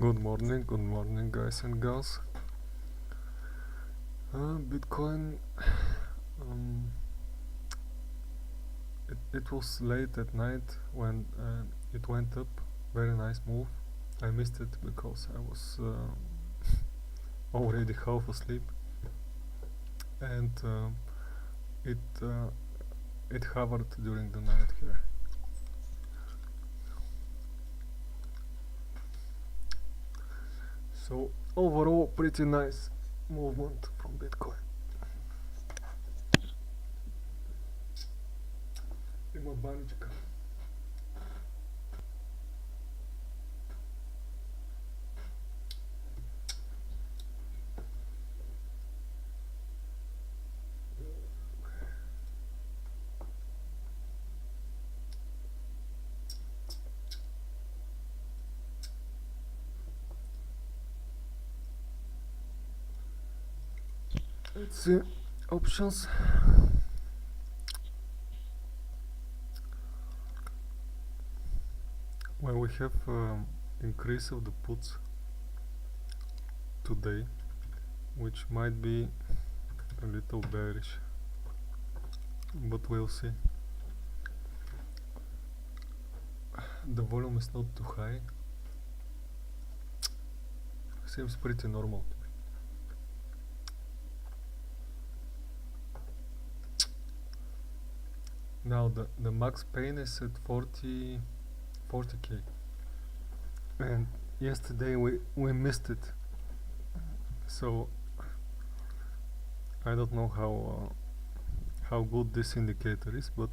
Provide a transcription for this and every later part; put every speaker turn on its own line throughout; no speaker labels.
Good morning guys and girls. Bitcoin, um, it was late at night when it went up. Very nice move. I missed it because I was already half asleep, and it uh, it hovered during the night here. So overall, pretty nice movement from Bitcoin. Има баничка. Let's see options. Well, we have increase of the puts today, which might be a little bearish, but we'll see. The volume is not too high. Seems pretty normal to me. Now the max pain is at 40k, and yesterday we missed it, so I don't know how good this indicator is, but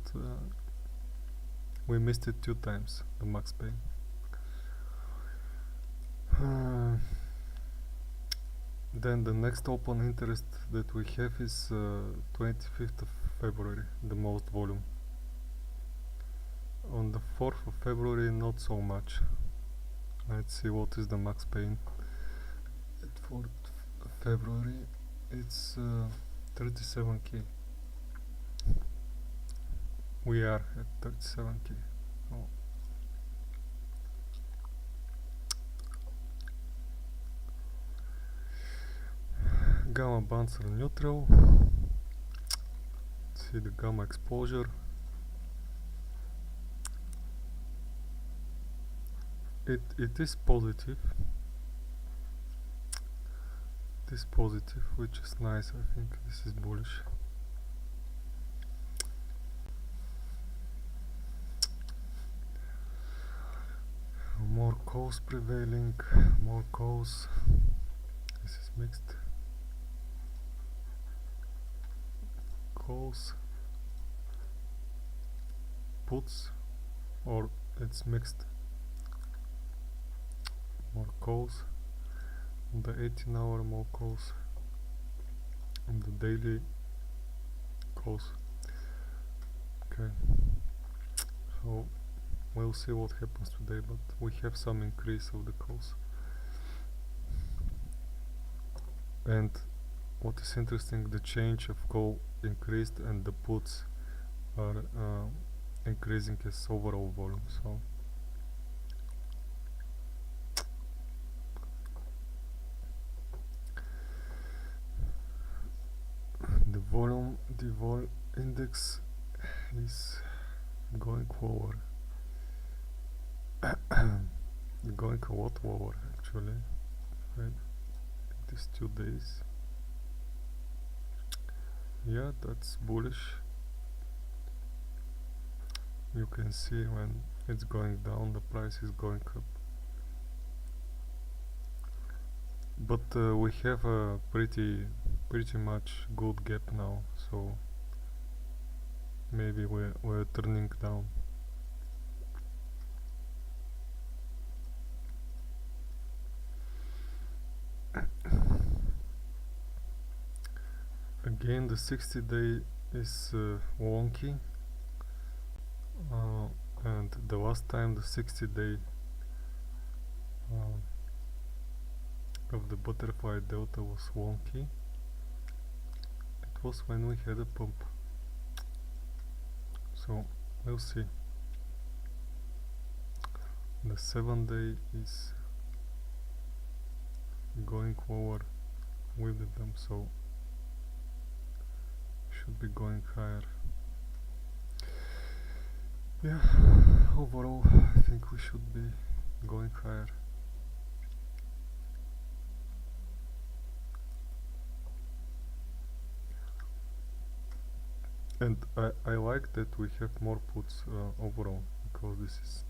we missed it 2 times, the max pain. Then the next open interest that we have is 25th of February, the most volume. On the 4th of February, not so much. Let's see what is the max pain. At 4th of February, it's 37k. We are at 37k. Oh. Gamma bands are neutral. Let's see the gamma exposure. It is positive. It is positive, which is nice. I think this is bullish. More calls prevailing, more calls. This is mixed. Calls, puts, or it's mixed. More calls on the 18-hour, more calls on the daily calls. Okay, so we'll see what happens today, but we have some increase of the calls. And what is interesting, the change of call increased and the puts are increasing as overall volume. So the volume index is going lower. Going a lot lower actually, right? These 2 days. Yeah, that's bullish. You can see when it's going down, the price is going up. But we have a pretty much good gap now, so maybe we're turning down. Again, the 60-day is wonky, and the last time the 60-day of the butterfly delta was wonky, it was when we had a pump. So we'll see. The 7-day is going lower with them, so should be going higher. Yeah, overall I think we should be going higher. And I like that we have more puts overall, because this is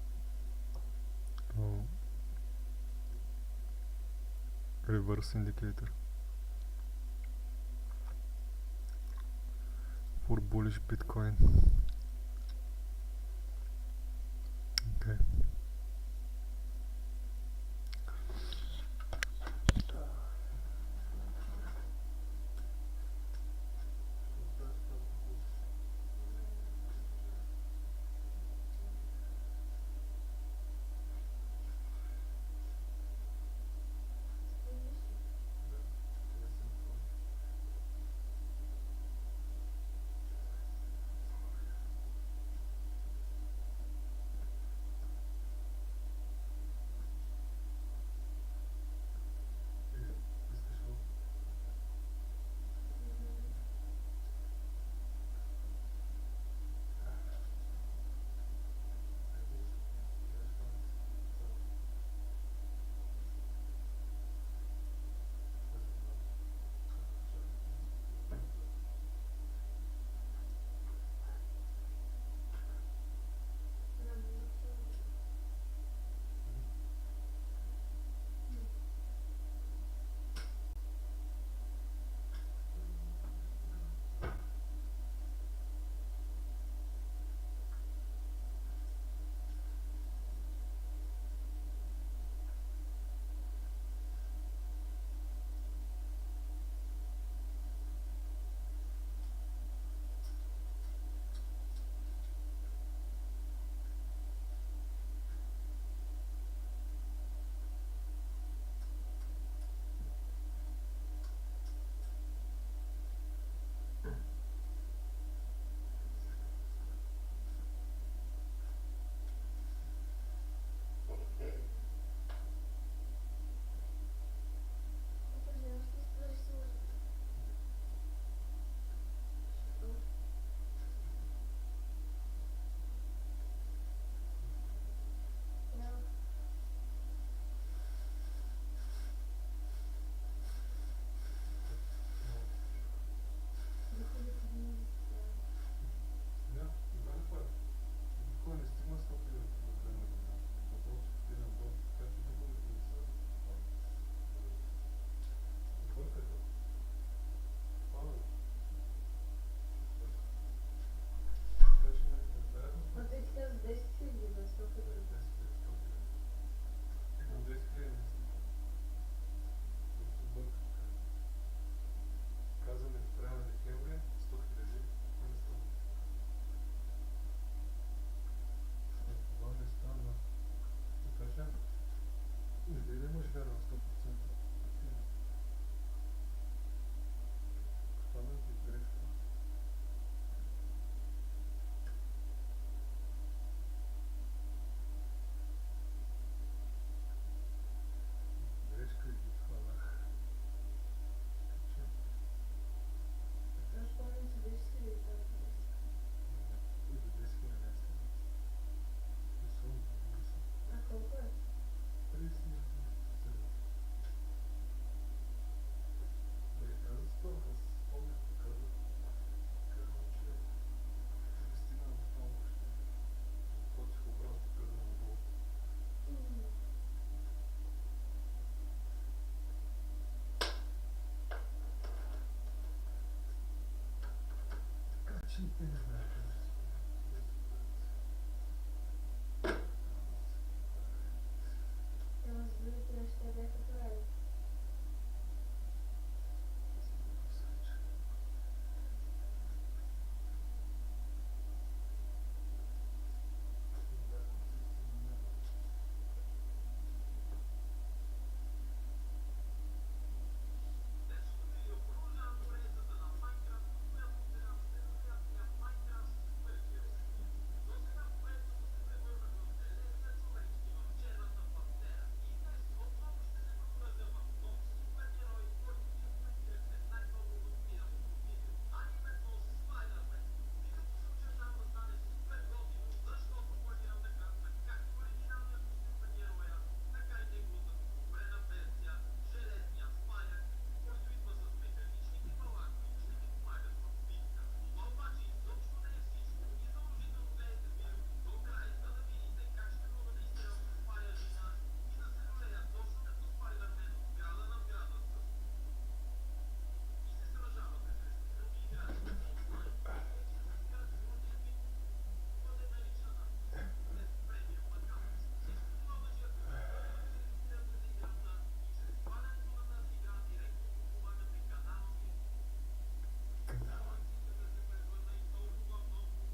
reverse indicator for bullish Bitcoin. Okay.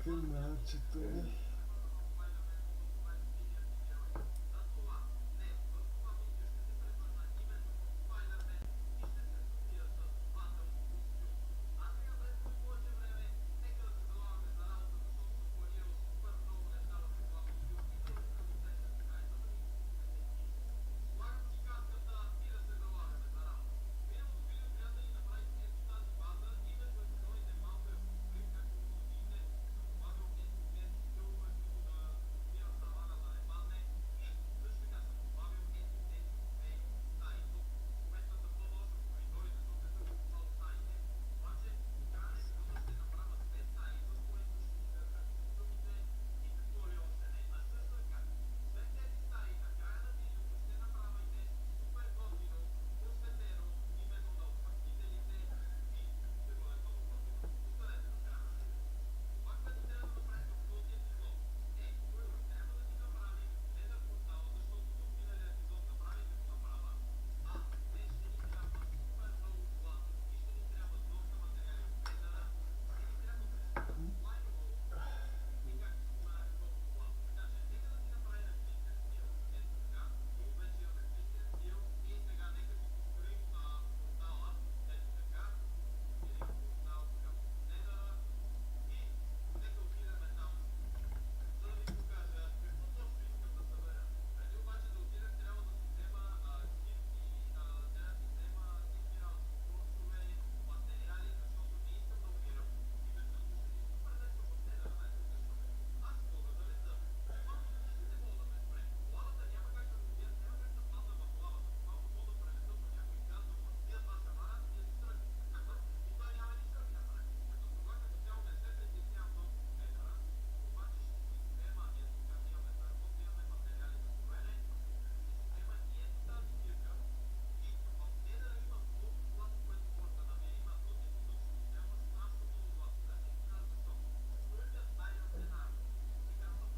13.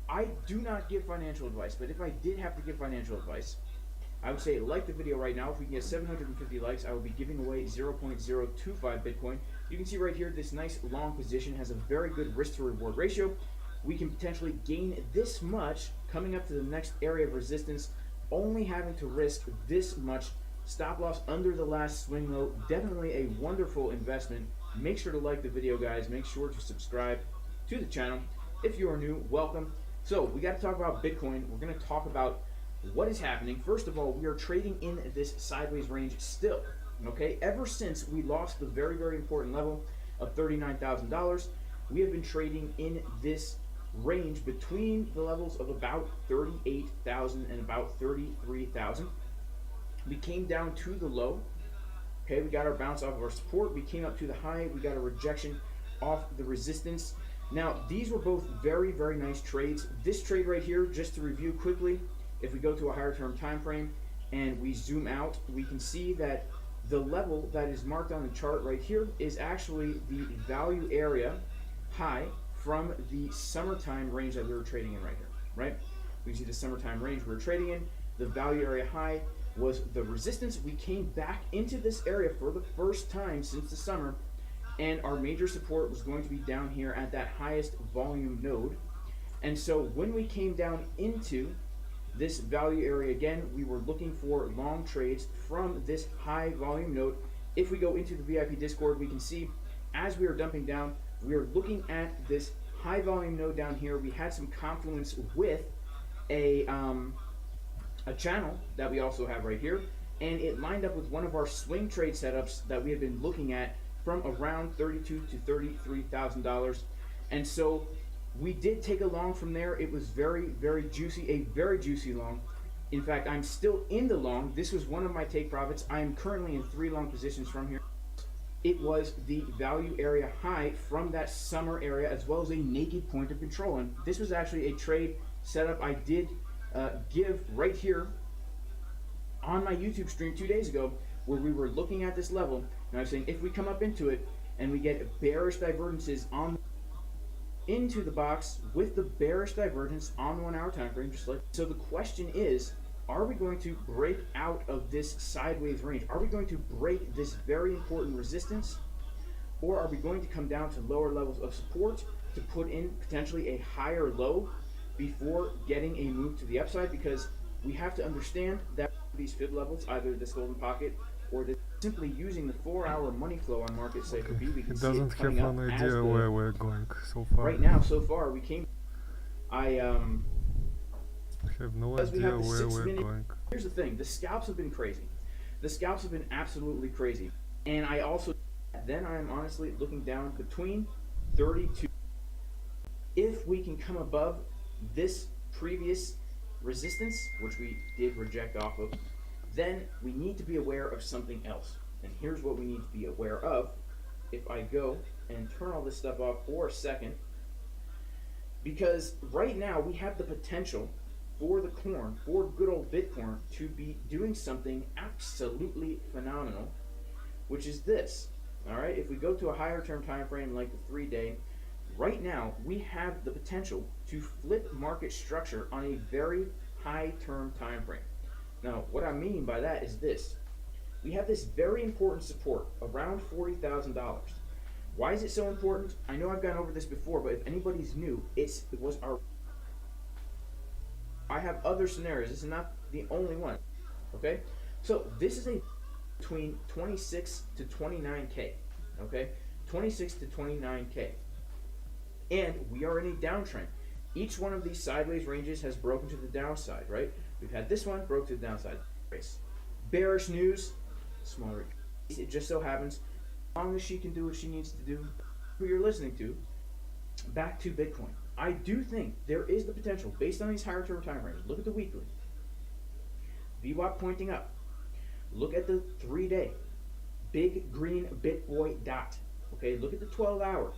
I do not give financial advice, but if I did have to give financial advice, I would say like the video right now. If we can get 750 likes, I will be giving away 0.025 Bitcoin. You can see right here, this nice long position has a very good risk to reward ratio. We can potentially gain this much coming up to the next area of resistance, only having to risk this much. Stop loss under the last swing low. Definitely a wonderful investment. Make sure to like the video, guys. Make sure to subscribe to the channel. If you are new, welcome. So we got to talk about Bitcoin. We're going to talk about what is happening. First of all, we are trading in this sideways range still. Okay, ever since we lost the very, very important level of $39,000, we have been trading in this range between the levels of about 38,000 and about 33,000. We came down to the low. Okay, we got our bounce off of our support. We came up to the high. We got a rejection off the resistance. Now, these were both very, very nice trades. This trade right here, just to review quickly, if we go to a higher term time frame and we zoom out, we can see that the level that is marked on the chart right here is actually the value area high from the summertime range that we were trading in right here, right? We see the summertime range we were trading in. The value area high was the resistance. We came back into this area for the first time since the summer, and our major support was going to be down here at that highest volume node. And so when we came down into this value area again, we were looking for long trades from this high volume node. If we go into the VIP Discord, we can see as we are dumping down, we are looking at this high volume node down here. We had some confluence with a channel that we also have right here, and it lined up with one of our swing trade setups that we have been looking at from around $32,000 to $33,000. And so we did take a long from there. It was very, very juicy, a very juicy long. In fact, I'm still in the long. This was one of my take profits. I am currently in 3 long positions from here. It was the value area high from that summer area, as well as a naked point of control. And this was actually a trade setup I did give right here on my YouTube stream 2 days ago, where we were looking at this level, and I was saying if we come up into it and we get bearish divergences on into the box with the bearish divergence on the 1 hour time frame, just like so. The question is, are we going to break out of this sideways range? Are we going to break this very important resistance, or are we going to come down to lower levels of support to put in potentially a higher low before getting a move to the upside, because we have to understand that these fib levels, either this golden pocket or this, simply using the 4-hour money flow on market cipher
Okay,
B, we
he
can see it
doesn't
coming
have
up
an
as
idea
the
where we're going so far.
right now. So far, we came. I
have no
Because we
idea
have the
where we're
6-minute.
going.
Here's the thing: the scalps have been crazy. The scalps have been absolutely crazy, and I also then I am honestly looking down between 32. If we can come above this previous resistance, which we did reject off of, then we need to be aware of something else. And here's what we need to be aware of. If I go and turn all this stuff off for a second, because right now we have the potential for the corn, for good old Bitcoin, to be doing something absolutely phenomenal, which is this. All right, if we go to a higher term time frame like the 3-day, right now we have the potential to flip market structure on a very high term time frame. Now, what I mean by that is this: we have this very important support around $40,000. Why is it so important? I know I've gone over this before, but if anybody's new, it was our. I have other scenarios. This is not the only one. Okay, so this is a between 26 to 29k. Okay, 26 to 29k, and we are in a downtrend. Each one of these sideways ranges has broken to the downside. Right? We've had this one broke to the downside. Bearish news, smaller. It just so happens, as long as she can do what she needs to do, who you're listening to, back to Bitcoin. I do think there is the potential, based on these higher term time frames. Look at the weekly. VWAP pointing up. Look at the 3-day. Big green BitBoy dot. Okay, look at the 12-hour.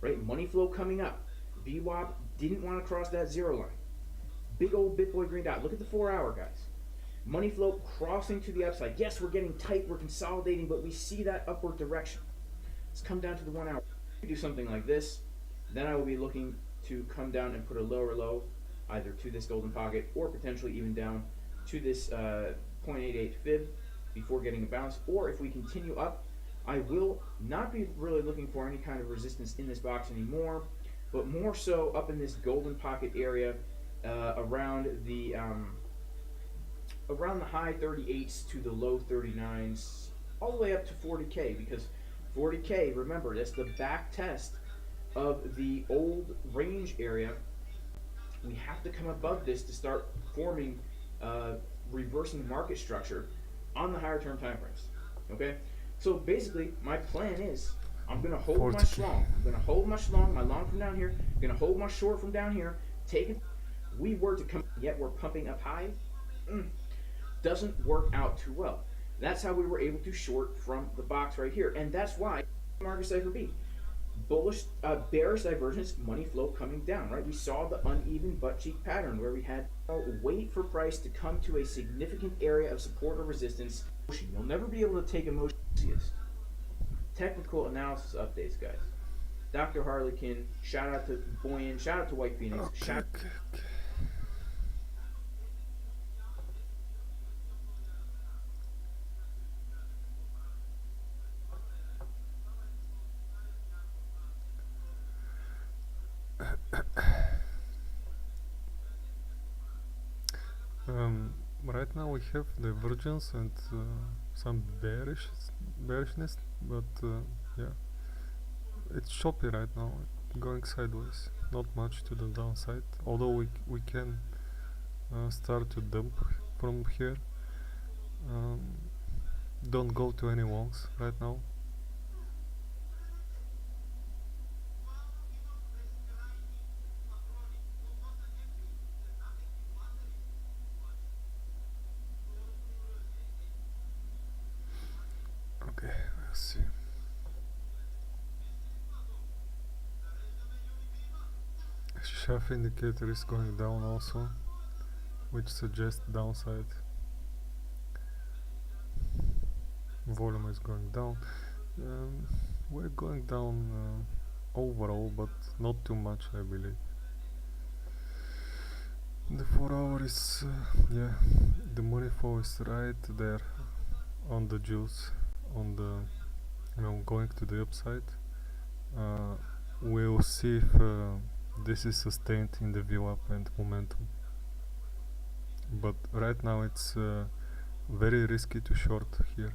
Right, money flow coming up. VWAP didn't want to cross that zero line. Big old BitBoy green dot. Look at the 4-hour, guys. Money flow crossing to the upside. Yes, we're getting tight, we're consolidating, but we see that upward direction. Let's come down to the 1 hour. Do something like this. Then I will be looking to come down and put a lower low, either to this golden pocket or potentially even down to this 0.88 fib before getting a bounce. Or if we continue up, I will not be really looking for any kind of resistance in this box anymore, but more so up in this golden pocket area around the high 38s to the low 39s, all the way up to 40k, because 40k, remember, that's the back test of the old range area. We have to come above this to start forming, reversing market structure on the higher term time frames. Okay, so basically, my plan is I'm gonna hold my
40K.
schlong. I'm gonna hold my schlong, my long from down here. I'm gonna hold my short from down here. Take it. We were to come, yet we're pumping up high. Doesn't work out too well. That's how we were able to short from the box right here, and that's why market cipher B. Bullish, bearish divergence, money flow coming down, right? We saw the uneven butt cheek pattern where we had wait for price to come to a significant area of support or resistance. You'll never be able to take emotion. Technical analysis updates, guys. Dr. Harlequin, shout out to Boyan, shout out to White Phoenix.
Okay. Right now we have divergence and some bearishness, but yeah, it's choppy right now, going sideways, not much to the downside, although we can start to dump from here. Don't go to any longs right now. Okay, let's see. Chef indicator is going down also, which suggests downside. Volume is going down. We're going down overall, but not too much, I believe. The 4-hour is, yeah, the money flow is right there on the juice, on the, going to the upside. we'll see if this is sustained in the view up and momentum. But right now it's very risky to short here.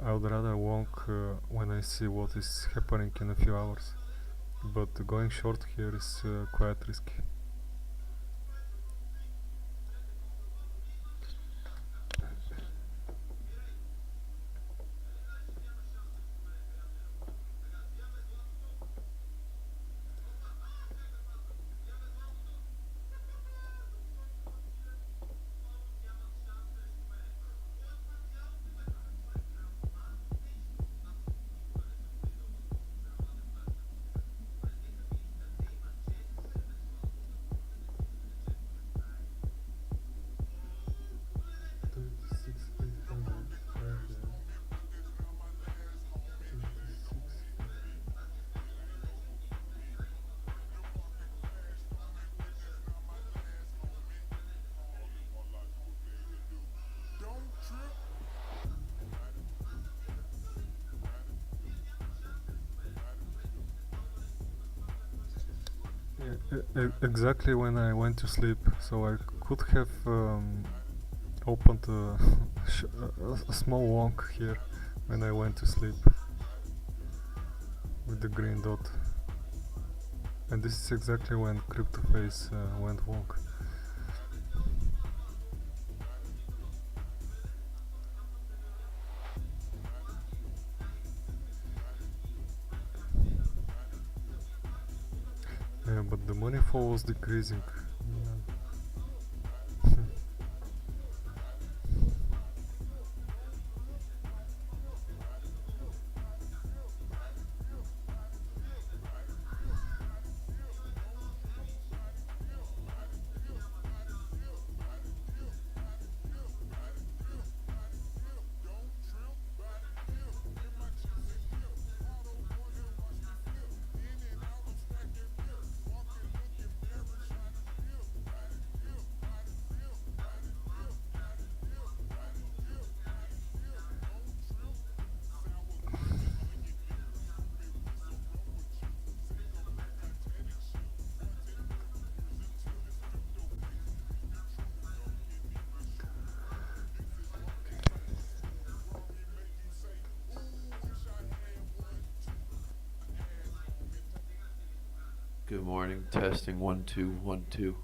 I would rather long when I see what is happening in a few hours. But going short here is quite risky. Yeah, exactly when I went to sleep, so I could have opened a small wonk here when I went to sleep with the green dot. And this is exactly when CryptoFace went wonk. Yeah, but the money flow was decreasing.
Good morning. Testing 1 2 1 2.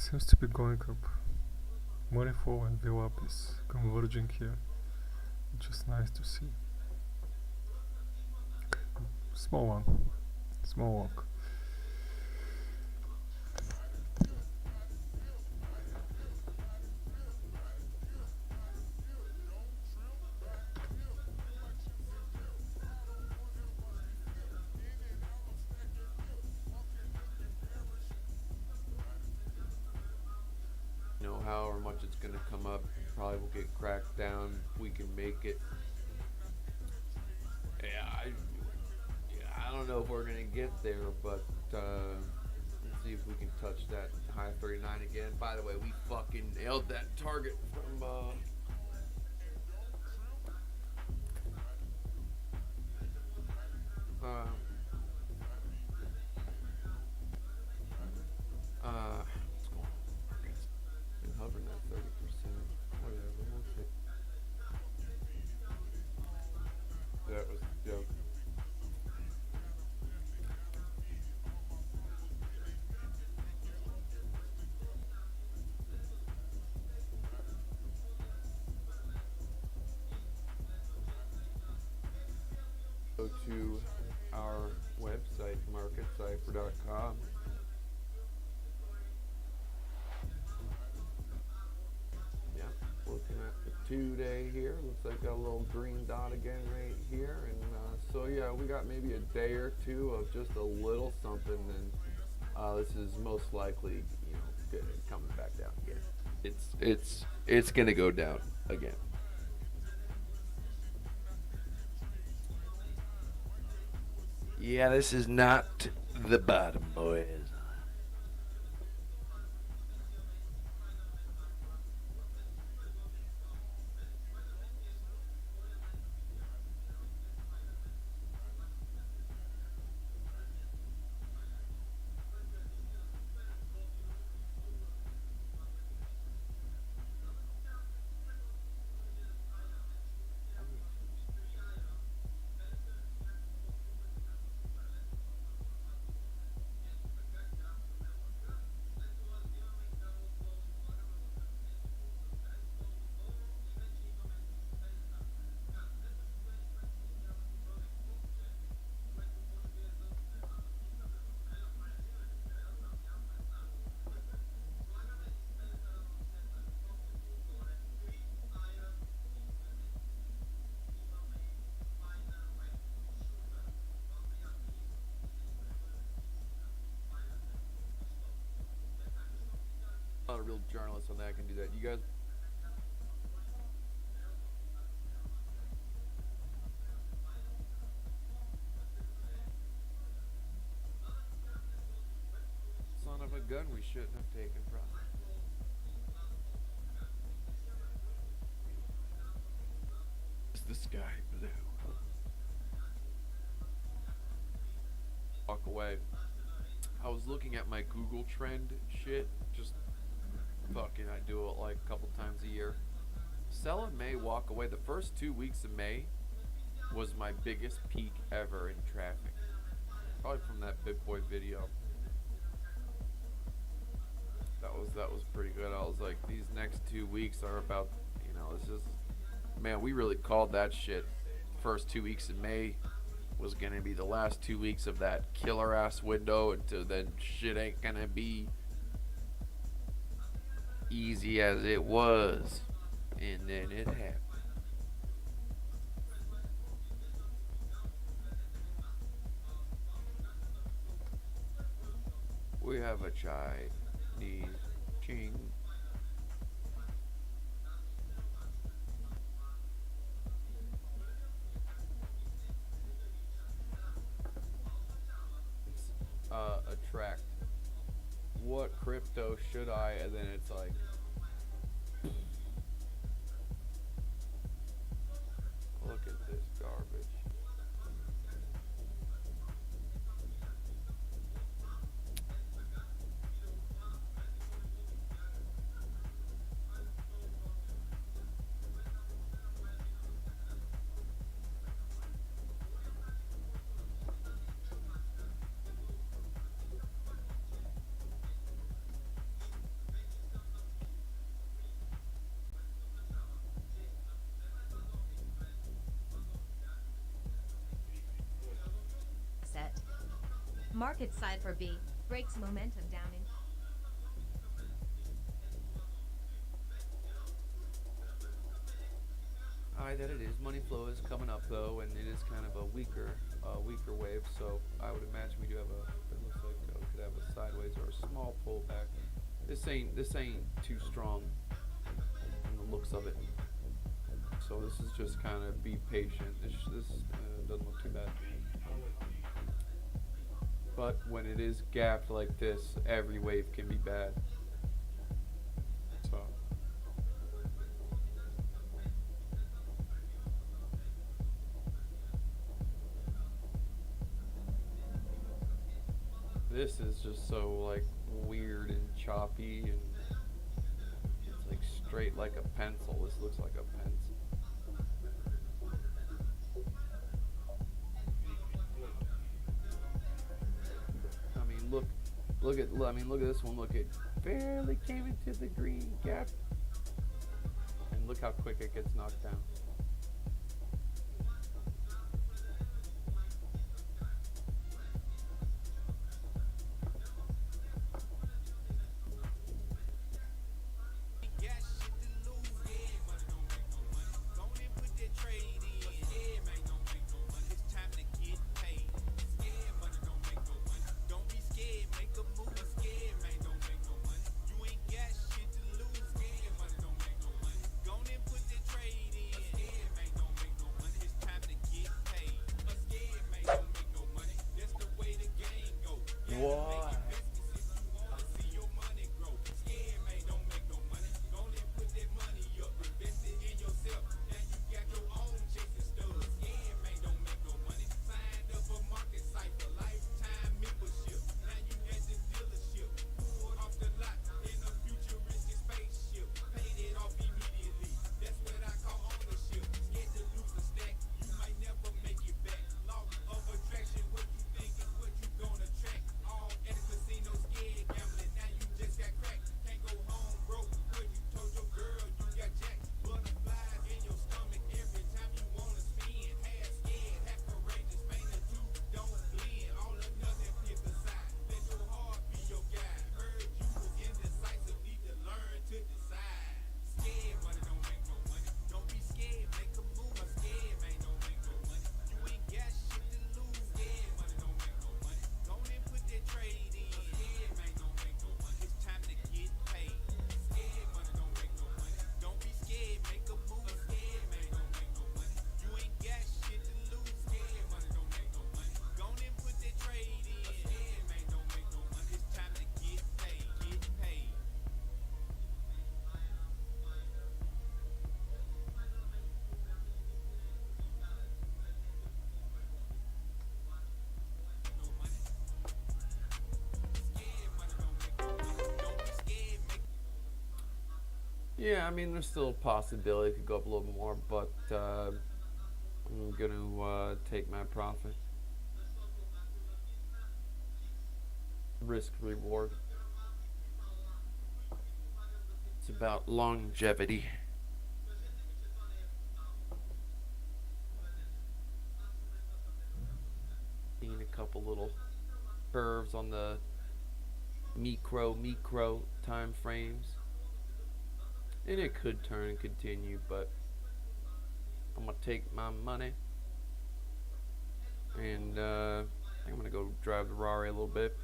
seems to be going up. Money flow and VWAP is converging here, which is nice to see. Small one, small walk.
You know, however much it's gonna come up, probably will get cracked down. We can make it. I don't know if we're gonna get there, but let's see if we can touch that high 39 again. By the way, we fucking nailed that target from what's going on? Markets been hovering at 30%. Whatever, we'll take. That was a joke. Go to our website, marketcipher.com. Yeah, looking at the 2-day here. Looks like got a little green dot again right here. And so yeah, we got maybe a day or two of just a little something, and this is most likely, coming back down again. It's gonna go down again. Yeah, this is not the bottom, boys. Not a real journalist on that can do that. You guys. Son of a gun we shouldn't have taken from. Is the sky blue? Walk away. I was looking at my Google trend shit. Just fucking, I do it like a couple times a year. Sell in May, walk away. The first 2 weeks of May was my biggest peak ever in traffic. Probably from that Bitcoin video. That was pretty good. I was like, these next 2 weeks are about, this is, man, we really called that shit. First 2 weeks in May was gonna be the last 2 weeks of that killer ass window, until then shit ain't gonna be easy as it was, and then it happened. We have a Chinese ching. Attract. What crypto should I? And then it's like, look at this garbage.
Market side for B. Breaks momentum down in.
Alright, that it is. Money flow is coming up though, and it is kind of a weaker wave. So I would imagine we do have a. It looks like we could have a sideways or a small pullback. This ain't too strong in the looks of it. So this is just kind of be patient. This doesn't look too bad. But when it is gapped like this, every wave can be bad. So. This is just so like weird and choppy, and it's like straight like a pencil. This looks like a pencil. I mean, look at this one. Look, it barely came into the green gap, and look how quick it gets knocked down. What? Yeah, I mean, there's still a possibility it could go up a little more, but I'm going to take my profit. Risk reward. It's about longevity. Seeing a couple little curves on the micro time frames. And it could turn and continue, but I'm going to take my money. And I'm going to go drive the Rari a little bit.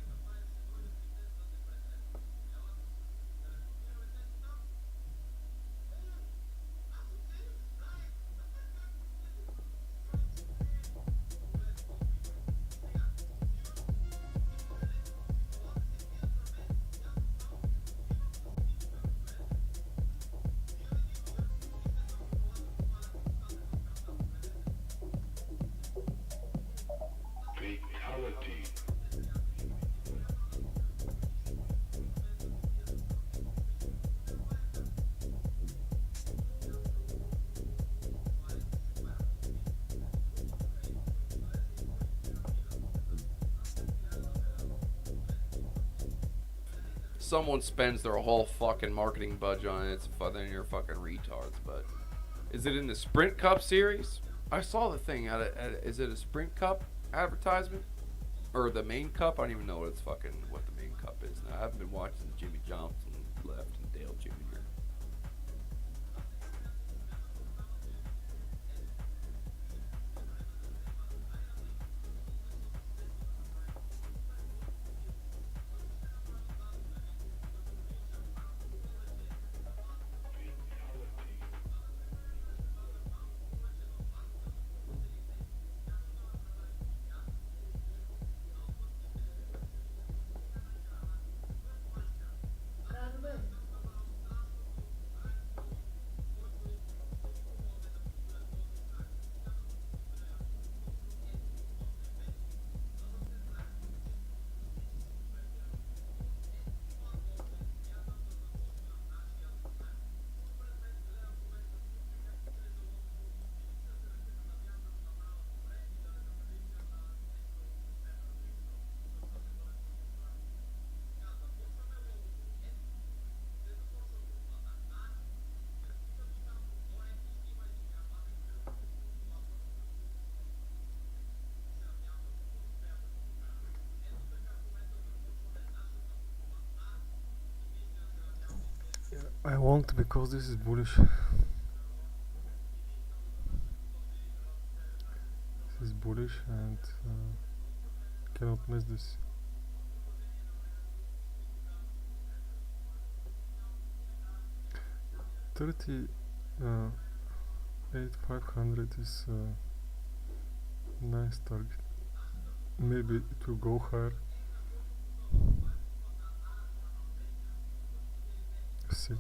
Someone spends their whole fucking marketing budget on it, then you're fucking retards. But is it in the Sprint Cup series? I saw the thing is it a Sprint Cup advertisement? or the main cup. I don't even know what the main cup is now. I haven't been watching Jimmy Johnson left and Dale Jr.
I won't because this is bullish. This is bullish and cannot miss this. $38,500 is a nice target. Maybe it will go higher. See.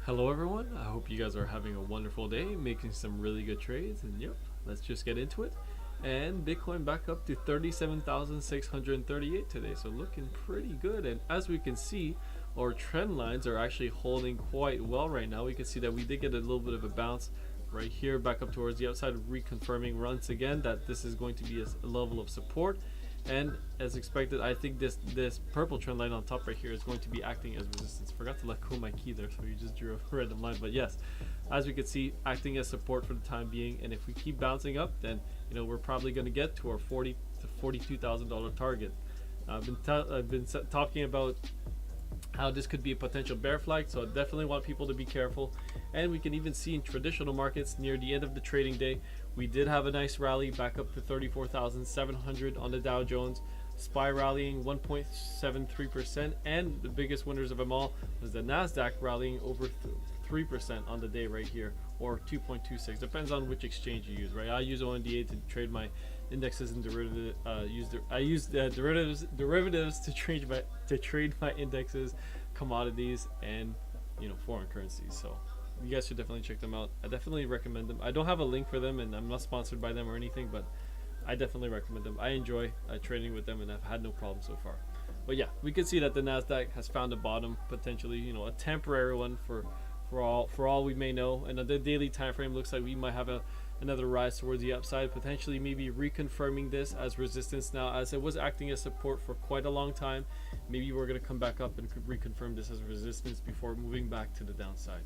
Hello everyone, I hope you guys are having a wonderful day, making some really good trades, and yep, let's just get into it. And Bitcoin back up to 37,638 today, so looking pretty good. And as we can see, our trend lines are actually holding quite well right now. We can see that we did get a little bit of a bounce right here, back up towards the outside, reconfirming once again that this is going to be a level of support. And as expected, I think this purple trend line on top right here is going to be acting as resistance. Forgot to let go my key there, so you just drew a random line. But yes, as we can see, acting as support for the time being. And if we keep bouncing up, then we're probably going to get to our $40,000 to $42,000 target. I've been talking about how this could be a potential bear flag, so I definitely want people to be careful. And we can even see in traditional markets near the end of the trading day, we did have a nice rally back up to 34,700 on the Dow Jones. SPY rallying 1.73%, and the biggest winners of them all was the Nasdaq rallying over 3% on the day right here, or 2.26. Depends on which exchange you use, right? I use ONDA to trade my indexes and derivatives. I use derivatives to trade my indexes, commodities, and foreign currencies. So you guys should definitely check them out. I definitely recommend them. I don't have a link for them, and I'm not sponsored by them or anything, but I definitely recommend them. I enjoy trading with them, and I've had no problem so far. But yeah, we can see that the Nasdaq has found a bottom, potentially, a temporary one for all we may know. And the daily time frame looks like we might have another rise towards the upside, potentially maybe reconfirming this as resistance now, as it was acting as support for quite a long time. Maybe we're going to come back up and reconfirm this as resistance before moving back to the downside.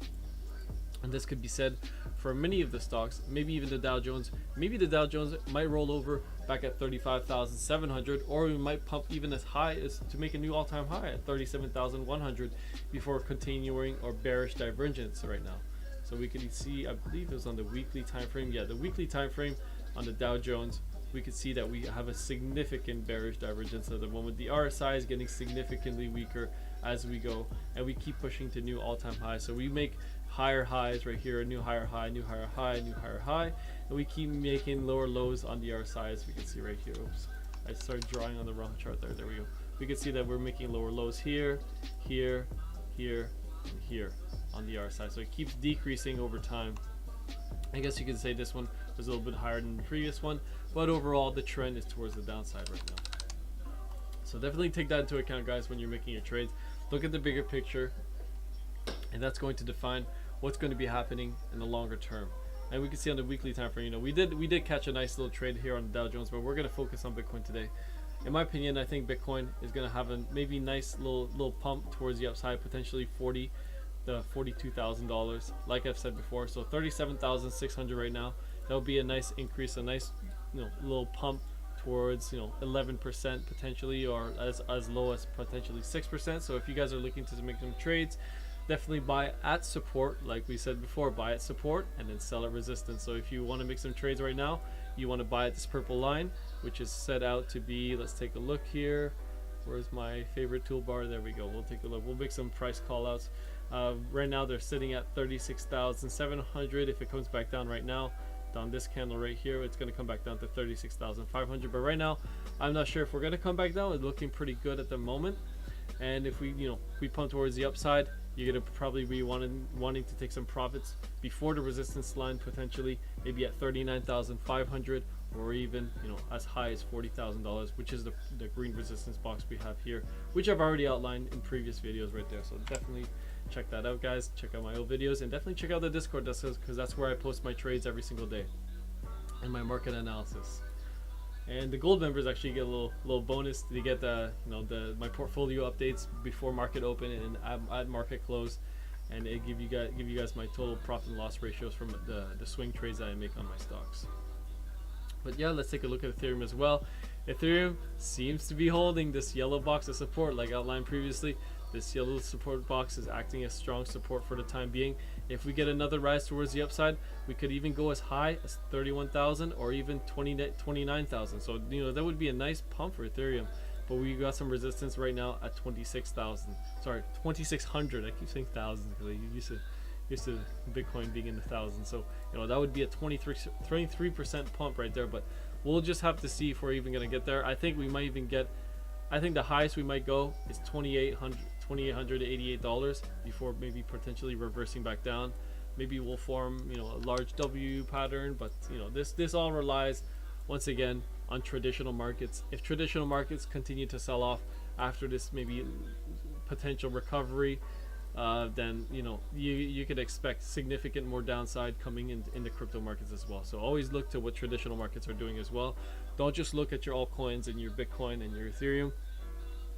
And this could be said for many of the stocks, maybe even the Dow Jones. Maybe the Dow Jones might roll over back at 35,700, or we might pump even as high as to make a new all-time high at 37,100 before continuing our bearish divergence right now. So we can see, I believe it was on the weekly time frame. Yeah, the weekly time frame on the Dow Jones, we can see that we have a significant bearish divergence at the moment. The RSI is getting significantly weaker as we go, and we keep pushing to new all-time highs. So we make higher highs right here, a new higher high, new higher high, new higher high, and we keep making lower lows on the RSI, as we can see right here. Oops, I started drawing on the wrong chart there. There we go. We can see that we're making lower lows here, here, here, and here on the RSI. So it keeps decreasing over time. I guess you could say this one was a little bit higher than the previous one, but overall the trend is towards the downside right now. So definitely take that into account, guys, when you're making your trades. Look at the bigger picture, and that's going to define what's going to be happening in the longer term. And we can see on the weekly time frame, you know, we did catch a nice little trade here on the Dow Jones, but we're going to focus on Bitcoin today. In my opinion, I think Bitcoin is going to have a maybe nice little pump towards the upside, potentially $42,000, like I've said before. So 37,600 right now. That would be a nice increase, a nice, you know, little pump towards, you know, 11% potentially, or as low as potentially 6%. So if you guys are looking to make some trades, definitely buy at support, like we said before, buy at support and then sell at resistance. So if you want to make some trades right now, you want to buy at this purple line, which is set out to be, let's take a look here. Where's my favorite toolbar? There we go. We'll take a look. We'll make some price call outs. Right now they're sitting at 36,700. If it comes back down right now, on this candle right here, it's going to come back down to 36,500. But right now, I'm not sure if we're going to come back down. It's looking pretty good at the moment. And if we, you know, we pump towards the upside, you're going to probably be wanting to take some profits before the resistance line, potentially maybe at 39,500, or even, you know, as high as $40,000, which is the green resistance box we have here, which I've already outlined in previous videos right there. So definitely check that out, guys. Check out my old videos, and definitely check out the Discord, because that's where I post my trades every single day and my market analysis. And the gold members actually get a little bonus. They get the, you know, my portfolio updates before market open and at market close, and it give you guys my total profit and loss ratios from the swing trades that I make on my stocks. But yeah, let's take a look at Ethereum as well. Ethereum seems to be holding this yellow box of support, like outlined previously. This yellow support box is acting as strong support for the time being. If we get another rise towards the upside, we could even go as high as 31,000 or even 29,000. So, you know, that would be a nice pump for Ethereum. But we got some resistance right now at 26,000. Sorry, 2,600. I keep saying thousands because I used to Bitcoin being in the thousands. So, you know, that would be a 23% pump right there. But we'll just have to see if we're even going to get there. I think we might even get, I think the highest we might go is $2,800 to $88 before maybe potentially reversing back down. Maybe we'll form, you know, a large W pattern, but you know, this all relies once again on traditional markets. If traditional markets continue to sell off after this maybe potential recovery, then you know, you could expect significant more downside coming in the crypto markets as well. So always look to what traditional markets are doing as well. Don't just look at your altcoins and your Bitcoin and your Ethereum.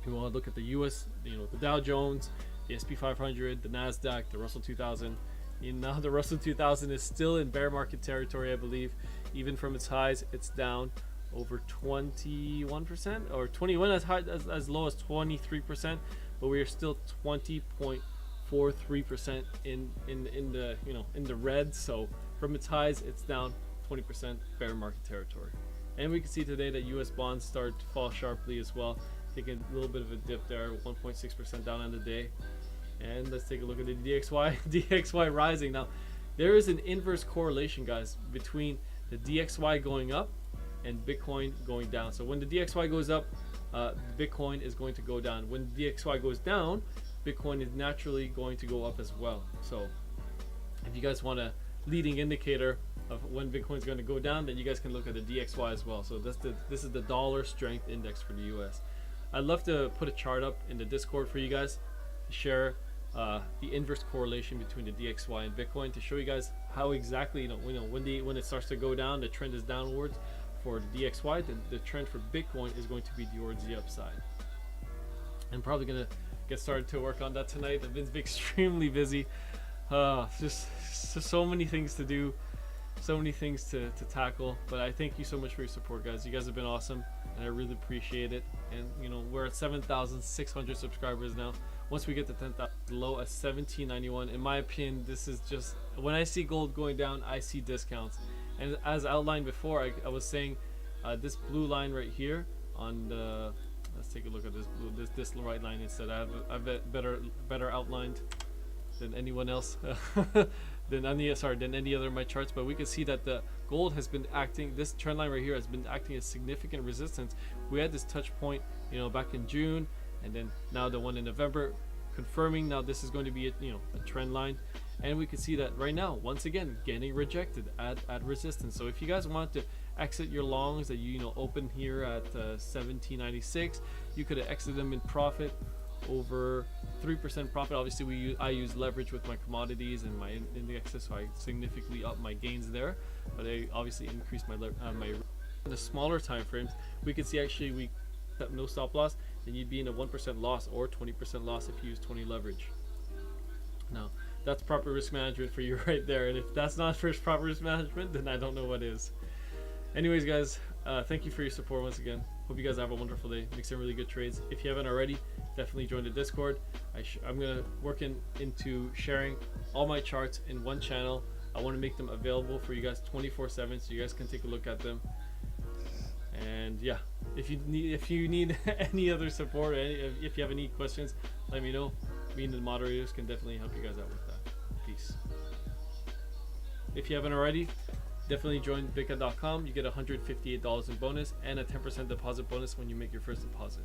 You want to look at the US, you know, the Dow Jones, the SP 500, the Nasdaq, the Russell 2000. You know, the Russell 2000 is still in bear market territory, I believe. Even from its highs, it's down over 21% or 21, as low as 23%, but we are still 20.43% in the, you know, in the red. So from its highs, it's down 20% bear market territory. And we can see today that US bonds start to fall sharply as well, taking a little bit of a dip there, 1.6% down on the day. And let's take a look at the DXY. DXY rising. Now, there is an inverse correlation, guys, between the DXY going up and Bitcoin going down. So when the DXY goes up, Bitcoin is going to go down. When the DXY goes down, Bitcoin is naturally going to go up as well. So if you guys want a leading indicator of when Bitcoin is going to go down, then you guys can look at the DXY as well. So this is the dollar strength index for the US. I'd love to put a chart up in the Discord for you guys to share the inverse correlation between the DXY and Bitcoin, to show you guys how exactly, you know, when it starts to go down, the trend is downwards for the DXY, then the trend for Bitcoin is going to be towards the upside. I'm probably gonna get started to work on that tonight. I've been extremely busy. Just so many things to do, so many things to tackle. But I thank you so much for your support, guys. You guys have been awesome, and I really appreciate it. And you know, we're at 7,600 subscribers now. Once we get to 10,000, low at 1791. In my opinion, this is just, when I see gold going down, I see discounts. And as outlined before, I was saying this blue line right here on the, let's take a look at this blue, this right line instead. I have it better outlined than anyone else, than any other of my charts. But we can see that the gold has been acting, this trend line right here has been acting as significant resistance. We had this touch point, you know, back in June, and then now the one in November, confirming now this is going to be a trend line. And we can see that right now, once again, getting rejected at resistance. So if you guys want to exit your longs that you know open here at 1796. You could have exited them in profit, over 3% profit. Obviously, I use leverage with my commodities and my indexes, so I significantly up my gains there. But I obviously increased my in the smaller time frames. We could see actually we have no stop loss, then you'd be in a 1% loss or 20% loss if you use 20 leverage. Now, that's proper risk management for you right there. And if that's not first proper risk management, then I don't know what is. Anyways, guys, thank you for your support once again. Hope you guys have a wonderful day. Make some really good trades. If you haven't already, definitely join the Discord. I'm gonna work into sharing all my charts in one channel. I want to make them available for you guys 24/7, so you guys can take a look at them. And yeah, if you need any other support, or if you have any questions, let me know. Me and the moderators can definitely help you guys out with that. Peace. If you haven't already, definitely join Bitcoin.com. You get $158 in bonus and a 10% deposit bonus when you make your first deposit.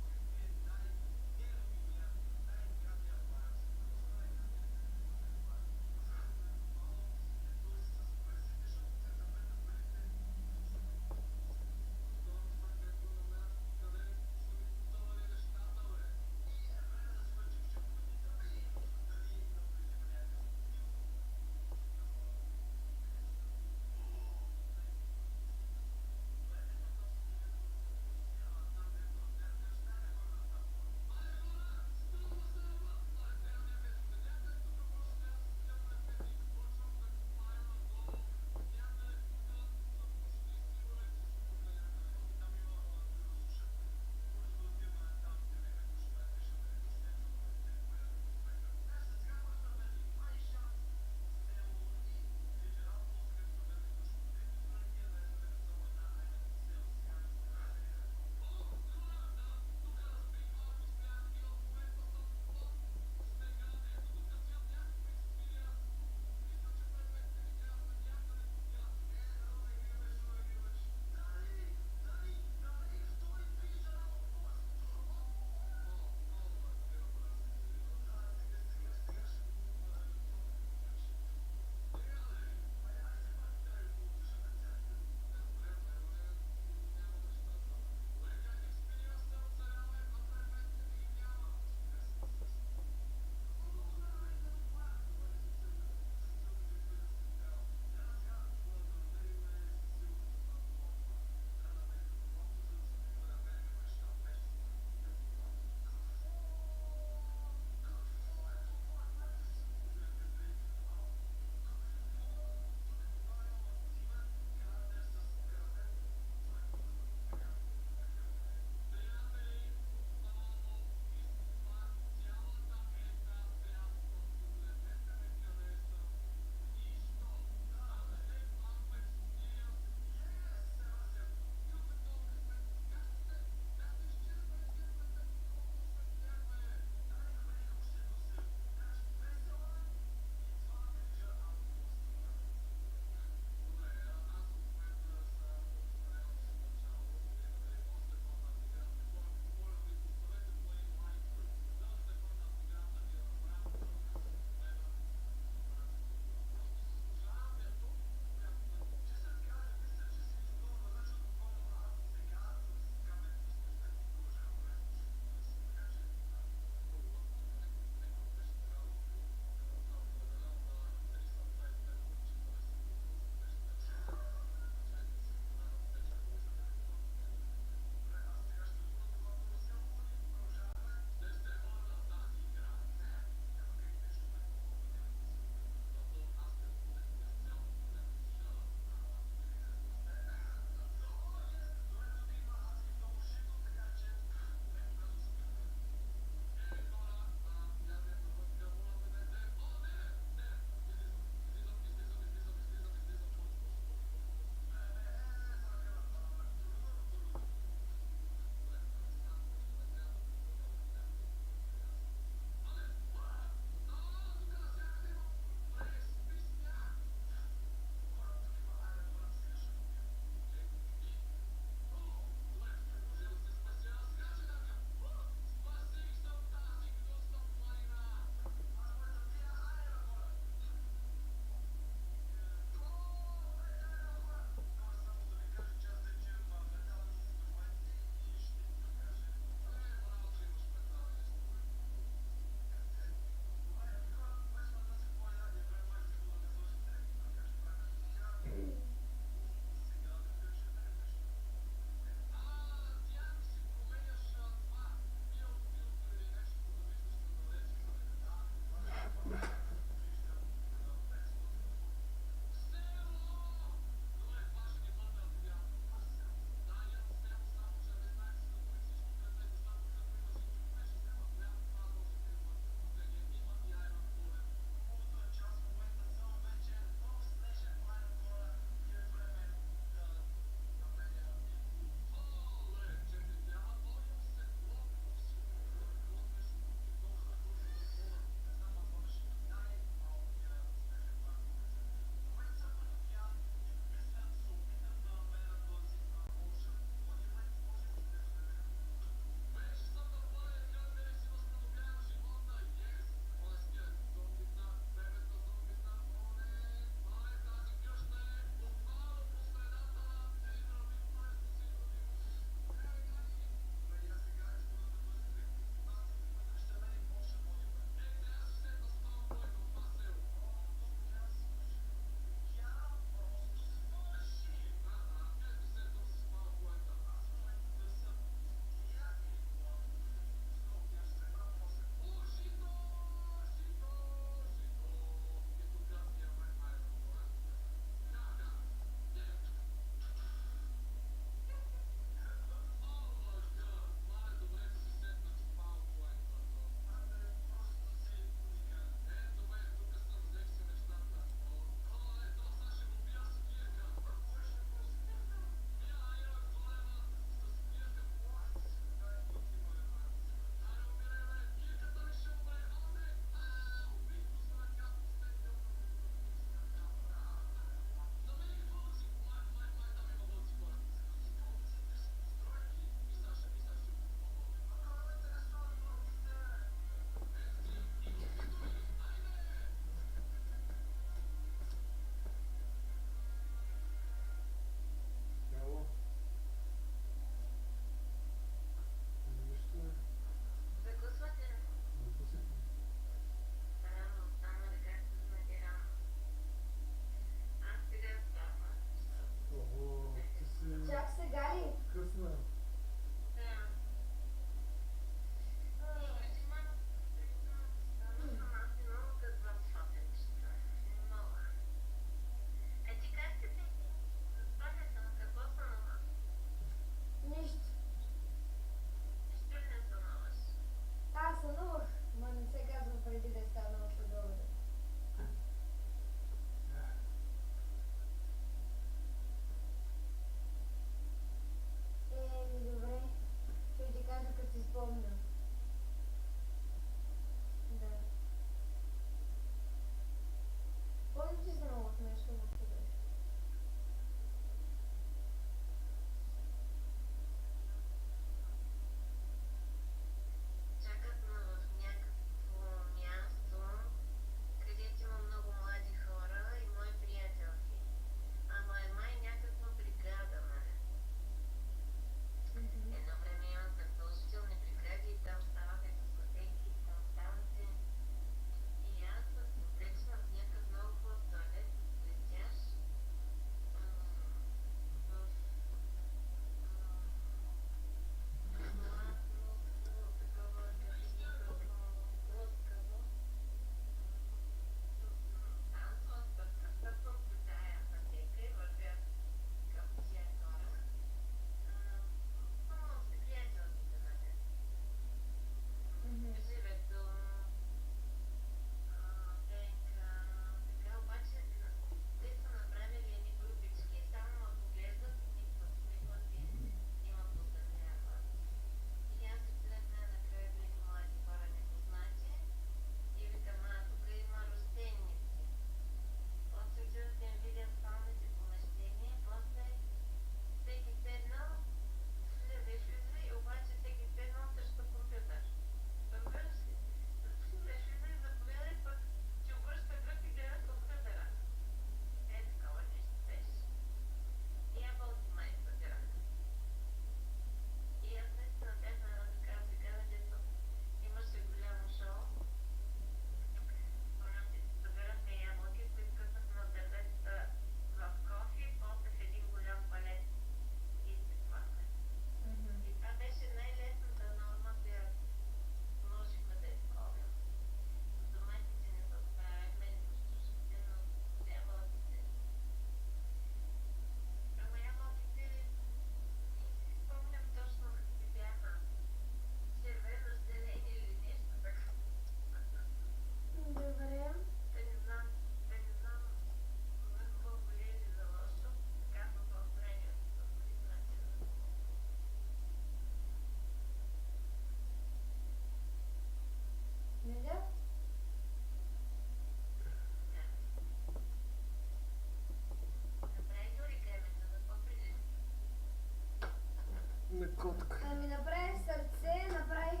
котка.
Ами направих сърце, направих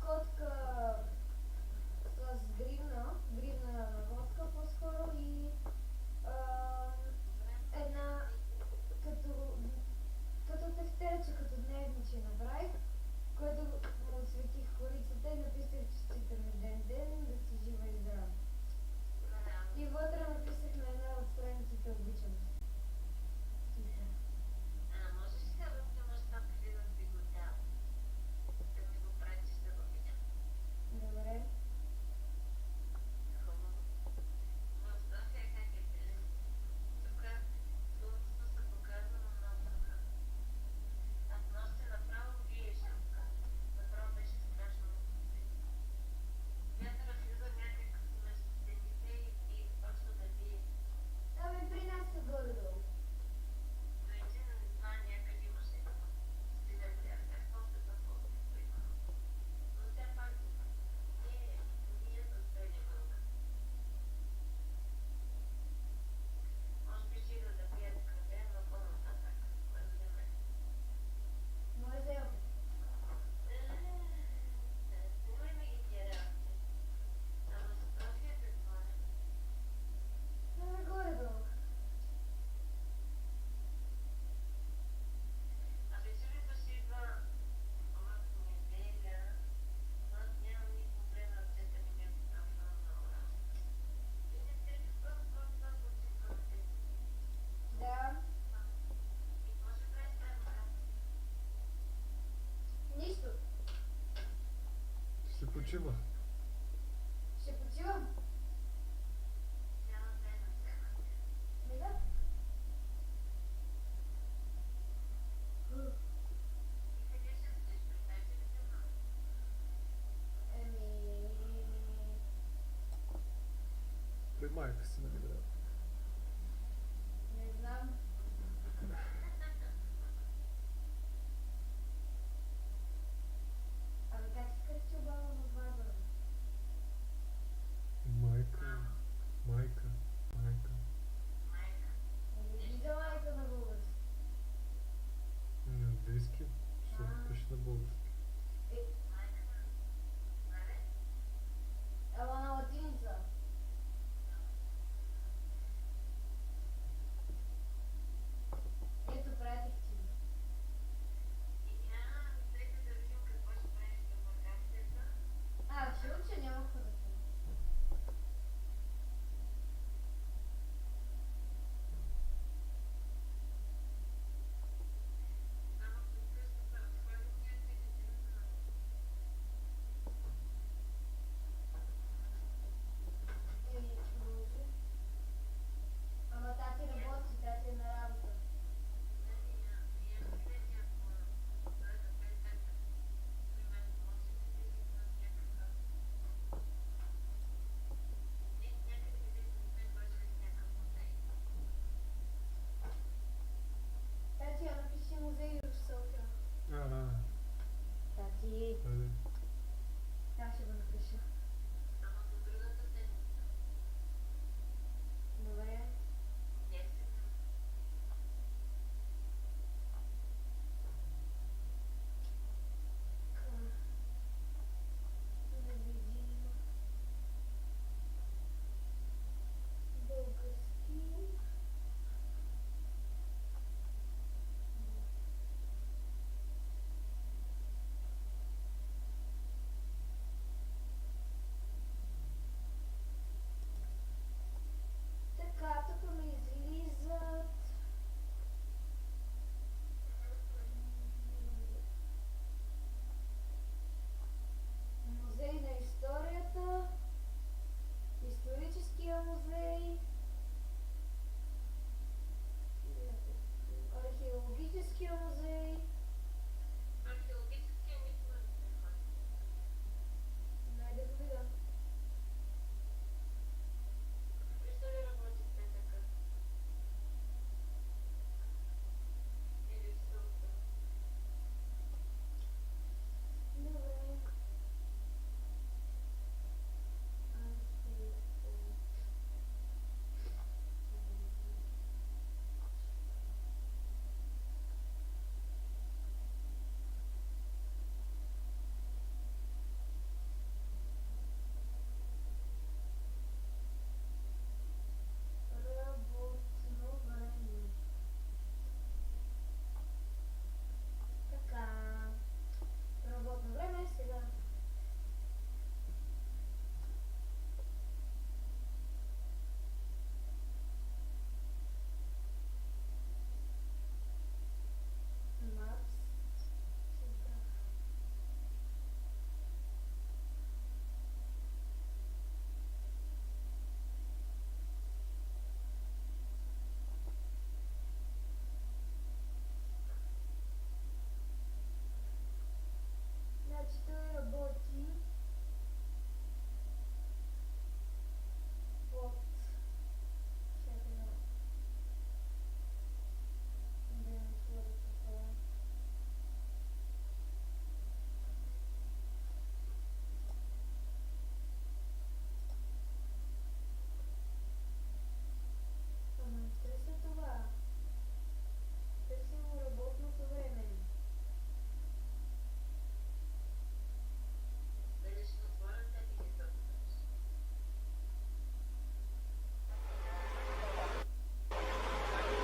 котка с гривна на водка по-скоро и една като тефтерче, като дневниче направих, което му осветих корицата и написах честитен рожден ден, да си жива и здрава. И вътре написах на една от страниците обичам те. Тиха. Добре. Ами при нас е горе-долу. Може да е опит. Ами горе-долу. Да. Нищо.
Ще почива.
Ще почивам. Ми да. Еми...
При майка си, нали, брат?
Не знам. Абе как се кръсти обама в Варвара?
Майка. Майка. Майка.
Не вижда майка на български.
На английски. Ще
А.
пише на български.
Е. Ела на латиница.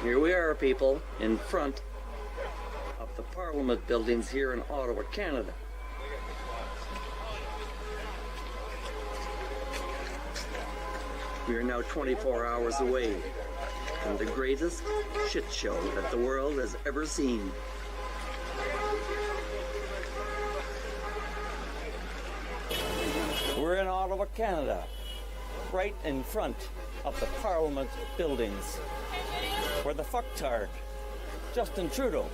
Here we are, people, in front of the Parliament buildings here in Ottawa, Canada. We are now 24 hours away from the greatest shit show that the world has ever seen. We're in Ottawa, Canada, right in front of the Parliament buildings, where the fucktard, Justin Trudeau,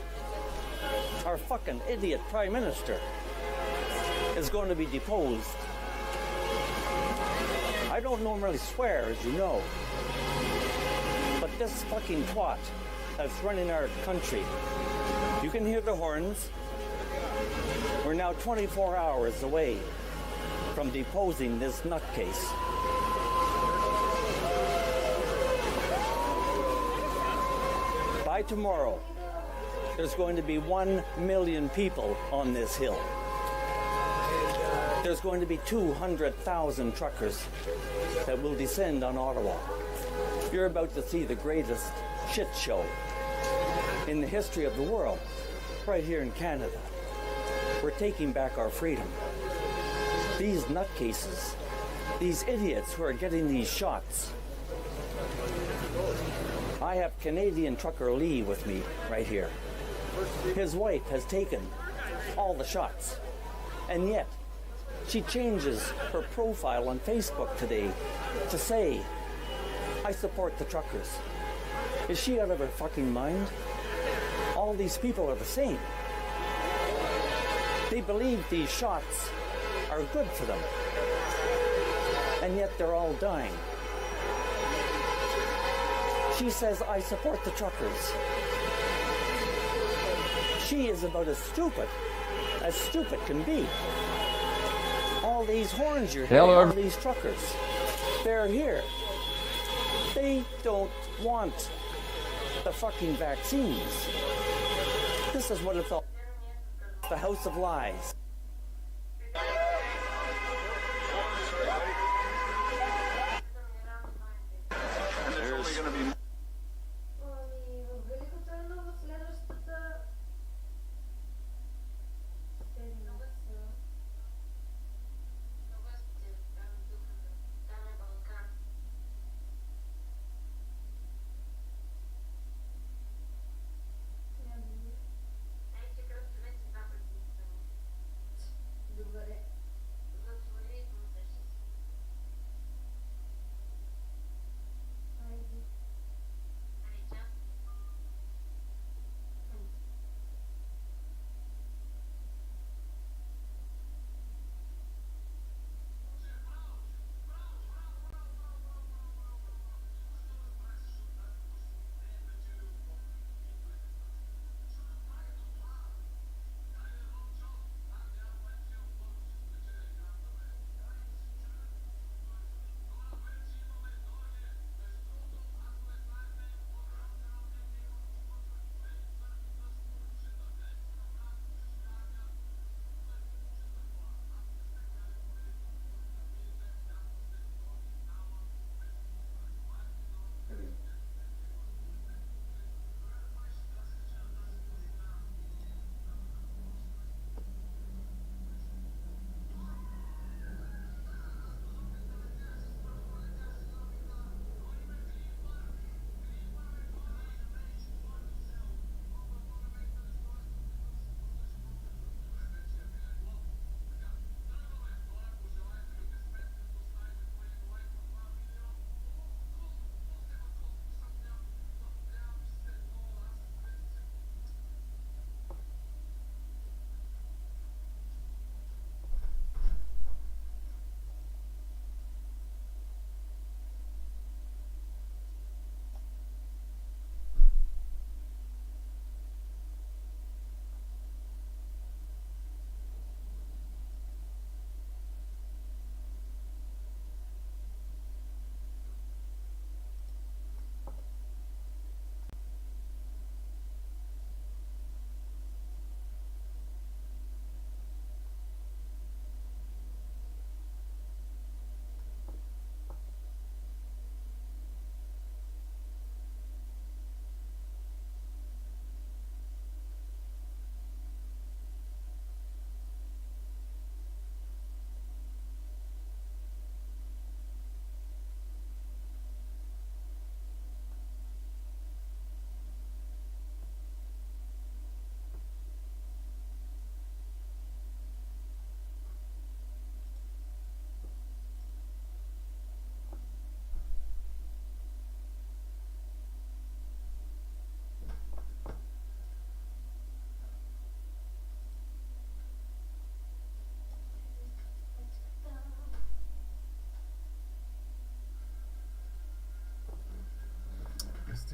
our fucking idiot Prime Minister, is going to be deposed. I don't normally swear, as you know, but this fucking twat that's running our country, you can hear the horns. We're now 24 hours away from deposing this nutcase. By tomorrow, there's going to be 1 million people on this hill. There's going to be 200,000 truckers that will descend on Ottawa. You're about to see the greatest shit show in the history of the world, right here in Canada. We're taking back our freedom. These nutcases, these idiots who are getting these shots. I have Canadian trucker Lee with me right here. His wife has taken all the shots, and yet she changes her profile on Facebook today to say, I support the truckers. Is she out of her fucking mind? All these people are the same. They believe these shots are good for them, and yet they're all dying. She says, I support the truckers. She is about as stupid can be. All these horns you're hearing, all these truckers, they're here. They don't want the fucking vaccines. This is what it's all, the house of lies.
Ами, в Велико Търново следващата седмица. Няма да ми. Добре. Айде.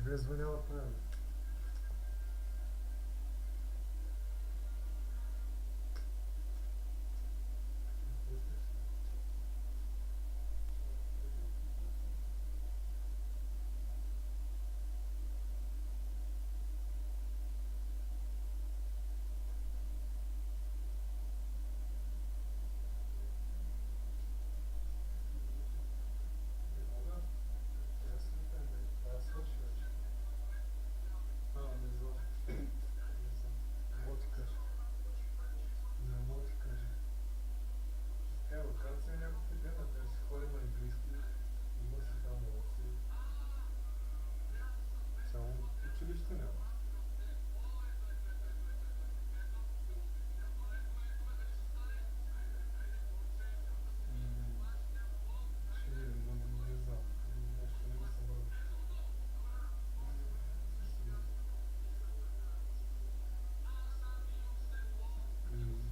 Тебе звонила правильно. Я слетаю, да, слушаю. Не знаю. Не знаю. Мотикаш. Не, мотикаш. Evo, kad sam ja kupiti jedna, da se hodimo i bliski, ima se tamo oci. Samo učilište nema. Širi, ne znam, nešto nisam dobro. Mislim,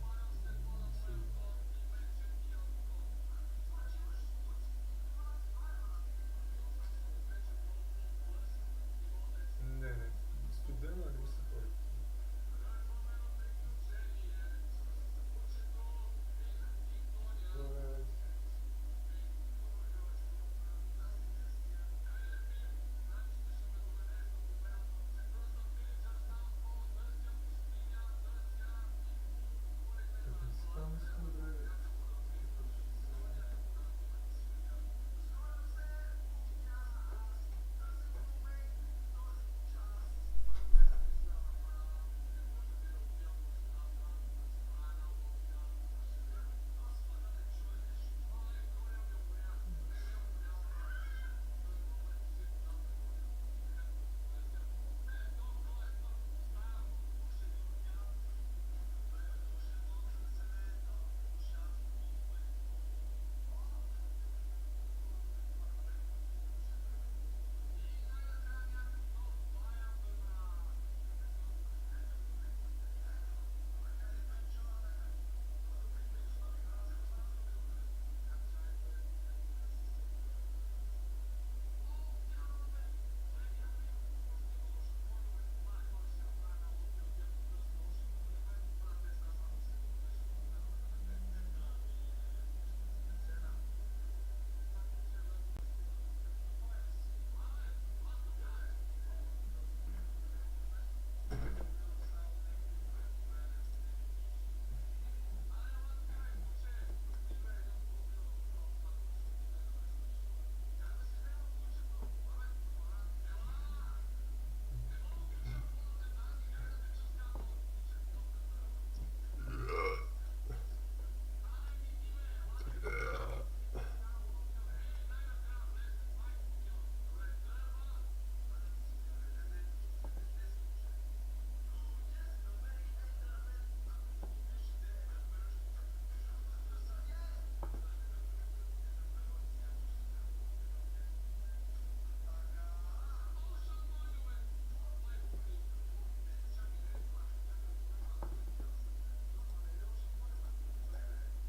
ne, studenta nisam toliko. To je, tamo student.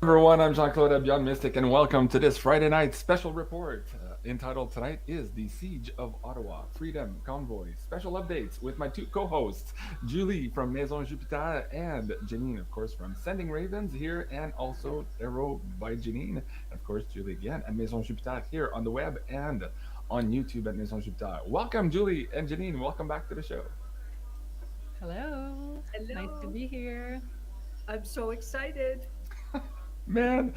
Everyone, I'm Jean-Claude Beyond Mystic, and welcome to this Friday night special report entitled Tonight is the Siege of Ottawa, Freedom Convoy, special updates with my two co-hosts, Julie from Maison Jupiter and Janine, of course, from Sending Ravens here, and also Arrow by Janine, and of course, Julie again at Maison Jupiter here on the web and on YouTube at Maison Jupiter. Welcome, Julie and Janine. Welcome back to the show.
Hello. Nice to
Hello.
be here.
I'm so excited.
Man,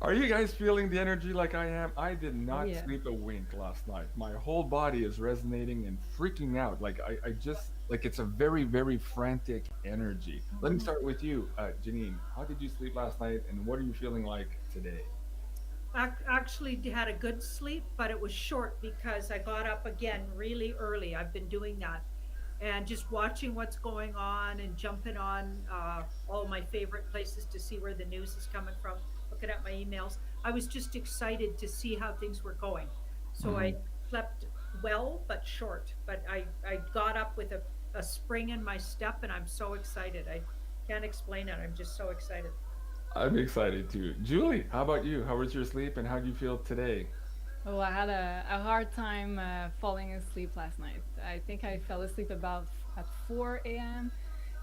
are you guys feeling the energy like I am? I did
Oh
not
yeah.
sleep a wink last night. My whole body is resonating and freaking out. Like I just like it's a very, very frantic energy. Let me start with you, Janine. How did you sleep last night, and what are you feeling like today?
Actually, had a good sleep, but it was short because I got up again really early. I've been doing that and just watching what's going on and jumping on all my favorite places to see where the news is coming from, looking at my emails. I was just excited to see how things were going. So
Mhm.
I slept well, but short. But I got up with a spring in my step, and I'm so excited. I can't explain it. I'm just so excited.
I'm excited too. Julie, how about you? How was your sleep, and how do you feel today?
Oh, I had a hard time falling asleep last night. I think I fell asleep about at 4 a.m.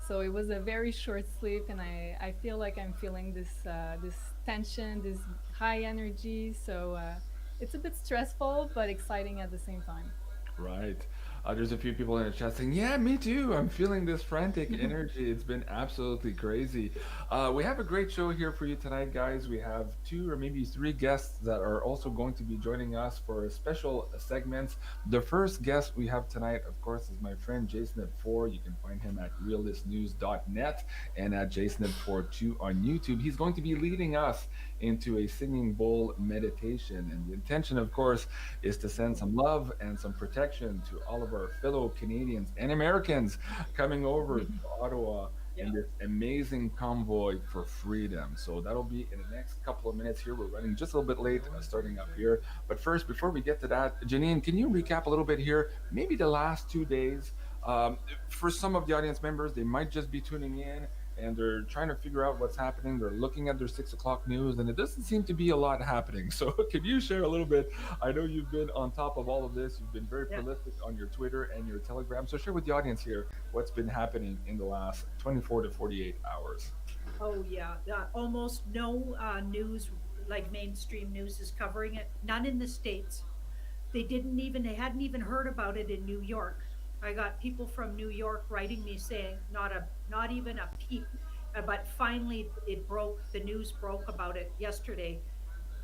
So it was a very short sleep, and I feel like I'm feeling this tension, this high energy. So it's a bit stressful, but exciting at the same time.
Right. There's a few people in the chat saying, "Yeah, me too. I'm feeling this frantic energy. It's been absolutely crazy." We have a great show here for you tonight, guys. We have two or maybe three guests that are also going to be joining us for special segments. The first guest we have tonight, of course, is my friend Jason at 4. You can find him at realistnews.net and at Jason at 42 on YouTube. He's going to be leading us into a singing bowl meditation. And the intention, of course, is to send some love and some protection to all of our fellow Canadians and Americans coming over to Ottawa
Yeah.
in this amazing convoy for freedom. So that'll be in the next couple of minutes here. We're running just a little bit late starting up here. But first, before we get to that, Janine, can you recap a little bit here? Maybe the last 2 days. For some of the audience members, they might just be tuning in and they're trying to figure out what's happening. They're looking at their 6 o'clock news, and it doesn't seem to be a lot happening. So, can you share a little bit? I know you've been on top of all of this. You've been very
Yeah.
prolific on your Twitter and your Telegram. So, share with the audience here what's been happening in the last 24 to 48 hours.
Oh yeah, almost no news, like mainstream news, is covering it. None in the States. They hadn't even heard about it in New York. I got people from New York writing me saying not even a peep. But finally it broke. The news broke about it yesterday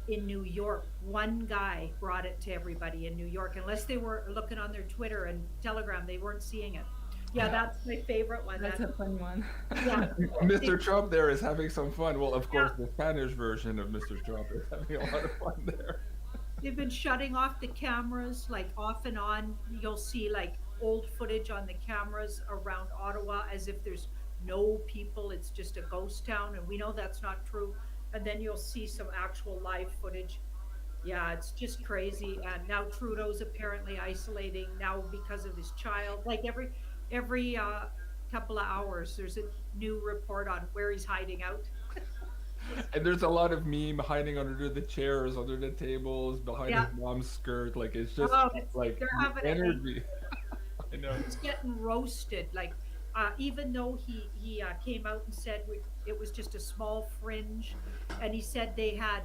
in New York. One guy brought it to everybody in New York. Unless they were looking on their Twitter and Telegram, they weren't seeing it. Yeah,
Yeah.
that's my favorite one.
That's a fun one.
Yeah.
Mr. Trump there is having some fun. Well, of
Yeah.
course, the Spanish version of Mr. Trump is having a lot of fun there.
They've been shutting off the cameras like off and on. You'll see like old footage on the cameras around Ottawa as if there's no people. It's just a ghost town. And we know that's not true. And then you'll see some actual live footage. Yeah, it's just crazy. And now Trudeau's apparently isolating now because of his child. Like every couple of hours, there's a new report on where he's hiding out. Just,
And there's a lot of meme hiding under the chairs, under the tables, behind his
yeah.
mom's skirt. Like it's just
Oh,
like
they're
the
having it.
energy. I know.
He's getting roasted. Like, even though he came out and said it was just a small fringe, and he said they had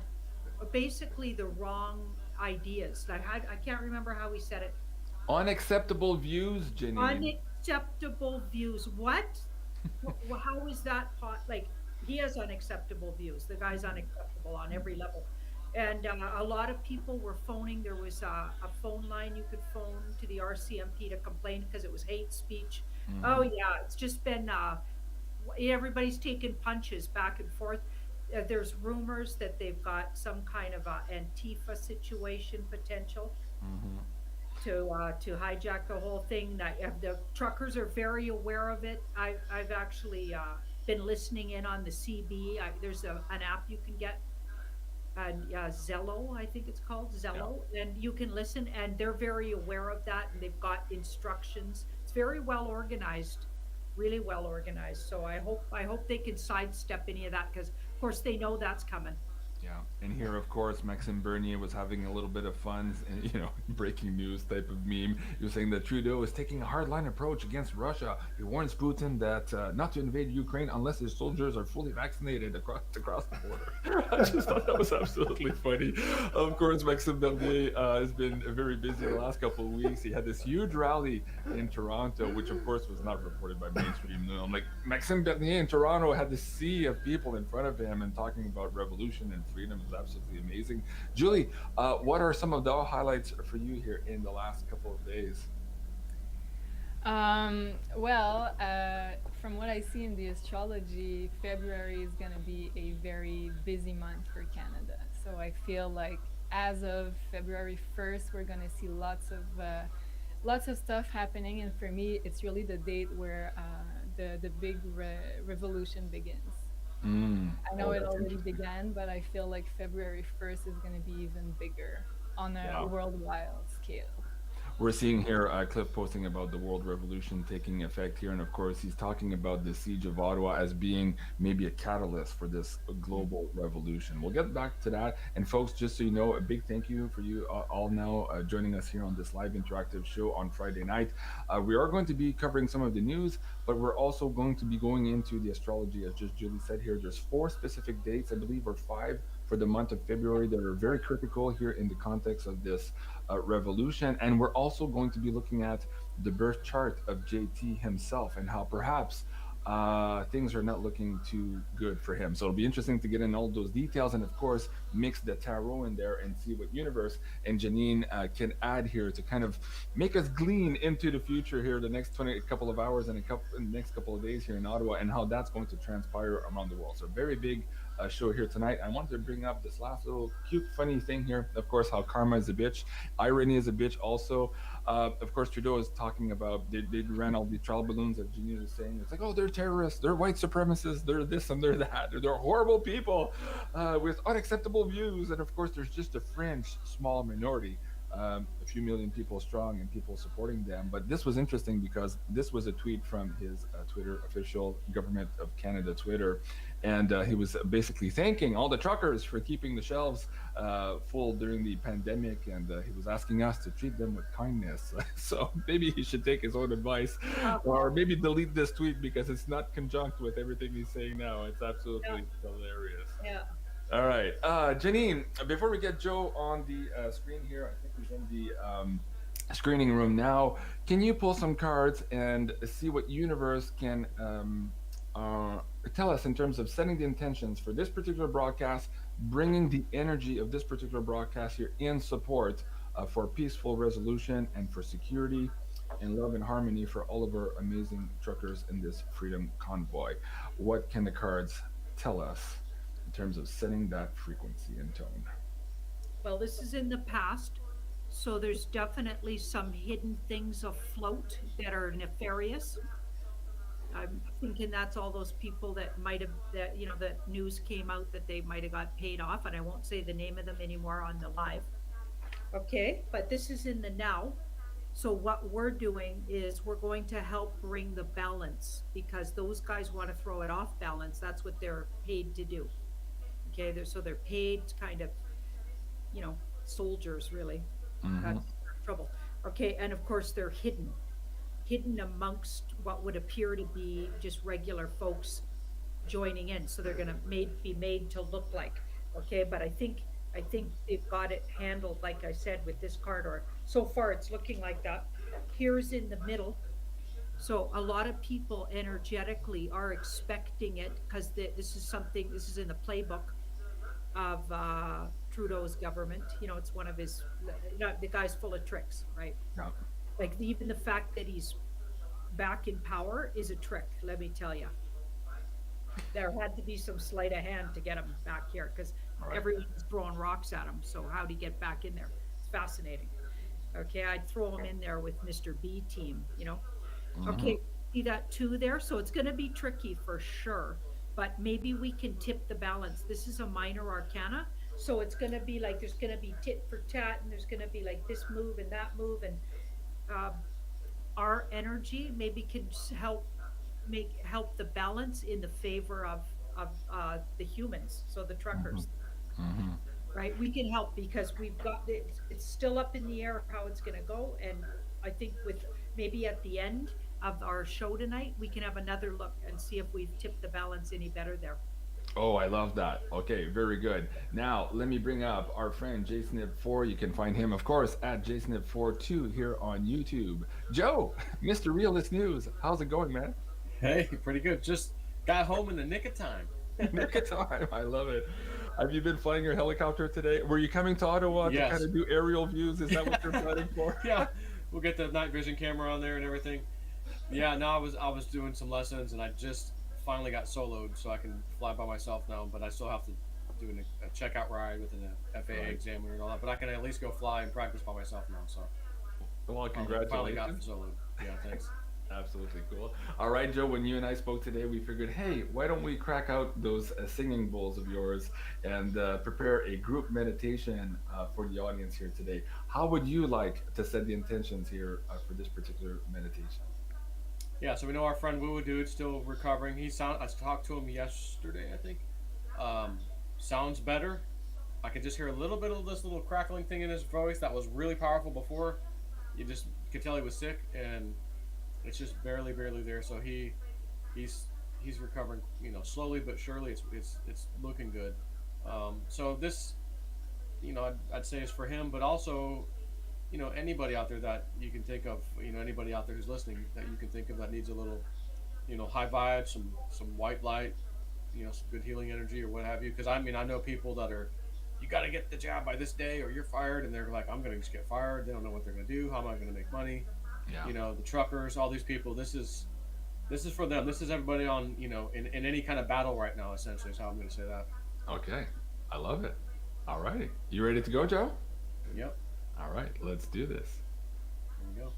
basically the wrong ideas. Like, I can't remember how he said it.
Unacceptable views, Janine.
Unacceptable views. What? How is that like he has unacceptable views. The guy's unacceptable on every level. And a lot of people were phoning. There was a phone line you could phone to the RCMP to complain because it was hate speech. Oh
Hmm.
yeah, it's just been everybody's taking punches back and forth. There's rumors that they've got some kind of Antifa situation potential
Hmm.
to hijack the whole thing. That the truckers are very aware of it. I've actually been listening in on the CB. There's an app you can get, and Zello, I think it's called
Yeah.
Zello, and you can listen, and they're very aware of that, and they've got instructions. It's very well organized, really well organized. So I hope they can sidestep any of that because, of course, they know that's coming.
Yeah, and here, of course, Maxime Bernier was having a little bit of fun, and breaking news type of meme. He was saying that Trudeau is taking a hardline approach against Russia. He warns Putin that not to invade Ukraine unless his soldiers are fully vaccinated across the border. I just thought that was absolutely funny. Of course, Maxime Bernier has been very busy the last couple of weeks. He had this huge rally in Toronto, which of course was not reported by mainstream. I'm like, Maxime Bernier in Toronto had this sea of people in front of him and talking about revolution and freedom is absolutely amazing. Julie, what are some of the highlights for you here in the last couple of days?
From what I see in the astrology, February is going to be a very busy month for Canada. So I feel like as of February 1st, we're going to see lots of stuff happening. And for me, it's really the date where the big revolution begins. I know
Oh,
it
that's
already
interesting.
began, but I feel like February 1st is going to be even bigger on a
Wow.
worldwide scale.
we're seeing here Cliff posting about the world revolution taking effect here, and of course he's talking about the siege of Ottawa as being maybe a catalyst for this global revolution. We'll get back to that. And folks, just so you know, a big thank you for you all now joining us here on this live interactive show on Friday night. We are going to be covering some of the news, but we're also going to be going into the astrology, as just Julie said here. There's 4 specific dates, I believe, or 5 for the month of February that are very critical here in the context of this revolution. And we're also going to be looking at the birth chart of JT himself and how perhaps things are not looking too good for him. So it'll be interesting to get in all those details and, of course, mix the tarot in there and see what universe and Janine can add here to kind of make us glean into the future here, the next 20 couple of hours and in the next couple of days here in Ottawa, and how that's going to transpire around the world. So very big show here tonight. I wanted to bring up this last little cute, funny thing here. Of course, how karma is a bitch, irony is a bitch. Also, of course, Trudeau is talking about they ran all the trial balloons that Janine was saying. It's like, oh, they're terrorists, they're white supremacists, they're this and they're that, they're horrible people with unacceptable views. And of course, there's just a fringe, small minority. A few million people strong and people supporting them. But this was interesting because this was a tweet from his Twitter official government of Canada Twitter, and he was basically thanking all the truckers for keeping the shelves full during the pandemic, and he was asking us to treat them with kindness. So maybe he should take his own advice, or maybe delete this tweet because it's not conjunct with everything he's saying now. It's
Yeah.
absolutely hilarious.
Yeah.
All right, Janine. Before we get Joe on the screen here, I think he's in the screening room now. Can you pull some cards and see what universe can uh, tell us in terms of setting the intentions for this particular broadcast, bringing the energy of this particular broadcast here in support for peaceful resolution and for security and love and harmony for all of our amazing truckers in this freedom convoy? What can the cards tell us in terms of setting that frequency and tone?
Well, this is in the past, so there's definitely some hidden things afloat that are nefarious. I'm thinking that's all those people that might have that that news came out that they might have got paid off, and I won't say the name of them anymore on the live. Okay, but this is in the now. So what we're doing is we're going to help bring the balance because those guys want to throw it off balance. That's what they're paid to do. Okay, so they're paid kind of, soldiers really.
Mm-hmm.
That's trouble. Okay, and of course they're hidden amongst what would appear to be just regular folks joining in. So they're going to be made to look like okay. But I think they've got it handled, like I said, with this card. Or so far, it's looking like that. Here's in the middle. So a lot of people energetically are expecting it because this is something. This is in the playbook of Trudeau's government. It's one of his. The guy's full of tricks, right?
Yeah.
Like even the fact that he's back in power is a trick. Let me tell you, there had to be some sleight of hand to get him back here because
All right.
everyone's throwing rocks at him. So how'd he get back in there? It's fascinating. Okay, I'd throw him in there with Mr. B team.
Mm-hmm.
Okay, see that two there? So it's going to be tricky for sure, but maybe we can tip the balance. This is a minor arcana, so it's going to be like there's going to be tit for tat, and there's going to be like this move and that move, and uh, our energy maybe can help the balance in the favor of the humans, so the
Mm-hmm.
truckers,
Mm-hmm.
right? We can help because we've got it's still up in the air how it's going to go, and I think with maybe at the end of our show tonight we can have another look and see if we've tipped the balance any better there.
Oh, I love that. Okay, very good. Now, let me bring up our friend JSnip4. You can find him, of course, at JSnip42 here on YouTube. Joe, Mr. Realist News. How's it going, man?
Hey, pretty good. Just got home in the nick of time.
Nick of time. I love it. Have you been flying your helicopter today? Were you coming to Ottawa to
Yes.
kind of do aerial views? Is that what you're planning for?
Yeah, we'll get the night vision camera on there and everything. Yeah, no, I was doing some lessons and I just finally got soloed, so I can fly by myself now. But I still have to do a checkout ride with an FAA
Right.
examiner and all that. But I can at least go fly and practice by myself now. So
Well,
finally got
congratulations.
soloed. Yeah, thanks.
Absolutely cool. All right, Joe, when you and I spoke today, we figured, hey, why don't we crack out those singing bowls of yours and prepare a group meditation for the audience here today? How would you like to set the intentions here for this particular meditation?
Yeah, so we know our friend Woo Woo Dude's still recovering. I talked to him yesterday, I think. Um, Sounds better. I could just hear a little bit of this little crackling thing in his voice that was really powerful before. You just could tell he was sick, and it's just barely there. So he's he's recovering, slowly but surely. It's looking good. So this, I'd say is for him, but also, anybody out there that you can think of, anybody out there who's listening that you can think of that needs a little, high vibe, some white light, some good healing energy or what have you. Because I mean, I know people that are, you got to get the job by this day or you're fired, and they're like, I'm gonna just get fired. They don't know what they're gonna do. How am I gonna make money?
Yeah.
The truckers, all these people. This is for them. This is everybody on, in any kind of battle right now. Essentially, is how I'm gonna say that.
Okay. I love it. All right. You ready to go, Joe?
Yep.
All right. Let's do this.
There we go.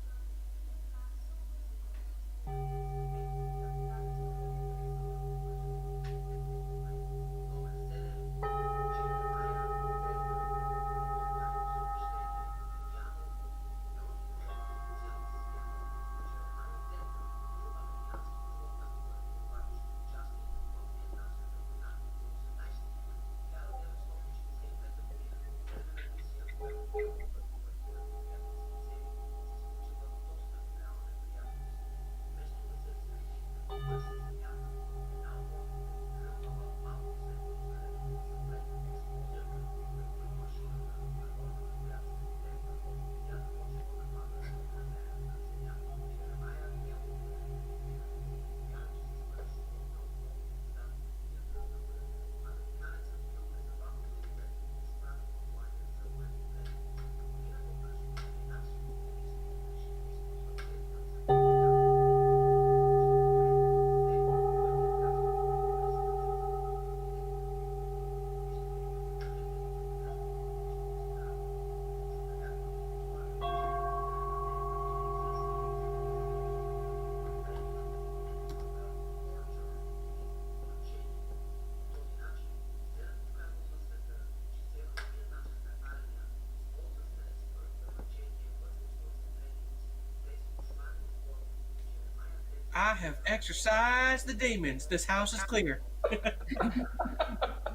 I have exorcised the demons. This house is clear.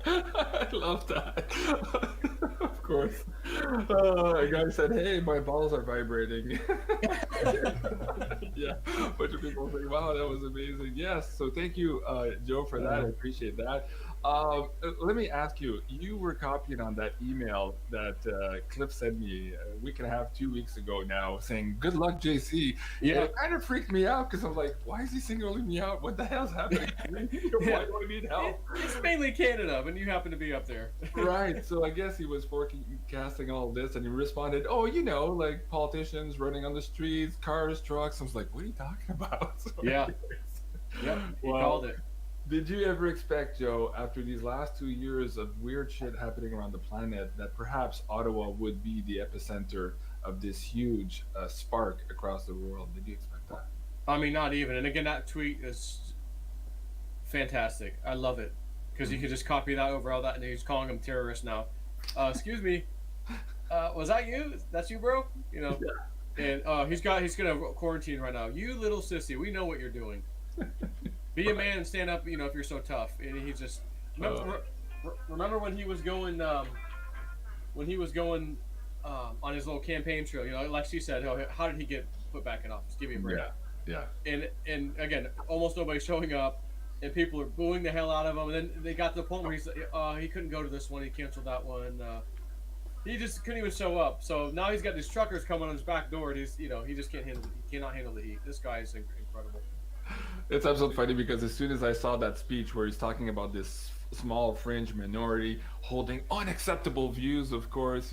I love that. Of course. A guy said, hey, my balls are vibrating. Yeah. A bunch of people say, wow, that was amazing. Yes. So thank you, Joe, for that. I appreciate that. Let me ask you, you were copying on that email that Cliff sent me a week and a half, 2 weeks ago now, saying, good luck, JC.
Yeah.
It kind of freaked me out because I'm like, why is he singling me out? What the hell's happening to me? Why do I need help?
It's mainly Canada, but you happen to be up there.
Right. So I guess he was forecasting all this, and he responded, "Oh, like politicians running on the streets, cars, trucks." I was like, "What are you talking about?" So
Yeah.
anyways,
Yep. You
well,
called it.
did you ever expect, Joe, after these last 2 years of weird shit happening around the planet, that perhaps Ottawa would be the epicenter of this huge spark across the world? Did you expect that?
I mean, not even. And again, that tweet is fantastic. I love it because you can just copy that over all that, and he's calling them terrorists now. Excuse me, was that you? That's you, bro? And he's gonna quarantine right now. You little sissy, we know what you're doing. Be a man and stand up. If you're so tough. And he just remember when he was going on his little campaign trail. Like she said, how did he get put back in office? Give me a break.
Yeah.
And again, almost nobody showing up, and people are booing the hell out of him. And then they got to the point where he couldn't go to this one. He canceled that one. He just couldn't even show up. So now he's got these truckers coming on his back door. And he just can't handle. He cannot handle the heat. This guy is incredible.
It's absolutely funny because as soon as I saw that speech where he's talking about this small fringe minority holding unacceptable views, of course,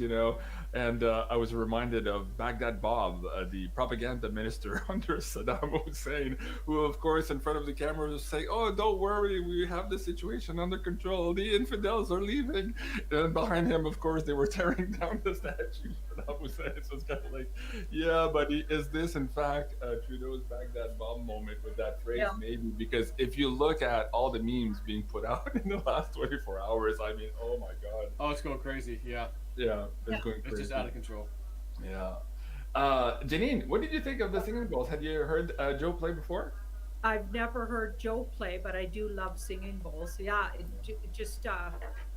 And I was reminded of Baghdad Bob, the propaganda minister under Saddam Hussein, who, of course, in front of the camera was saying, "Oh, don't worry, we have the situation under control. The infidels are leaving." And behind him, of course, they were tearing down the statue of Saddam Hussein. So it's kind of like, yeah, but is this, in fact, Trudeau's Baghdad Bob moment with that phrase?
Yeah.
Maybe, because if you look at all the memes being put out in the last 24 hours, I mean, oh my God.
Oh, it's going crazy. Yeah,
Yeah, it's
Yeah.
going
it's just
crazy.
out of control.
Yeah. Janine, what did you think of the singing bowls? Had you heard Joe play before?
I've never heard Joe play, but I do love singing bowls. Yeah, it just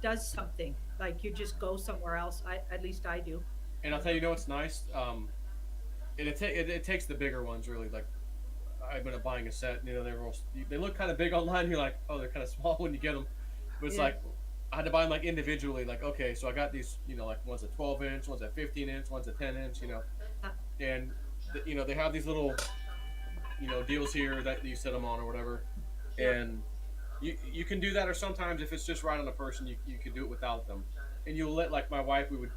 does something. Like you just go somewhere else. At least I do.
And I'll tell you, what's nice. And it takes the bigger ones really. Like I've been buying a set. They look kind of big online. You're like, oh, they're kind of small when you get them, but it's
Yeah.
like I had to buy them like individually. Like okay, so I got these. Like one's a 12 inch, one's a 15 inch, one's a 10 inch. And they have these little deals here that you set them on or whatever,
Yeah.
and you can do that, or sometimes if it's just right on a person, you can do it without them, and you'll let like my wife, we would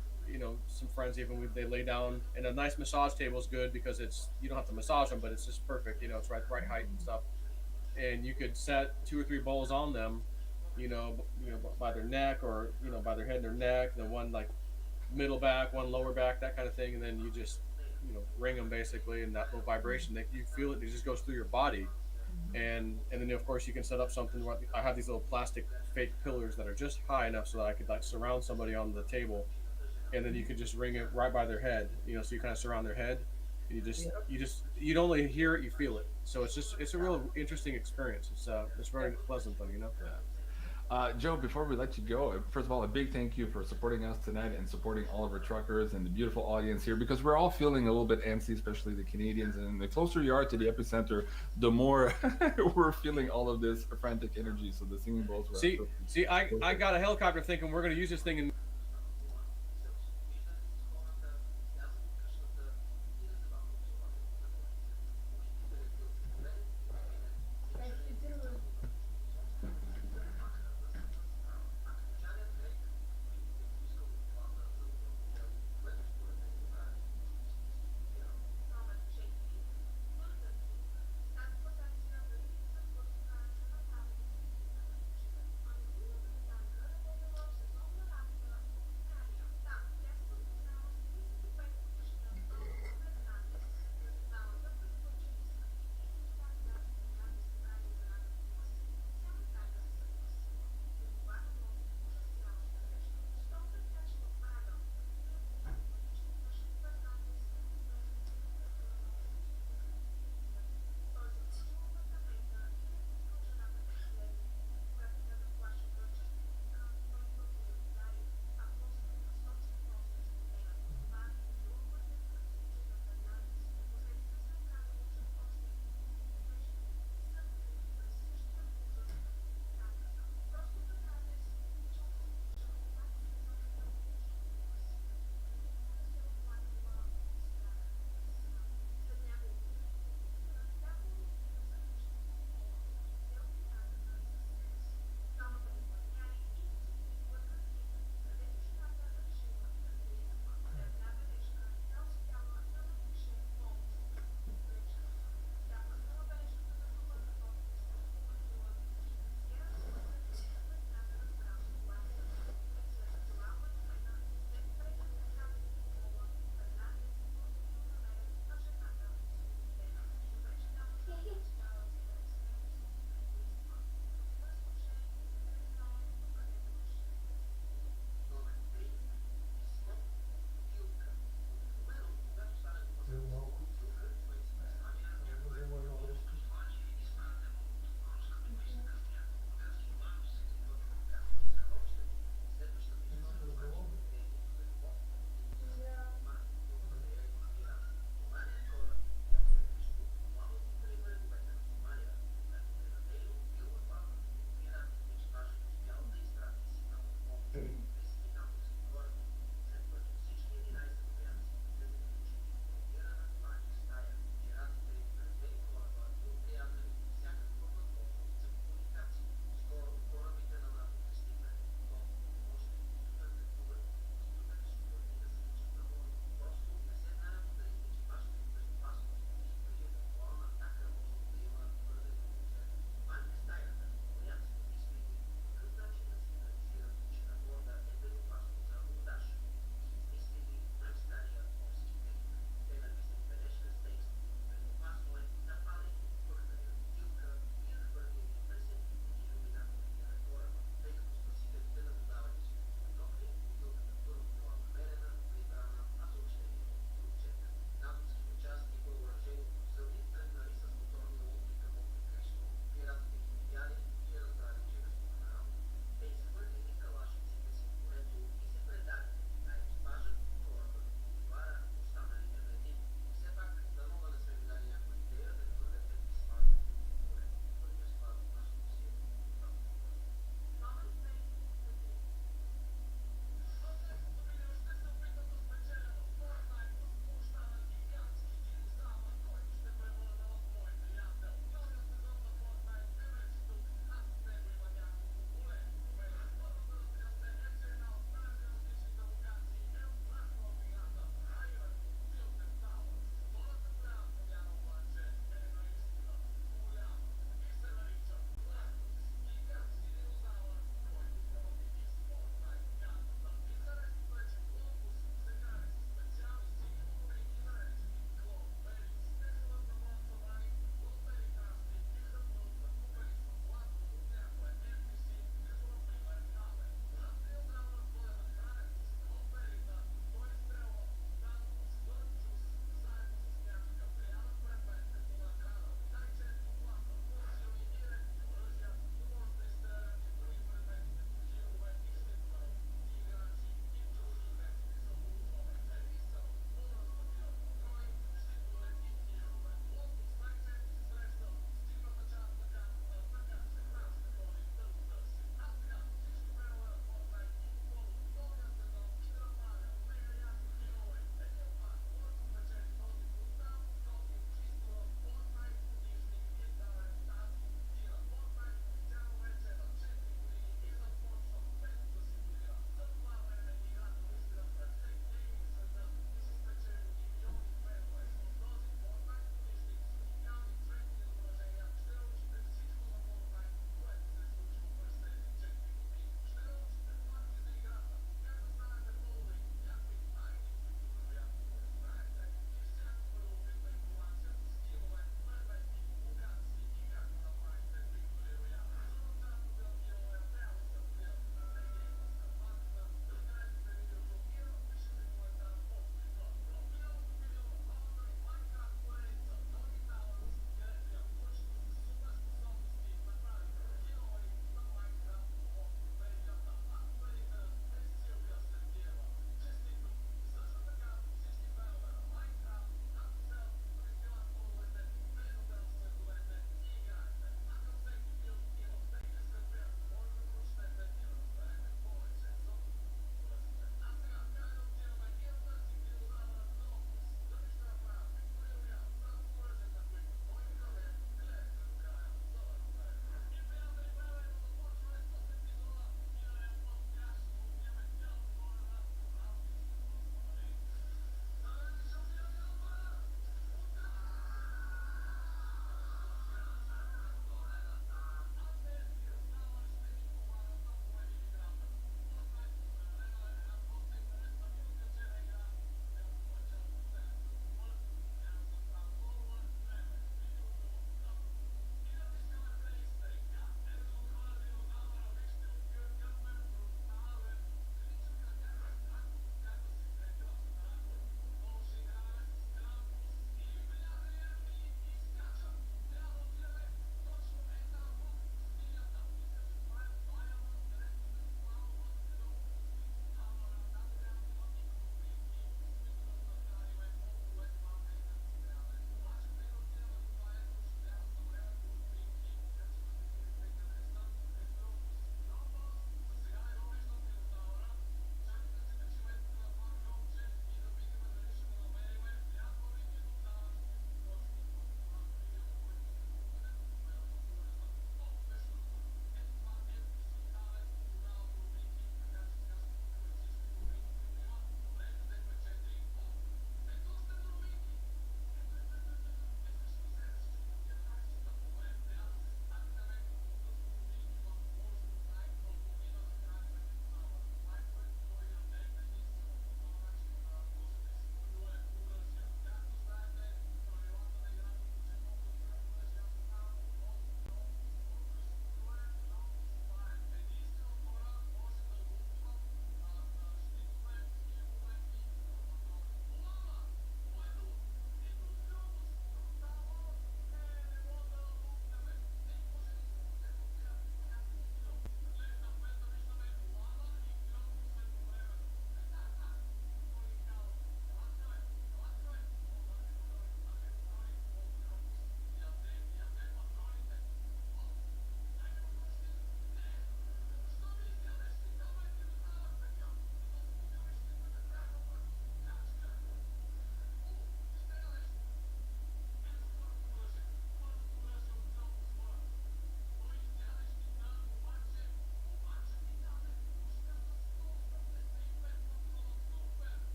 some friends even they lay down, and a nice massage table is good because it's you don't have to massage them, but it's just perfect, it's right height and stuff, and you could set two or three bowls on them, by their neck or by their head and their neck, and then one like middle back, one lower back, that kind of thing, and then you just ring them basically, and that little vibration that you feel it just goes through your body, and then of course you can set up something where I have these little plastic fake pillars that are just high enough so that I could like surround somebody on the table, and then you could just ring it right by their head, so you kind of surround their head, and you don't only hear it, you feel it, so it's a real interesting experience. It's very pleasant though.
Yeah. Joe, before we let you go, first of all, a big thank you for supporting us tonight and supporting all of our truckers and the beautiful audience here, because we're all feeling a little bit antsy, especially the Canadians. And the closer you are to the epicenter, the more we're feeling all of this frantic energy. So the singing bowls were
See, I got a helicopter thinking we're going to use this thing in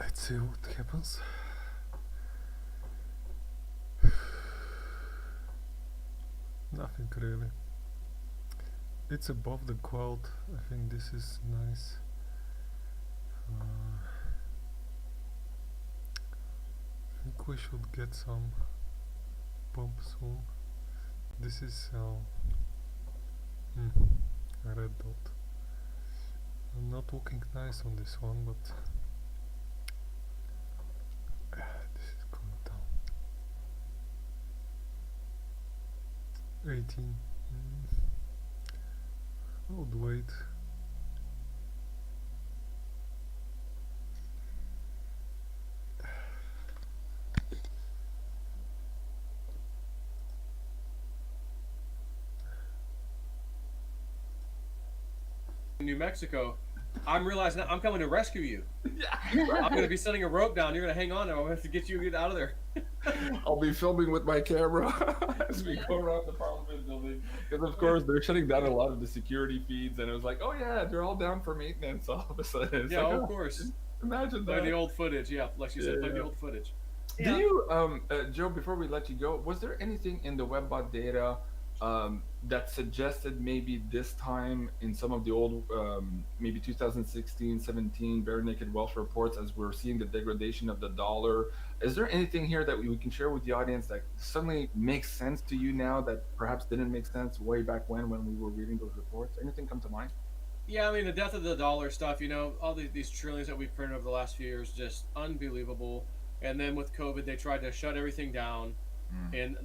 Let's see what happens. Nothing really. It's above the cloud. I think this is nice. I think we should get some pump soon. This is a red dot. I'm not looking nice on this one, but this is going down. 18. I would wait.
New Mexico, I'm realizing that I'm coming to rescue you. I'm going to be setting a rope down. You're going to hang on, and I'm going to have to get you out of there.
I'll be filming with my camera as we go around the Parliament building, because of course they're shutting down a lot of the security feeds, and it was like, oh yeah, they're all down for maintenance all of a sudden. It's
Yeah,
like,
of
oh,
course.
Imagine
Play
that.
the old footage. Yeah, like you said, play the old footage.
Do you, Joe, before we let you go, was there anything in the WebBot data that suggested maybe this time in some of the old, maybe 2016, 17 bare naked wealth reports, as we're seeing the degradation of the dollar? Is there anything here that we can share with the audience that suddenly makes sense to you now that perhaps didn't make sense way back when we were reading those reports? Anything come to mind?
Yeah, I mean, the death of the dollar stuff, you know, all these trillions that we've printed over the last few years, just unbelievable. And then with COVID, they tried to shut everything down. And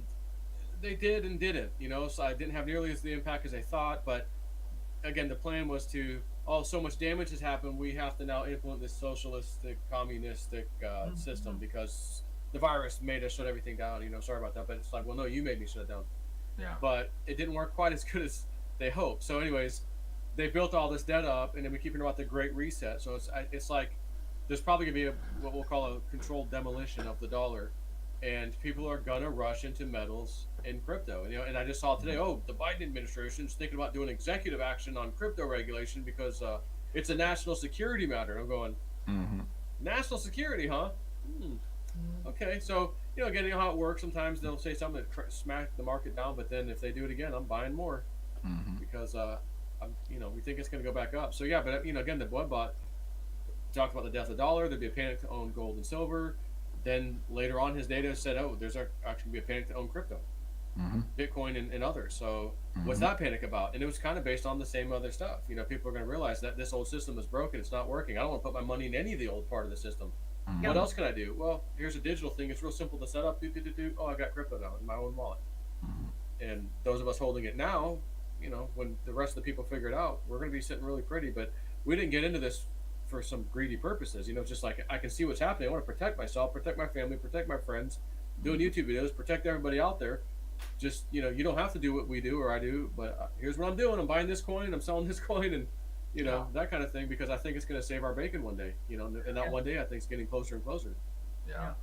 they did and didn't, you know, so I didn't have nearly as the impact as they thought. But again, the plan was to, so much damage has happened, we have to now implement this socialistic, communistic system because the virus made us shut everything down, you know, sorry about that. But it's like, well, no, you made me shut it down.
Yeah.
But it didn't work quite as good as they hoped. So anyways, they built all this debt up, and then we keep hearing about the Great Reset. So it's like there's probably going to be what we'll call a controlled demolition of the dollar, and people are going to rush into metals and crypto. And, you know, and I just saw today, the Biden administration is thinking about doing executive action on crypto regulation because it's a national security matter. I'm going, national security, huh? Okay, so, you know, again, you know how it works. Sometimes they'll say something that smack the market down, but then if they do it again, I'm buying more because you know, we think it's going to go back up. So yeah, but you know, again, the WebBot talked about the death of the dollar. There'd be a panic to own gold and silver. Then later on, his data said, there's actually going to be a panic to own crypto, Bitcoin and others. So what's that panic about? And it was kind of based on the same other stuff. You know, people are going to realize that this old system is broken. It's not working. I don't want to put my money in any of the old part of the system. What else can I do? Well, here's a digital thing. It's real simple to set up. Oh, I got crypto now in my own wallet. And those of us holding it now, you know, when the rest of the people figure it out, we're going to be sitting really pretty. But we didn't get into this for some greedy purposes. You know, it's just like, I can see what's happening. I want to protect myself, protect my family, protect my friends, doing YouTube videos, protect everybody out there. Just, you know, you don't have to do what we do or I do, but here's what I'm doing. I'm buying this coin, I'm selling this coin, and, you know, that kind of thing, because I think it's going to save our bacon one day, you know, and that one day I think is getting closer and closer.
Yeah.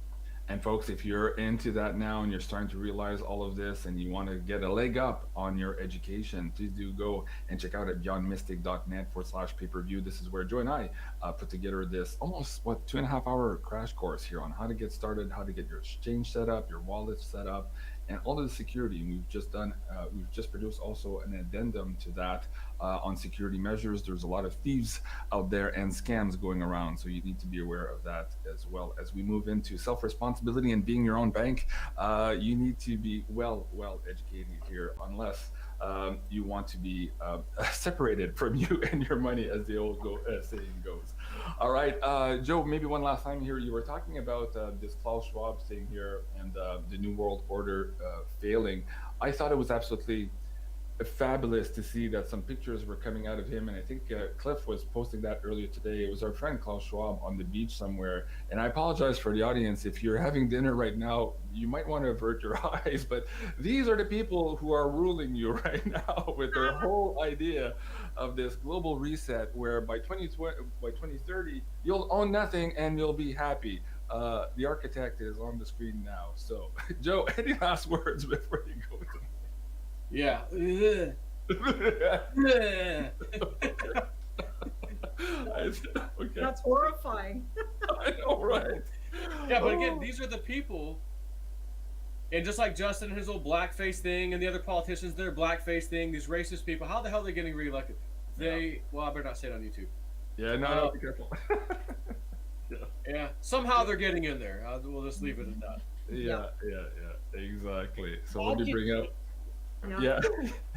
And folks, if you're into that now and you're starting to realize all of this and you want to get a leg up on your education, please do go and check out at beyondmystic.net/pay-per-view. This is where Joe and I put together this almost 2.5-hour crash course here on how to get started, how to get your exchange set up, your wallet set up, and all of the security. We've just produced also an addendum to that on security measures. There's a lot of thieves out there and scams going around, so you need to be aware of that as well. As we move into self-responsibility and being your own bank, you need to be well educated here, unless you want to be separated from you and your money, as the old saying goes. All right, Joe, maybe one last time here, you were talking about this Klaus Schwab thing here and the New World Order failing. I thought it was absolutely fabulous to see that some pictures were coming out of him, and I think Cliff was posting that earlier today. It was our friend Klaus Schwab on the beach somewhere, and I apologize for the audience. If you're having dinner right now, you might want to avert your eyes, but these are the people who are ruling you right now with their whole idea of this global reset, where by 2030 you'll own nothing and you'll be happy. The architect is on the screen now. So Joe, any last words before you go?
Yeah.
Okay.
That's horrifying.
I know, right?
Yeah, but again,
Oh.
these are the people, and just like Justin and his little blackface thing, and the other politicians, their blackface thing, these racist people, how the hell are they getting reelected? Well, I better not say it on YouTube.
Yeah, no, be careful.
Yeah, somehow they're getting in there. We'll just leave it at that.
Yeah, exactly. So let
I'll
me
give
bring
you-
up. Yeah,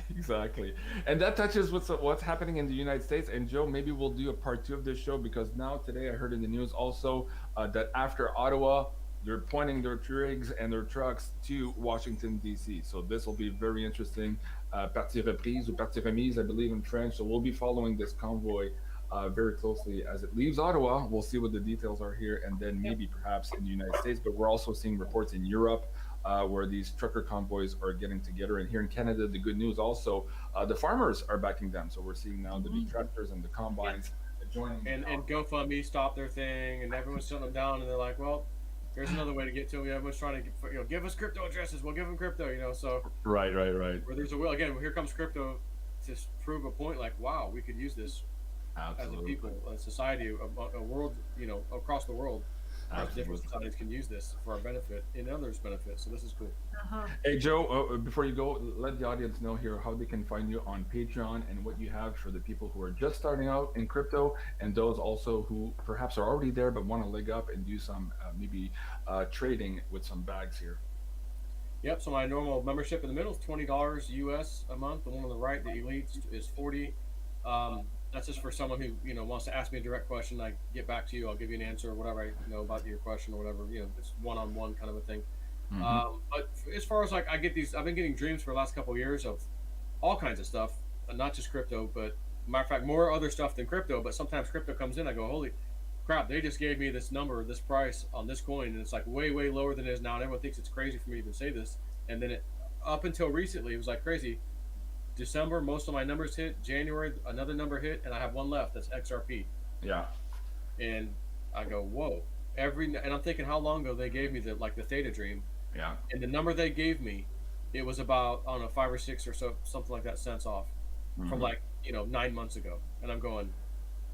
exactly. And that touches what's happening in the United States. And Joe, maybe we'll do a part 2 of this show because now today I heard in the news also that after Ottawa, they're pointing their rigs and their trucks to Washington D.C. So this will be very interesting. Partie reprise ou partie remise, I believe in French. So we'll be following this convoy very closely as it leaves Ottawa. We'll see what the details are here, and then maybe perhaps in the United States. But we're also seeing reports in Europe where these trucker convoys are getting together. And here in Canada, the good news also, the farmers are backing them. So we're seeing now the big tractors and the combines joining.
And GoFundMe stopped their thing, and everyone's shutting them down. And they're like, well, here's another way to get to them. Everyone's trying to give us crypto addresses. We'll give them crypto. So
Right.
where there's a will, again, here comes crypto to prove a point. Like, wow, we could use this
Absolutely.
as a people, a society, a world, across the world. Different societies can use this for our benefit and others' benefit. So this is cool.
Hey Joe, before you go, let the audience know here how they can find you on Patreon and what you have for the people who are just starting out in crypto and those also who perhaps are already there but want to leg up and do some maybe trading with some bags here.
Yep. So my normal membership in the middle is $20 US a month. The one on the right, the elite, is $40. That's just for someone who wants to ask me a direct question. I get back to you. I'll give you an answer or whatever I know about your question or whatever. It's one-on-one kind of a thing. But as far as like I've been getting dreams for the last couple of years of all kinds of stuff, not just crypto, but matter of fact, more other stuff than crypto. But sometimes crypto comes in, I go, holy crap! They just gave me this number, this price on this coin, and it's like way, way lower than it is now. And everyone thinks it's crazy for me to even say this. And then up until recently, it was like crazy. December, most of my numbers hit. January, another number hit, and I have one left. That's XRP.
Yeah.
And I go, whoa! And I'm thinking, how long ago they gave me the Theta Dream?
Yeah.
And the number they gave me, it was about, I don't know, 5 or 6 or so, something like that, cents off from 9 months ago. And I'm going,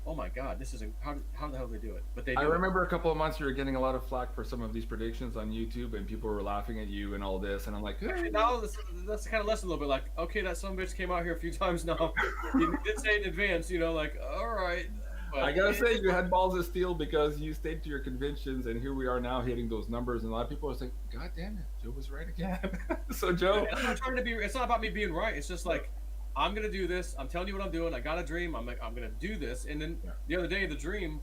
oh my God, this isn't, how the hell do they do it? But
I remember a couple of months you were getting a lot of flack for some of these predictions on YouTube and people were laughing at you and all this. And I'm like, hey.
Now that's kind of less a little bit like, okay, that some bitch came out here a few times now. You did say in advance, all right. But
I gotta say, you had balls of steel because you stayed to your convictions, and here we are now hitting those numbers. And a lot of people are saying, "God damn it, Joe was right again." So, Joe,
I'm not trying to be. It's not about me being right. It's just like I'm gonna do this. I'm telling you what I'm doing. I got a dream. I'm gonna do this. And then the other day, the dream,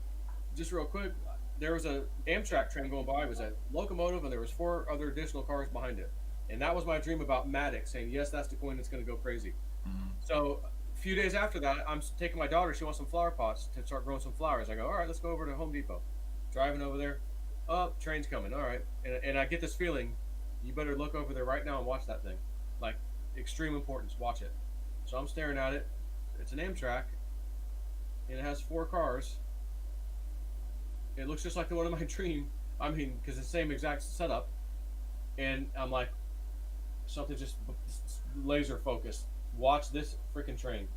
just real quick, there was a Amtrak train going by. It was a locomotive, and there was 4 other additional cars behind it. And that was my dream about Matic, saying, "Yes, that's the coin that's gonna go crazy." So. A few days after that, I'm taking my daughter. She wants some flower pots to start growing some flowers. I go, all right, let's go over to Home Depot. Driving over there. Oh, train's coming. All right. And I get this feeling, you better look over there right now and watch that thing. Like, extreme importance. Watch it. So I'm staring at it. It's an Amtrak. And it has 4 cars. It looks just like the one in my dream. I mean, because it's the same exact setup. And I'm like, something just laser focused. Watch this freaking train.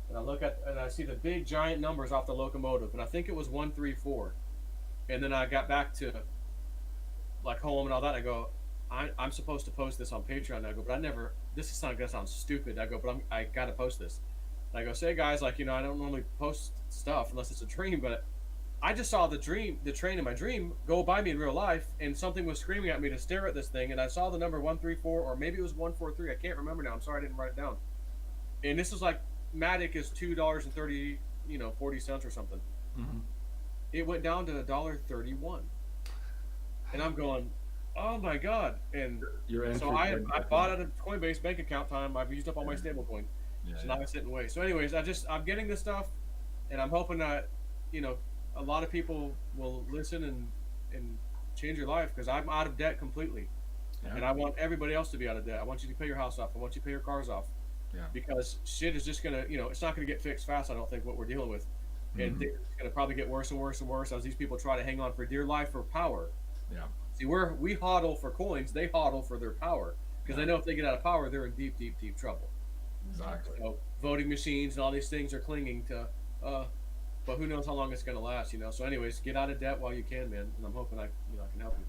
And I look at and I see the big giant numbers off the locomotive, and I think it was 134. And then I got back to like home and all that. I go, I'm supposed to post this on Patreon. I go, but I never. This is not gonna sound stupid. I go, but I gotta post this. And I go, say guys, I don't normally post stuff unless it's a dream, but I just saw the train in my dream go by me in real life, and something was screaming at me to stare at this thing, and I saw the number 134, or maybe it was 143. I can't remember now. I'm sorry I didn't write it down. And this is like Matic is $2.30, 40 cents or something. It went down to $1.31, and I'm going, oh my God! And so I bought at a Coinbase bank account time. I've used up all my stable coin, so now I sit and wait. So, anyways, I'm getting this stuff, and I'm hoping that a lot of people will listen and change your life because I'm out of debt completely, and I want everybody else to be out of debt. I want you to pay your house off. I want you to pay your cars off. Yeah. Because shit is just gonna, it's not gonna get fixed fast. I don't think what we're dealing with, and it's gonna probably get worse and worse and worse as these people try to hang on for dear life or power.
Yeah.
See, we hodl for coins. They hodl for their power because they know if they get out of power, they're in deep, deep, deep trouble.
Exactly.
So voting machines and all these things are clinging to but who knows how long it's going to last, you know. So, anyways, get out of debt while you can, man. And I'm hoping I can help you.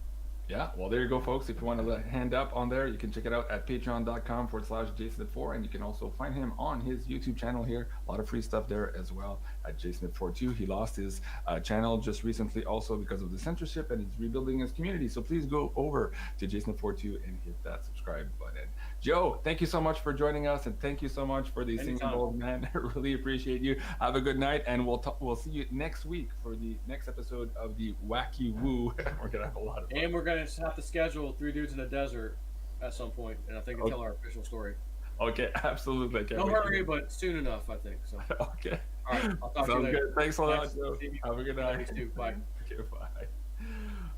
Yeah, well, there you go, folks. If you want to hand up on there, you can check it out at patreon.com/Jason4. And you can also find him on his YouTube channel here. A lot of free stuff there as well at Jason42. He lost his channel just recently also because of the censorship, and he's rebuilding his community. So please go over to Jason42 and hit that subscribe button. Joe, thank you so much for joining us, and thank you so much for the singing bowls, man. I really appreciate you. Have a good night, and we'll see you next week for the next episode of the Wacky Woo. We're gonna have a lot of fun.
And we're gonna have to schedule 3 Dudes in the Desert at some point, and I think to tell our official story.
Okay, absolutely.
No hurry, but soon enough, I think. So.
Okay.
All right, I'll talk to you
Sounds
later.
good. Thanks a lot, Joe.
Stevie.
Have a good night.
You too. Bye.
Okay, bye.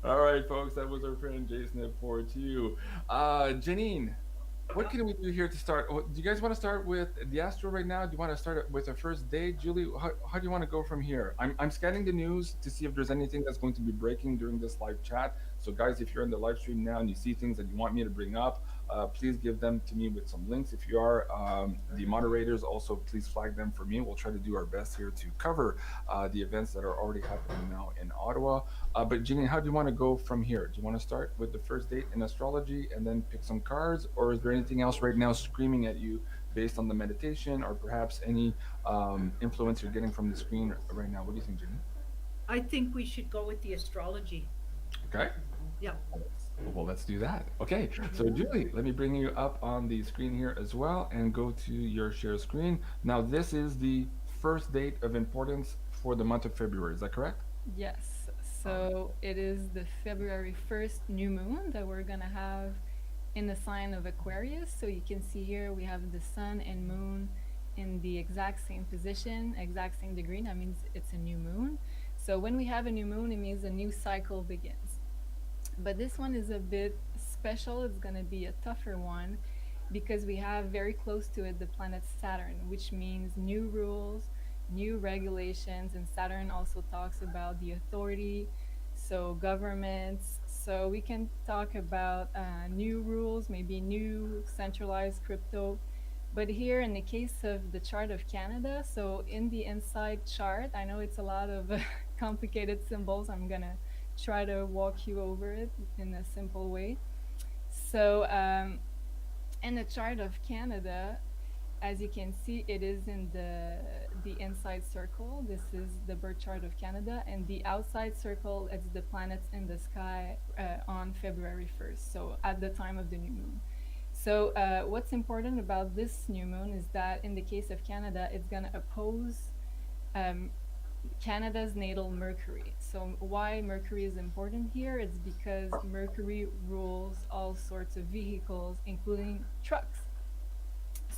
All right, folks, that was our friend Jason at 42. Janine, what can we do here to start? Do you guys want to start with the Astro right now? Do you want to start with our first day? Julie, how do you want to go from here? I'm scanning the news to see if there's anything that's going to be breaking during this live chat. So guys, if you're in the live stream now and you see things that you want me to bring up, please give them to me with some links. If you are the moderators, also please flag them for me. We'll try to do our best here to cover the events that are already happening now in Ottawa. But Janine, how do you want to go from here? Do you want to start with the first date in astrology and then pick some cards, or is there anything else right now screaming at you based on the meditation, or perhaps any influence you're getting from the screen right now? What do you think, Janine?
I think we should go with the astrology.
Okay.
Yeah.
Well, let's do that. Okay, so Julie, let me bring you up on the screen here as well and go to your share screen. Now, this is the first date of importance for the month of February. Is that correct?
Yes. So it is the February 1st new moon that we're going to have in the sign of Aquarius. So you can see here we have the sun and moon in the exact same position, exact same degree. That means it's a new moon. So when we have a new moon, it means a new cycle begins. But this one is a bit special. It's going to be a tougher one because we have very close to it the planet Saturn, which means new rules, new regulations. And Saturn also talks about the authority, so governments. So we can talk about new rules, maybe new centralized crypto. But here in the case of the chart of Canada, so in the inside chart, I know it's a lot of complicated symbols. I'm going to try to walk you over it in a simple way. So in the chart of Canada, as you can see, it is in the inside circle. This is the birth chart of Canada, and the outside circle, it's the planets in the sky on February 1st, so at the time of the new moon. So what's important about this new moon is that in the case of Canada, it's going to oppose Canada's natal Mercury. So why Mercury is important here is because Mercury rules all sorts of vehicles, including trucks.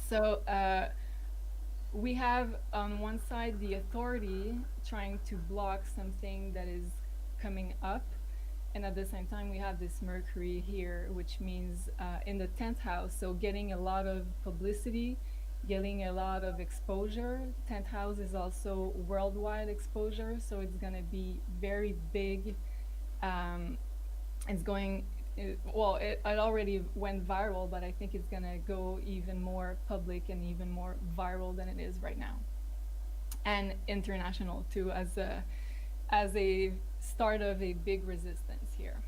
So we have on one side the authority trying to block something that is coming up. And at the same time, we have this Mercury here, which means in the 10th house, so getting a lot of publicity, getting a lot of exposure. 10th house is also worldwide exposure, so it's going to be very big. It's going, it already went viral, but I think it's going to go even more public and even more viral than it is right now. And international too, as a start of a big resistance here.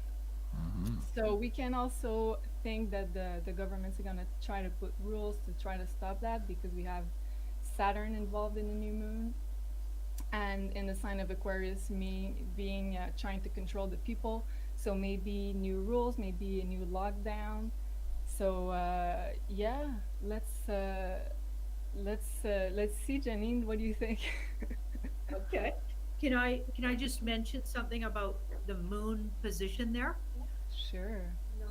Mm-hmm. So we can also think that the governments are going to try to put rules to try to stop that, because we have Saturn involved in the new moon, and in the sign of Aquarius, me being trying to control the people. So maybe new rules, maybe a new lockdown. So yeah, let's see, Janine, what do you think?
Okay. Can I just mention something about the moon position there?
Sure.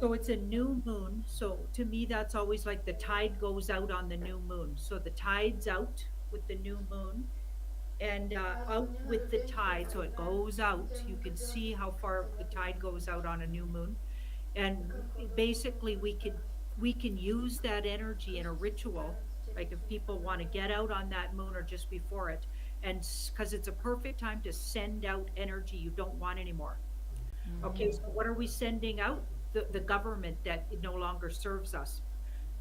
So it's a new moon. So to me, that's always like the tide goes out on the new moon. So the tide's out with the new moon, and out with the tide. So it goes out. You can see how far the tide goes out on a new moon. And basically we can use that energy in a ritual, like if people want to get out on that moon or just before it, and because it's a perfect time to send out energy you don't want anymore. Okay, so what are we sending out? The government that it no longer serves us.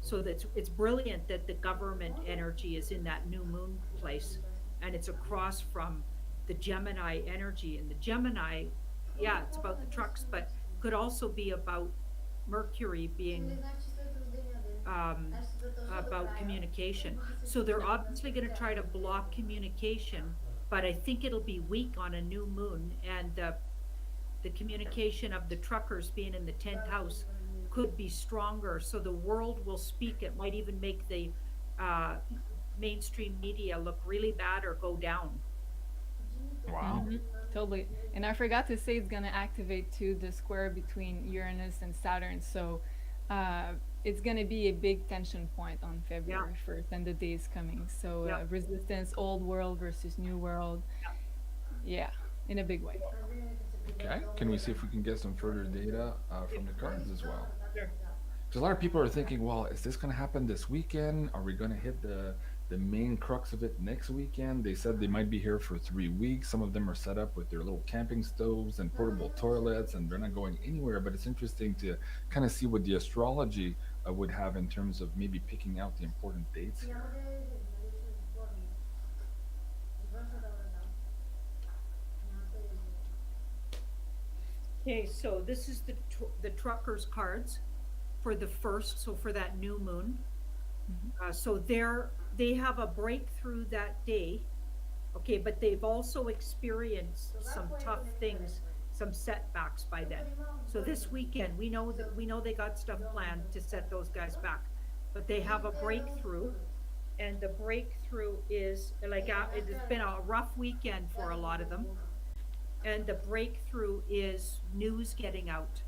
So it's brilliant that the government energy is in that new moon place, and it's across from the Gemini energy. And the Gemini, yeah, it's about the trucks, but could also be about Mercury being about communication. So they're obviously going to try to block communication, but I think it'll be weak on a new moon, and the communication of the truckers being in the 10th house could be stronger. So the world will speak. It might even make the mainstream media look really bad or go down.
Wow.
Totally. And I forgot to say it's gonna activate too the square between Uranus and Saturn. So it's gonna be a big tension point on February 1st and the days coming. So resistance, old world versus new world. Yeah, in a big way.
Okay. Can we see if we can get some further data from the cards as well?
Sure.
Because a lot of people are thinking, well, is this going to happen this weekend? Are we going to hit the main crux of it next weekend? They said they might be here for 3 weeks. Some of them are set up with their little camping stoves and portable toilets, and they're not going anywhere. But it's interesting to kind of see what the astrology would have in terms of maybe picking out the important dates here.
Okay, so this is the truckers cards for the first, so for that new moon. So they have a breakthrough that day, okay, but they've also experienced some tough things, some setbacks by then. So this weekend, we know they got stuff planned to set those guys back, but they have a breakthrough, and the breakthrough is like it's been a rough weekend for a lot of them, and the breakthrough is news getting out.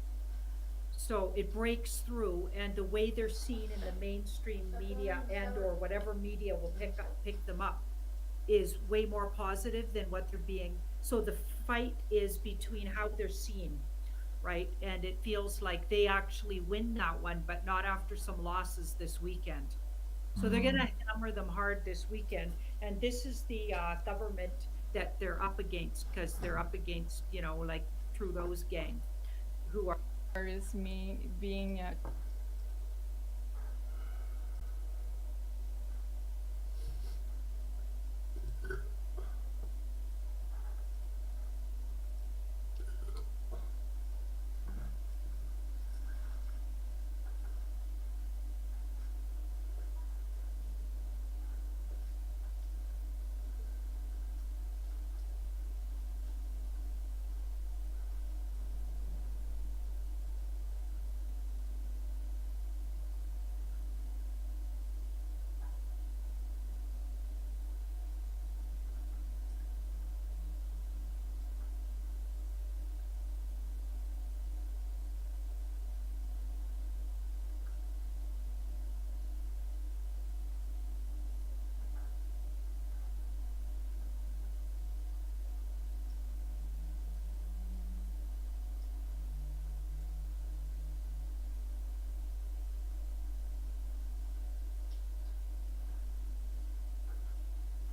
So it breaks through, and the way they're seen in the mainstream media and or whatever media will pick them up is way more positive than what they're being. So the fight is between how they're seen, right? And it feels like they actually win that one, but not after some losses this weekend. So they're going to hammer them hard this weekend. And this is the government that they're up against, because they're up against, like Trudeau's gang, who are
Is me being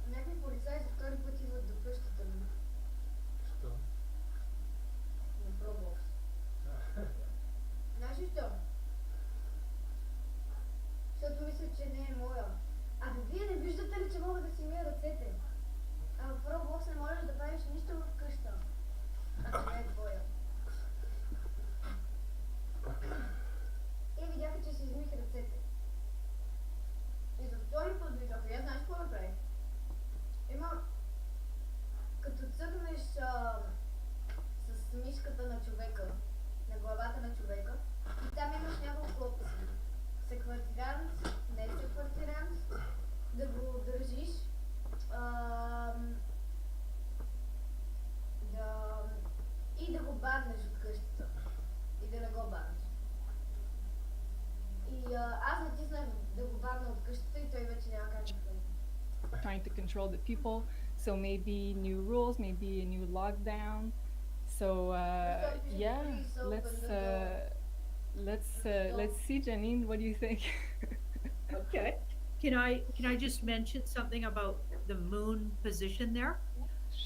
Някакви полицаи за втори път идват до къщата ми.
Що?
На пробокс. Знаеш ли що? Защото мислят, че не е моя. Абе, вие не виждате ли, че мога да си мия ръцете? А в пробокс не можеш да правиш нищо в къща. Ако не е твоя. И видяха, че си измих ръцете. И за втори път дойдоха. Я знаеш какво направих? Има, като цъкнеш с мишката на човека, на главата на човека, и там имаш няколко опции. Секвартирант, не секвартирант, да го държиш, и да го баднеш от къщата. И да не го баднеш. И аз натиснах да го бадна от къщата и той вече няма как да влезе.
trying to control the people. So maybe new rules, maybe a new lockdown. So yeah, let's see, Janine. What do you think?
okay. Can I just mention something about the moon position there?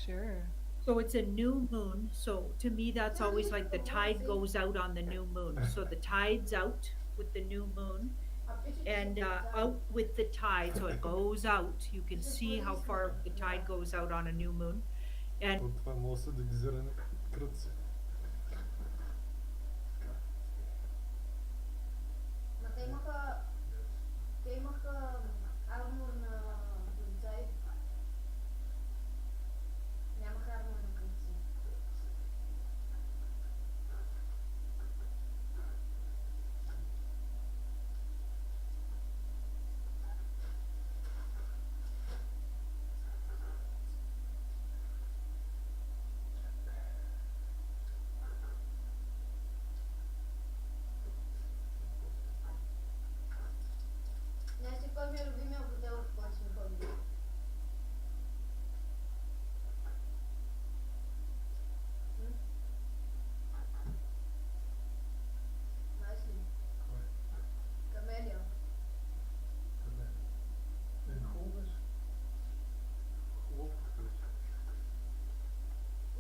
Sure.
So it's a new moon. So to me, that's always like the tide goes out on the new moon. So the tide's out with the new moon, and out with the tide. So it goes out. You can see how far the tide goes out on a new moon. And
От това може да са дегизирани кръци.
Ма те имаха армор на полицаи. Нямаха армор на кръци. Знаеш ли кой ми е любимия хотел, в който сме ходили? М? Знаеш ли?
Кой?
Камелия.
Къде? Хубаво беше. Хубаво беше.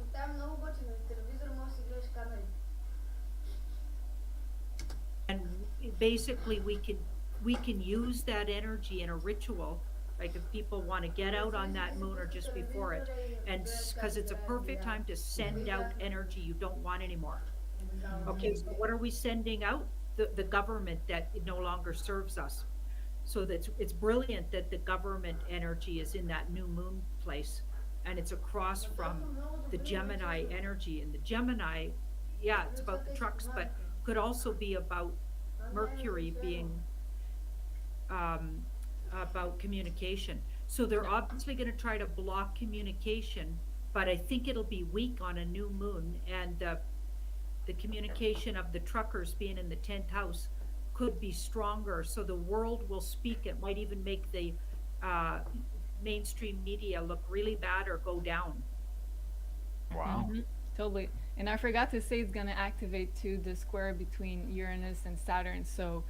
Оттам е много готино. На телевизор можеш да си гледаш камери.
and basically we can use that energy in a ritual, like if people want to get out on that moon or just before it, and because it's a perfect time to send out energy you don't want anymore. Okay, so what are we sending out? The government that it no longer serves us. So that's it's brilliant that the government energy is in that new moon place, and it's across from the Gemini energy. And the Gemini, yeah, it's about the trucks, but could also be about Mercury being about communication. So they're obviously going to try to block communication, but I think it'll be weak on a new moon, and the communication of the truckers being in the 10th house could be stronger. So the world will speak. It might even make the mainstream media look really bad or go down.
Wow.
Totally. And I forgot to say it's going to activate too the square between Uranus and Saturn. So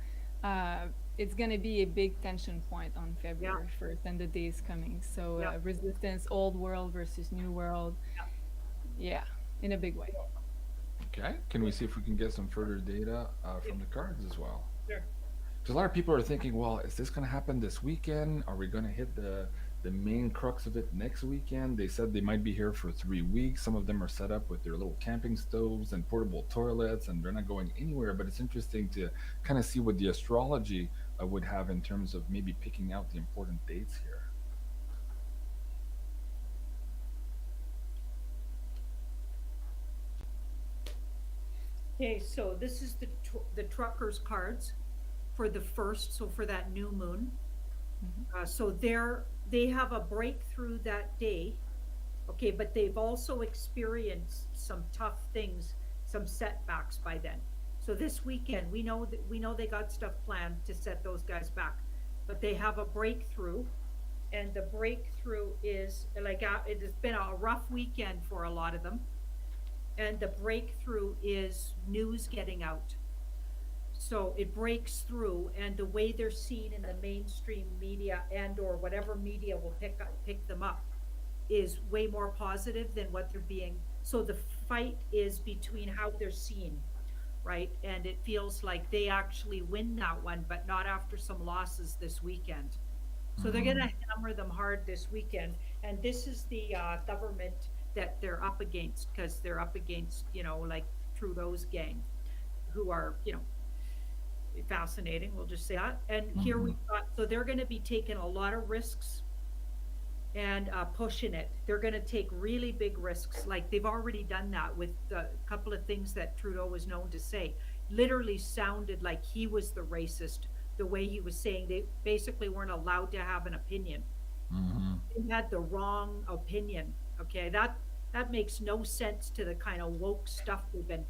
it's going to be a big tension point on February 1st and the days coming. So resistance, old world versus new world. Yeah, in a big way.
Okay. Can we see if we can get some further data from the cards as well?
Sure.
Because a lot of people are thinking, well, is this going to happen this weekend? Are we going to hit the main crux of it next weekend? They said they might be here for 3 weeks. Some of them are set up with their little camping stoves and portable toilets, and they're not going anywhere. But it's interesting to kind of see what the astrology would have in terms of maybe picking out the important dates here.
Okay, so this is the truckers cards for the first, so for that new moon. So they have a breakthrough that day, okay, but they've also experienced some tough things, some setbacks by then. So this weekend, we know they got stuff planned to set those guys back, but they have a breakthrough, and the breakthrough is like it has been a rough weekend for a lot of them, and the breakthrough is news getting out. So it breaks through, and the way they're seen in the mainstream media and or whatever media will pick them up is way more positive than what they're being. So the fight is between how they're seen, right? And it feels like they actually win that one, but not after some losses this weekend. So they're going to hammer them hard this weekend. And this is the government that they're up against, because they're up against, like Trudeau's gang, who are, fascinating. We'll just say that. And here we've got, so they're going to be taking a lot of risks and pushing it. They're going to take really big risks. Like they've already done that with a couple of things that Trudeau was known to say. Literally sounded like he was the racist, the way he was saying they basically weren't allowed to have an opinion. They had the wrong opinion. Okay, that makes no sense to the kind of woke stuff we've been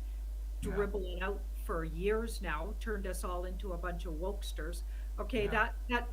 dribbling out for years now, turned us all into a bunch of wokesters. Okay,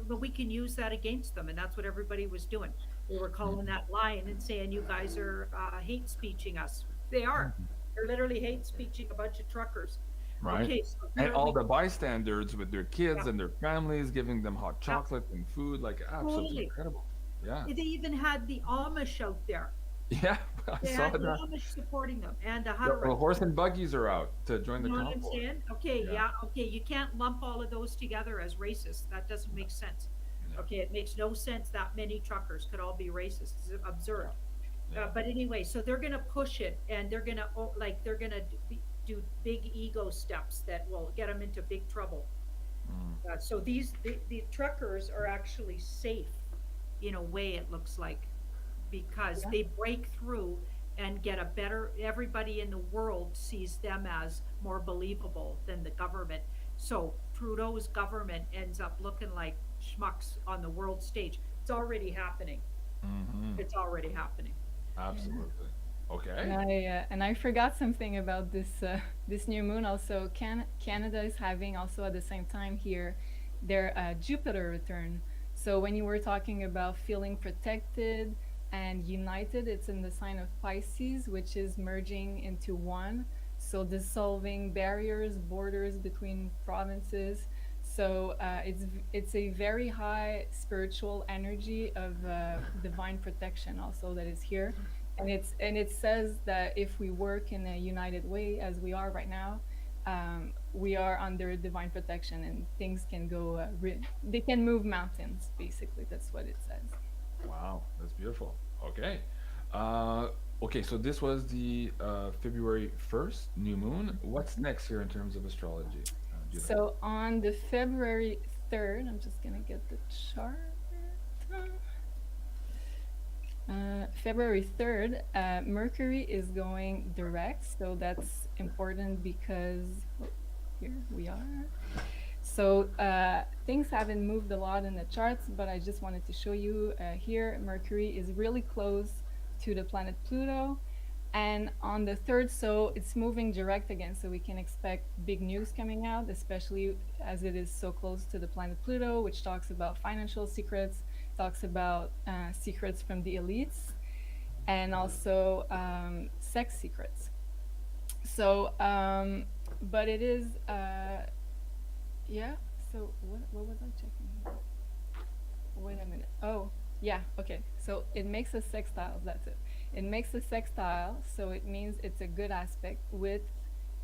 but we can use that against them, and that's what everybody was doing. They were calling that line and saying, you guys are hate speeching us. They are. They're literally hate speeching a bunch of truckers.
Right.
Okay, so
and all the bystanders with their kids and their families, giving them hot chocolate and food, like absolutely incredible. Yeah.
They even had the Amish out there.
Yeah,
They had the Amish supporting them, and the
The horse and buggies are out to join the
You know what I'm
convoy.
saying? Okay, okay. You can't lump all of those together as racist. That doesn't make sense. Okay, it makes no sense that many truckers could all be racist. It's absurd.
Yeah.
But anyway, so they're going to push it, and they're going to they're going to do big ego steps that will get them into big trouble.
Mm.
So the truckers are actually safe in a way, it looks like, because
Yeah.
they break through and get a better, everybody in the world sees them as more believable than the government. So Trudeau's government ends up looking like schmucks on the world stage. It's already happening.
Hmm.
It's already happening.
Absolutely. Okay.
And I forgot something about this this new moon. Also, Canada is having also at the same time here their Jupiter return. So when you were talking about feeling protected and united, it's in the sign of Pisces, which is merging into one. So dissolving barriers, borders between provinces. So it's a very high spiritual energy of divine protection also that is here, and it says that if we work in a united way as we are right now, we are under divine protection and things can go they can move mountains, basically. That's what it says.
Wow, that's beautiful. Okay. Uh, okay, so this was the February 1st new moon. What's next here in terms of astrology, Judah?
So on the February 3rd, I'm just gonna get the chart. February 3rd, Mercury is going direct, so that's important because here we are. So things haven't moved a lot in the charts, but I just wanted to show you here, Mercury is really close to the planet Pluto. And on the 3rd, so it's moving direct again, so we can expect big news coming out, especially as it is so close to the planet Pluto, which talks about financial secrets, talks about secrets from the elites, and also sex secrets. So, but it is, yeah. So what was I checking here? Wait a minute. Oh, yeah. Okay. So it makes a sextile. That's it. It makes a sextile, so it means it's a good aspect with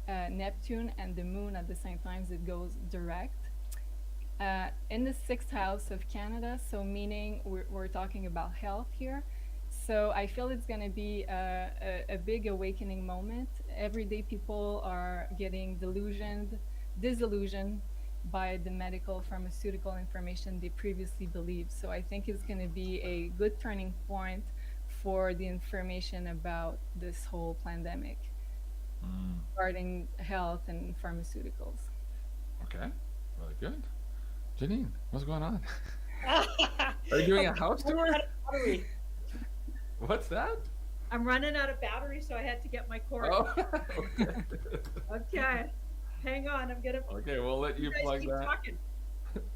Neptune and the moon at the same time. It goes direct. In the sixth house of Canada, so meaning we're talking about health here. So I feel it's going to be a big awakening moment. Everyday people are getting disillusioned by the medical pharmaceutical information they previously believed. So I think it's going to be a good turning point for the information about this whole pandemic
Mm,
regarding health and pharmaceuticals.
okay, really good. Janine, what's going on?
I'm
Are you doing a house
running
tour?
out of battery.
What's that?
I'm running out of battery, so I had to get my cord.
Oh, okay.
Okay, hang on. I'm gonna.
Okay, we'll let
You
you
guys
plug
keep
that.
talking.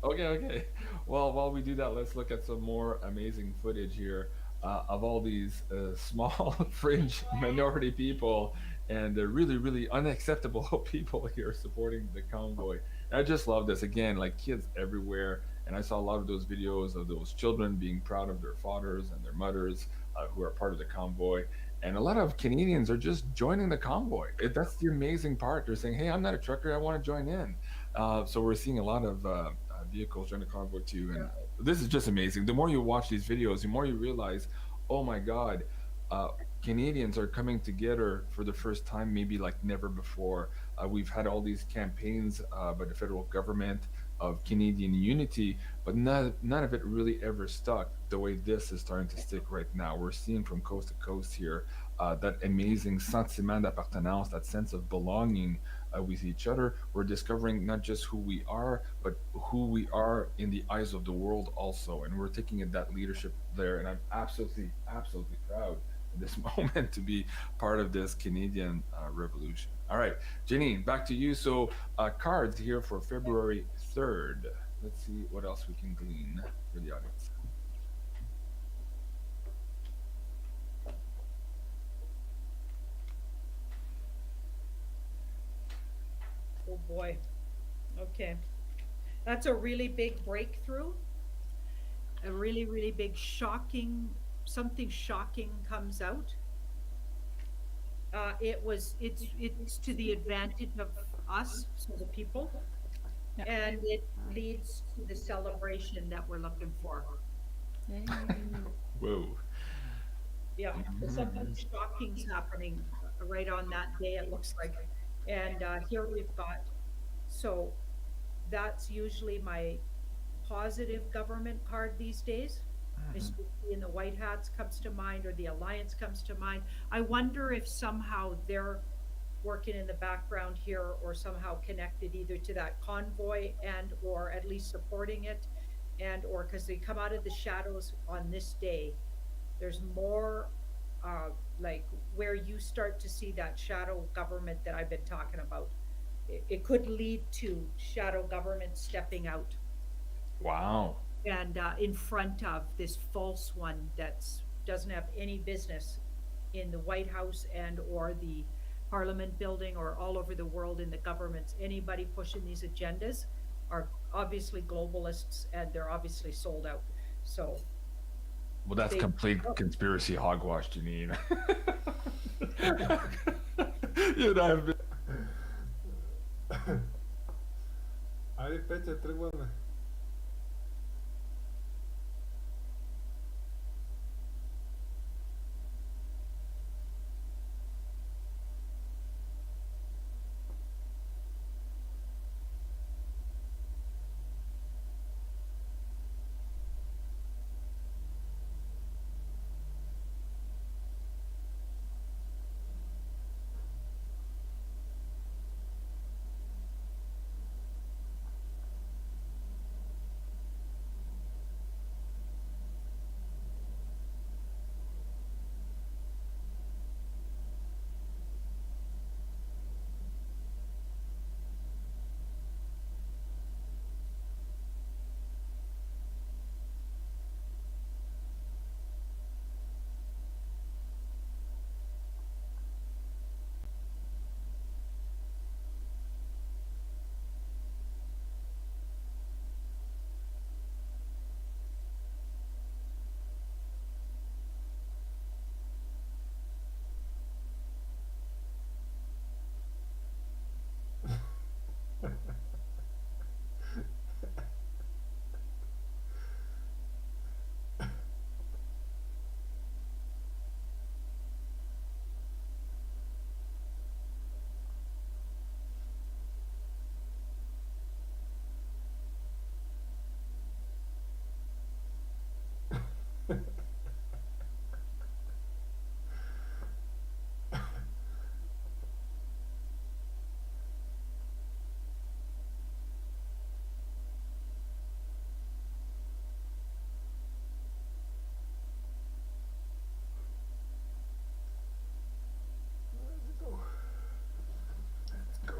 Okay, okay. Well, while we do that, let's look at some more amazing footage here of all these small fringe minority people and the really, really unacceptable people here supporting the convoy. And I just love this. Again, like kids everywhere. And I saw a lot of those videos of those children being proud of their fathers and their mothers who are part of the convoy. And a lot of Canadians are just joining the convoy. That's the amazing part. They're saying, hey, I'm not a trucker. I want to join in. So we're seeing a lot of vehicles join the convoy too, and this is just amazing. The more you watch these videos, the more you realize, oh my God, uh, Canadians are coming together for the first time, maybe like never before. We've had all these campaigns by the federal government of Canadian unity, but none of it really ever stuck the way this is starting to stick right now. We're seeing from coast to coast here that amazing sentiment d'appartenance, that sense of belonging with each other. We're discovering not just who we are, but who we are in the eyes of the world also. And we're taking that leadership there. And I'm absolutely, absolutely proud in this moment to be part of this Canadian revolution. All right, Janine, back to you. So, cards here for February 3rd. Let's see what else we can glean for the audience.
Oh boy. Okay. That's a really big breakthrough. A really, really big shocking, something shocking comes out. It's to the advantage of us, so the people,
Yeah.
and it leads to the celebration that we're looking for.
Yay.
Whoa.
Yeah, something shocking's happening right on that day, it looks like. And here we've got, so that's usually my positive government card these days. I see in the White Hats comes to mind, or the Alliance comes to mind. I wonder if somehow they're working in the background here or somehow connected either to that convoy and or at least supporting it, and or because they come out of the shadows on this day. There's more like where you start to see that shadow government that I've been talking about. It could lead to shadow government stepping out
Wow.
and in front of this false one that's doesn't have any business in the White House and or the Parliament building or all over the world in the governments. Anybody pushing these agendas are obviously globalists and they're obviously sold out. So
Well, that's
they,
complete conspiracy hogwash, Janine. You know, I've been-
Айде, Петя, тръгваме. Let's go. Let's go.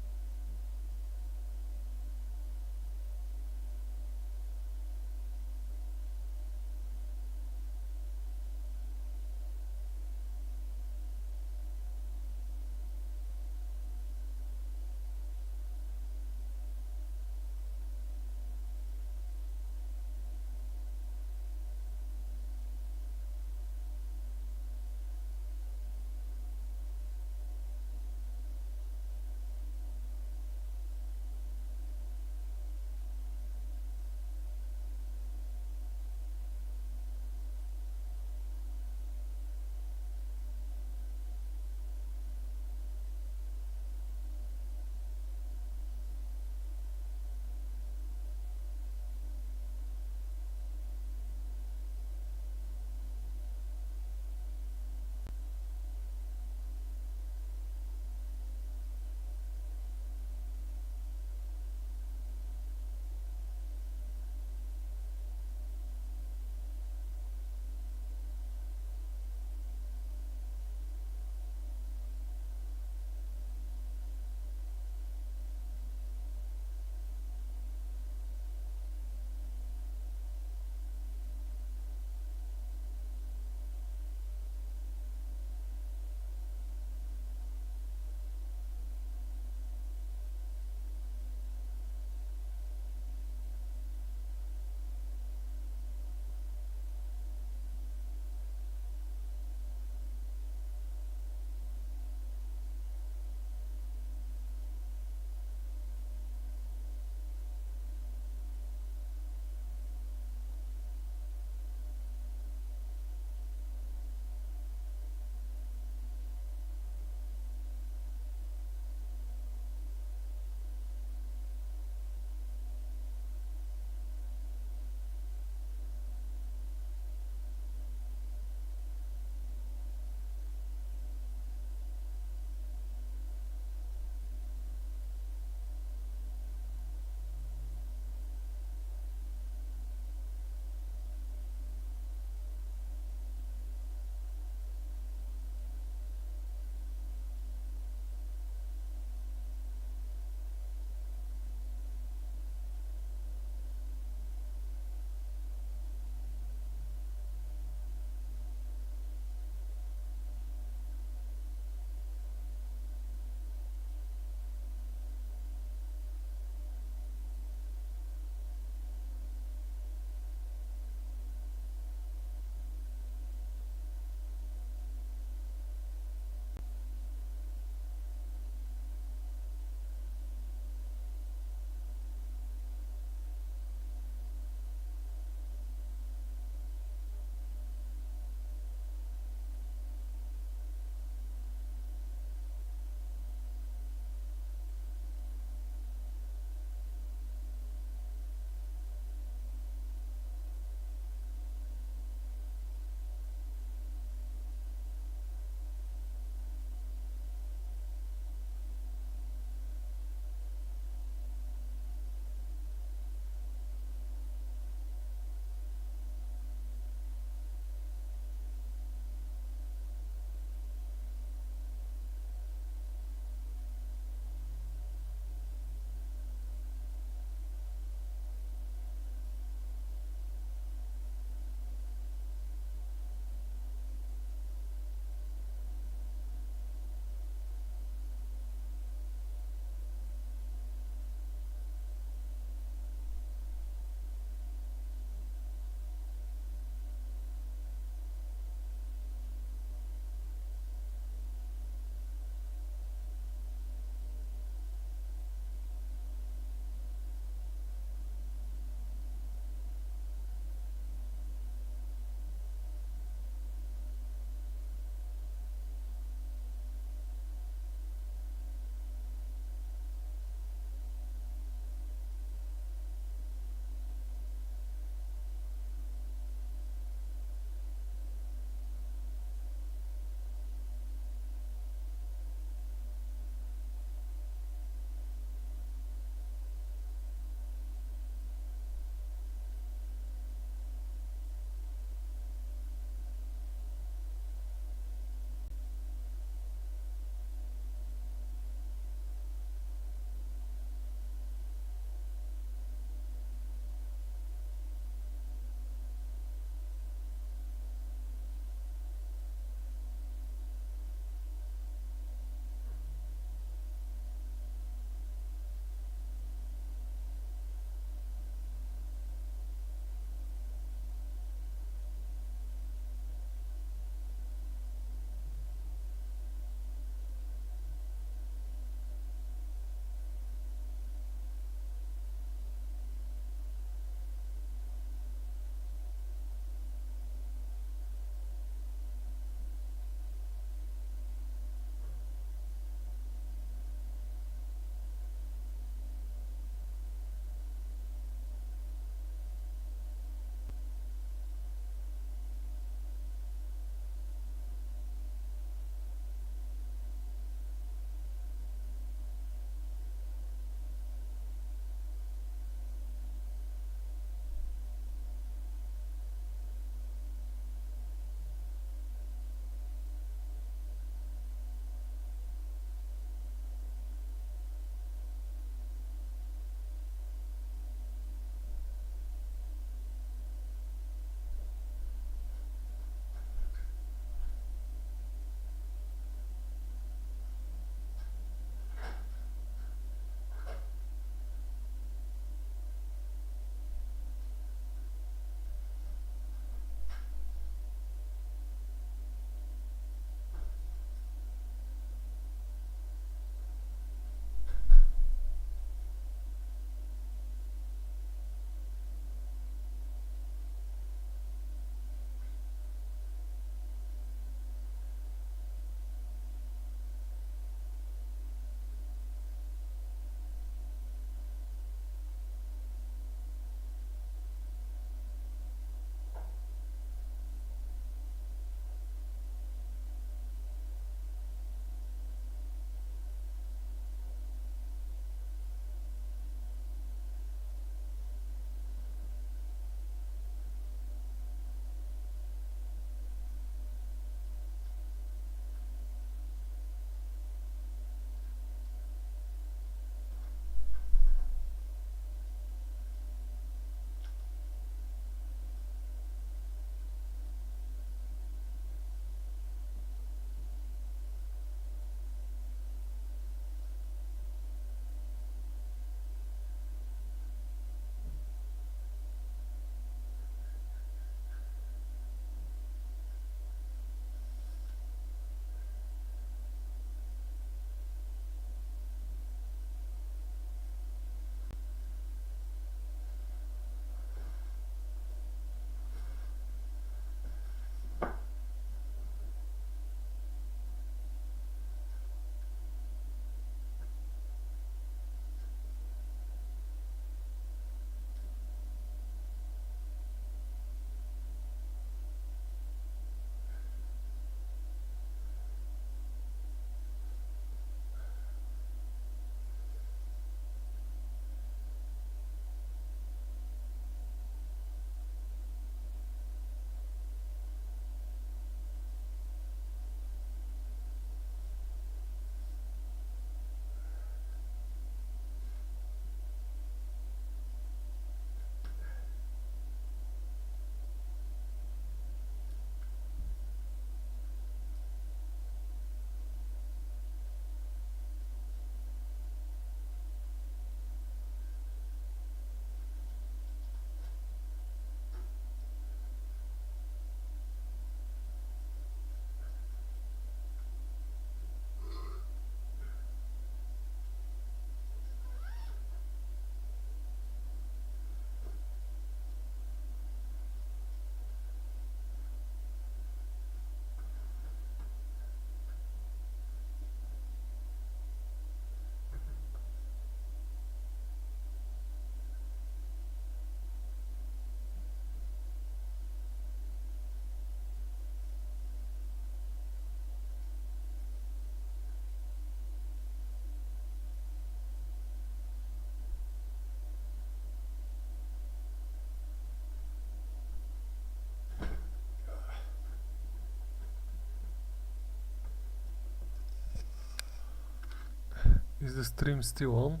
Is the stream still on?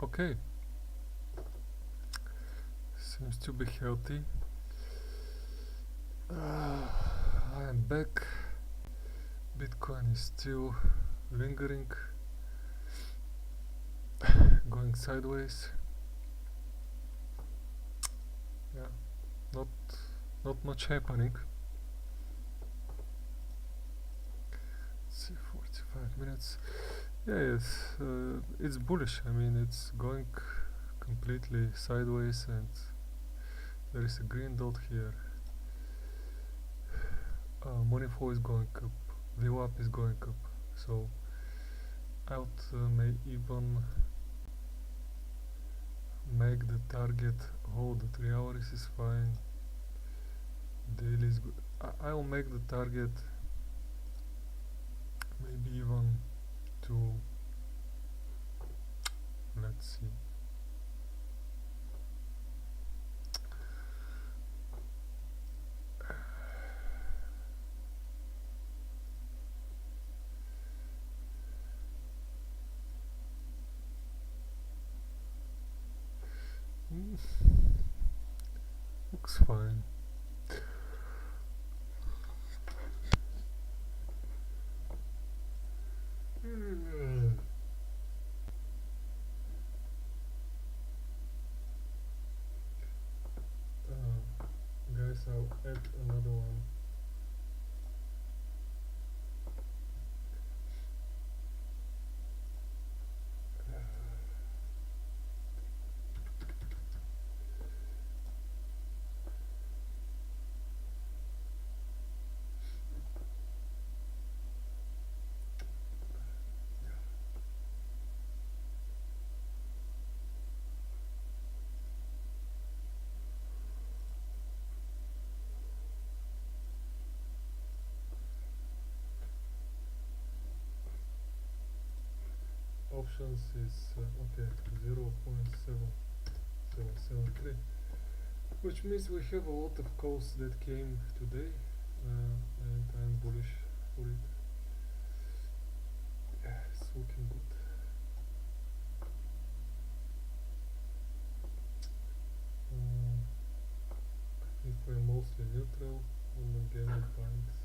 Okay. Seems to be healthy. I am back. Bitcoin is still lingering, going sideways. Yeah, not much happening. Let's see, 45 minutes. Yeah, it's bullish. I mean, it's going completely sideways, and there is a green dot here. Money flow is going up, VWAP is going up, so I may even make the target hold. The 3 hours is fine, daily is good. I'll make the target maybe even to, let's see, looks fine. Guys, I'll add another one. Options is okay, 0.7773, which means we have a lot of calls that came today, and I'm bullish for it. Yeah, it's looking good. I think we're mostly neutral on the gamma banks.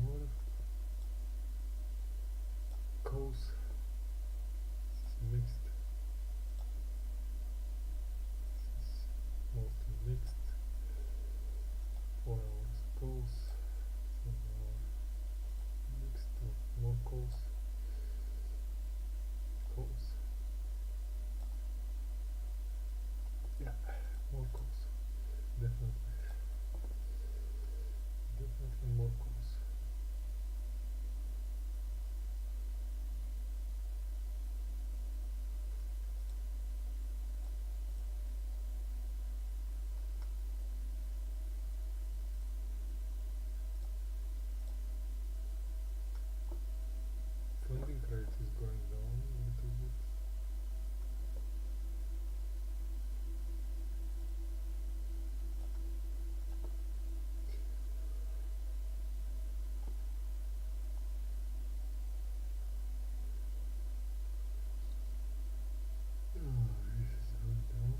More calls. It's mixed. This is mostly mixed. 4 hours calls. 7 hours mixed. More calls. Calls. Yeah, more calls. Definitely. Definitely more calls. Funding rate is going down a little bit. This is going down.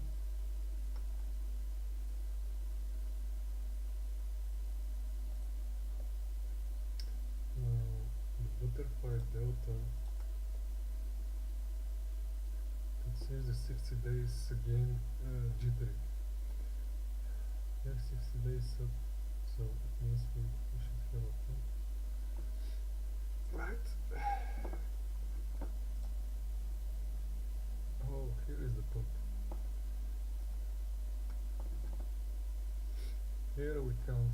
Now the butterfly delta. It seems the 60 days again jittery. Yeah, 60 days up, so it means we should have a pump. Right. Oh, here is the pump. Here we can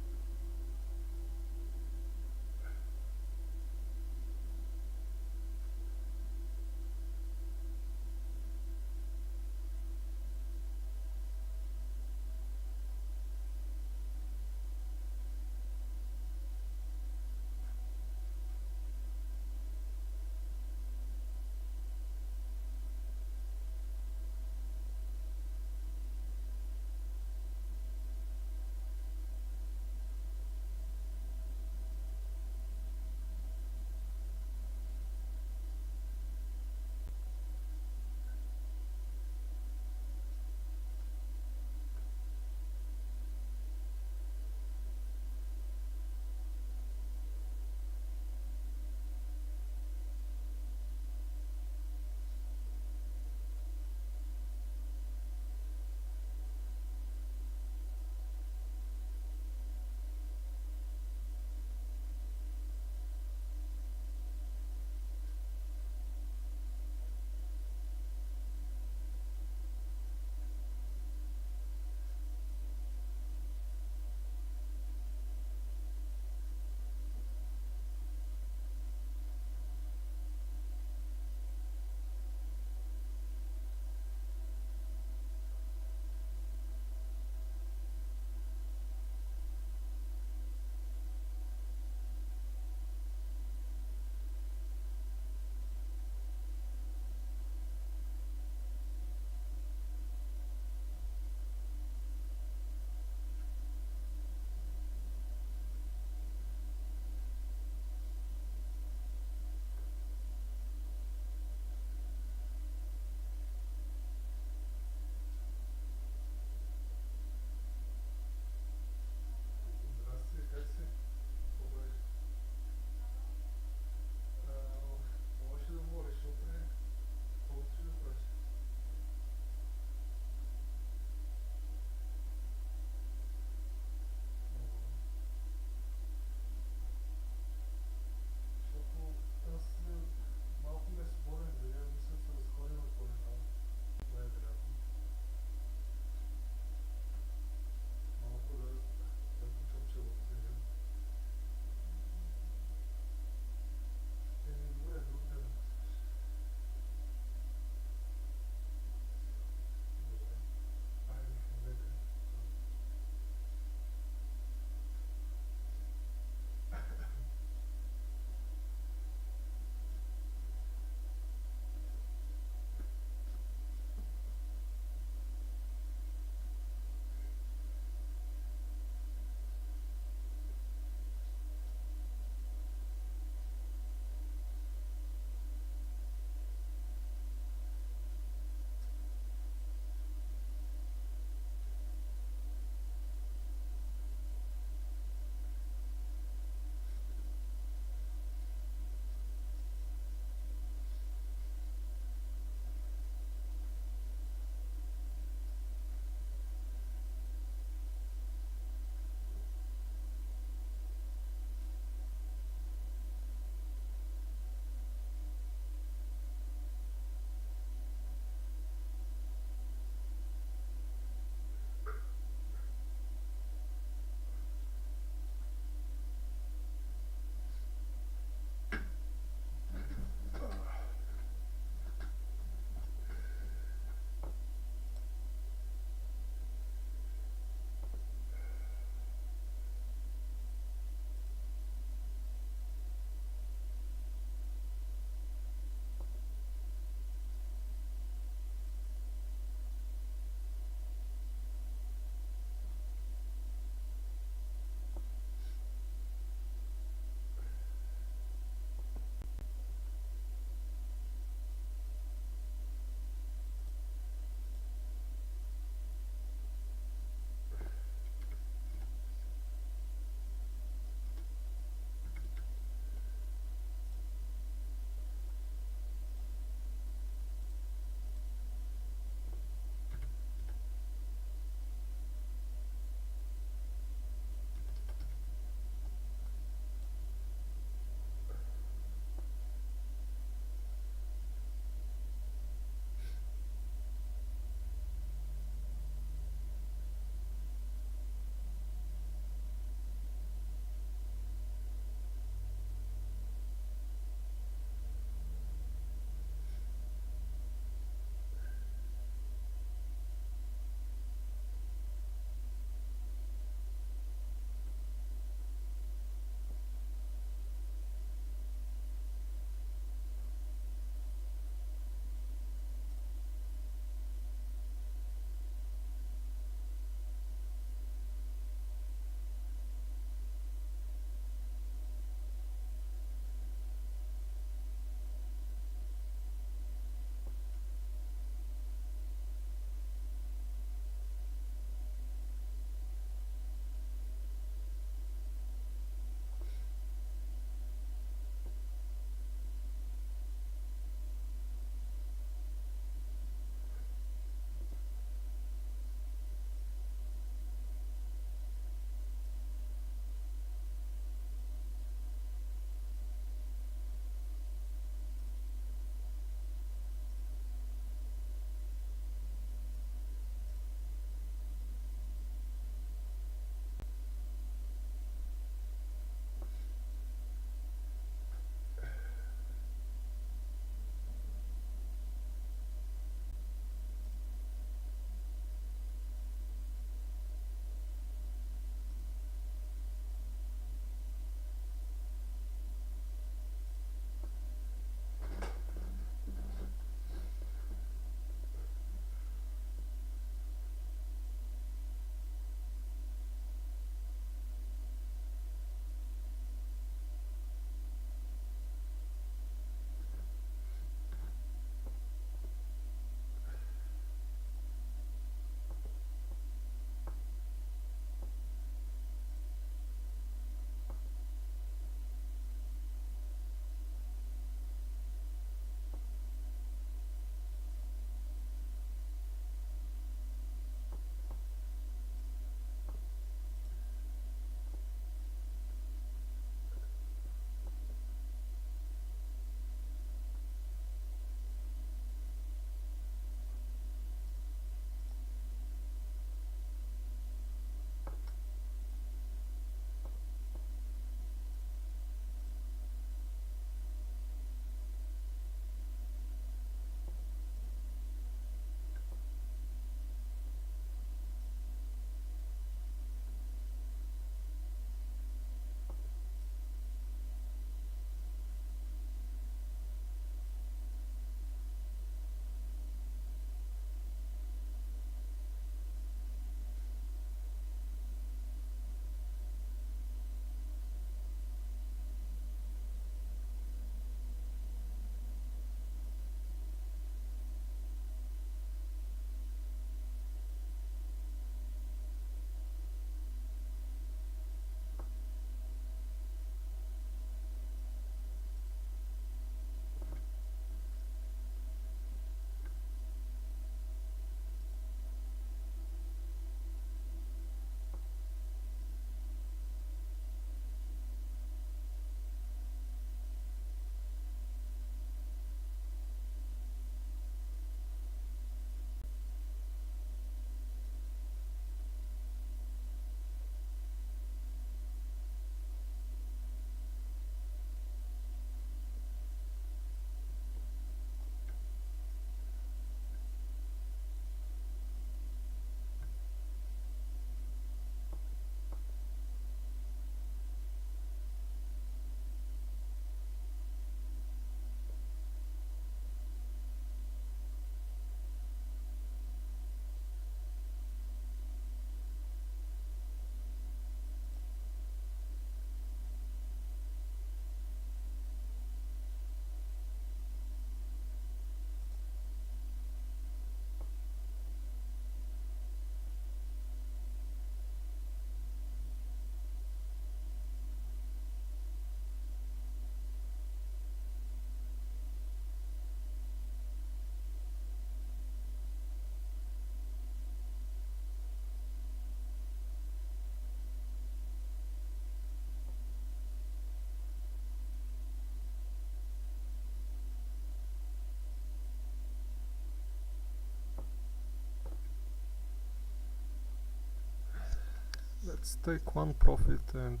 Let's take one profit and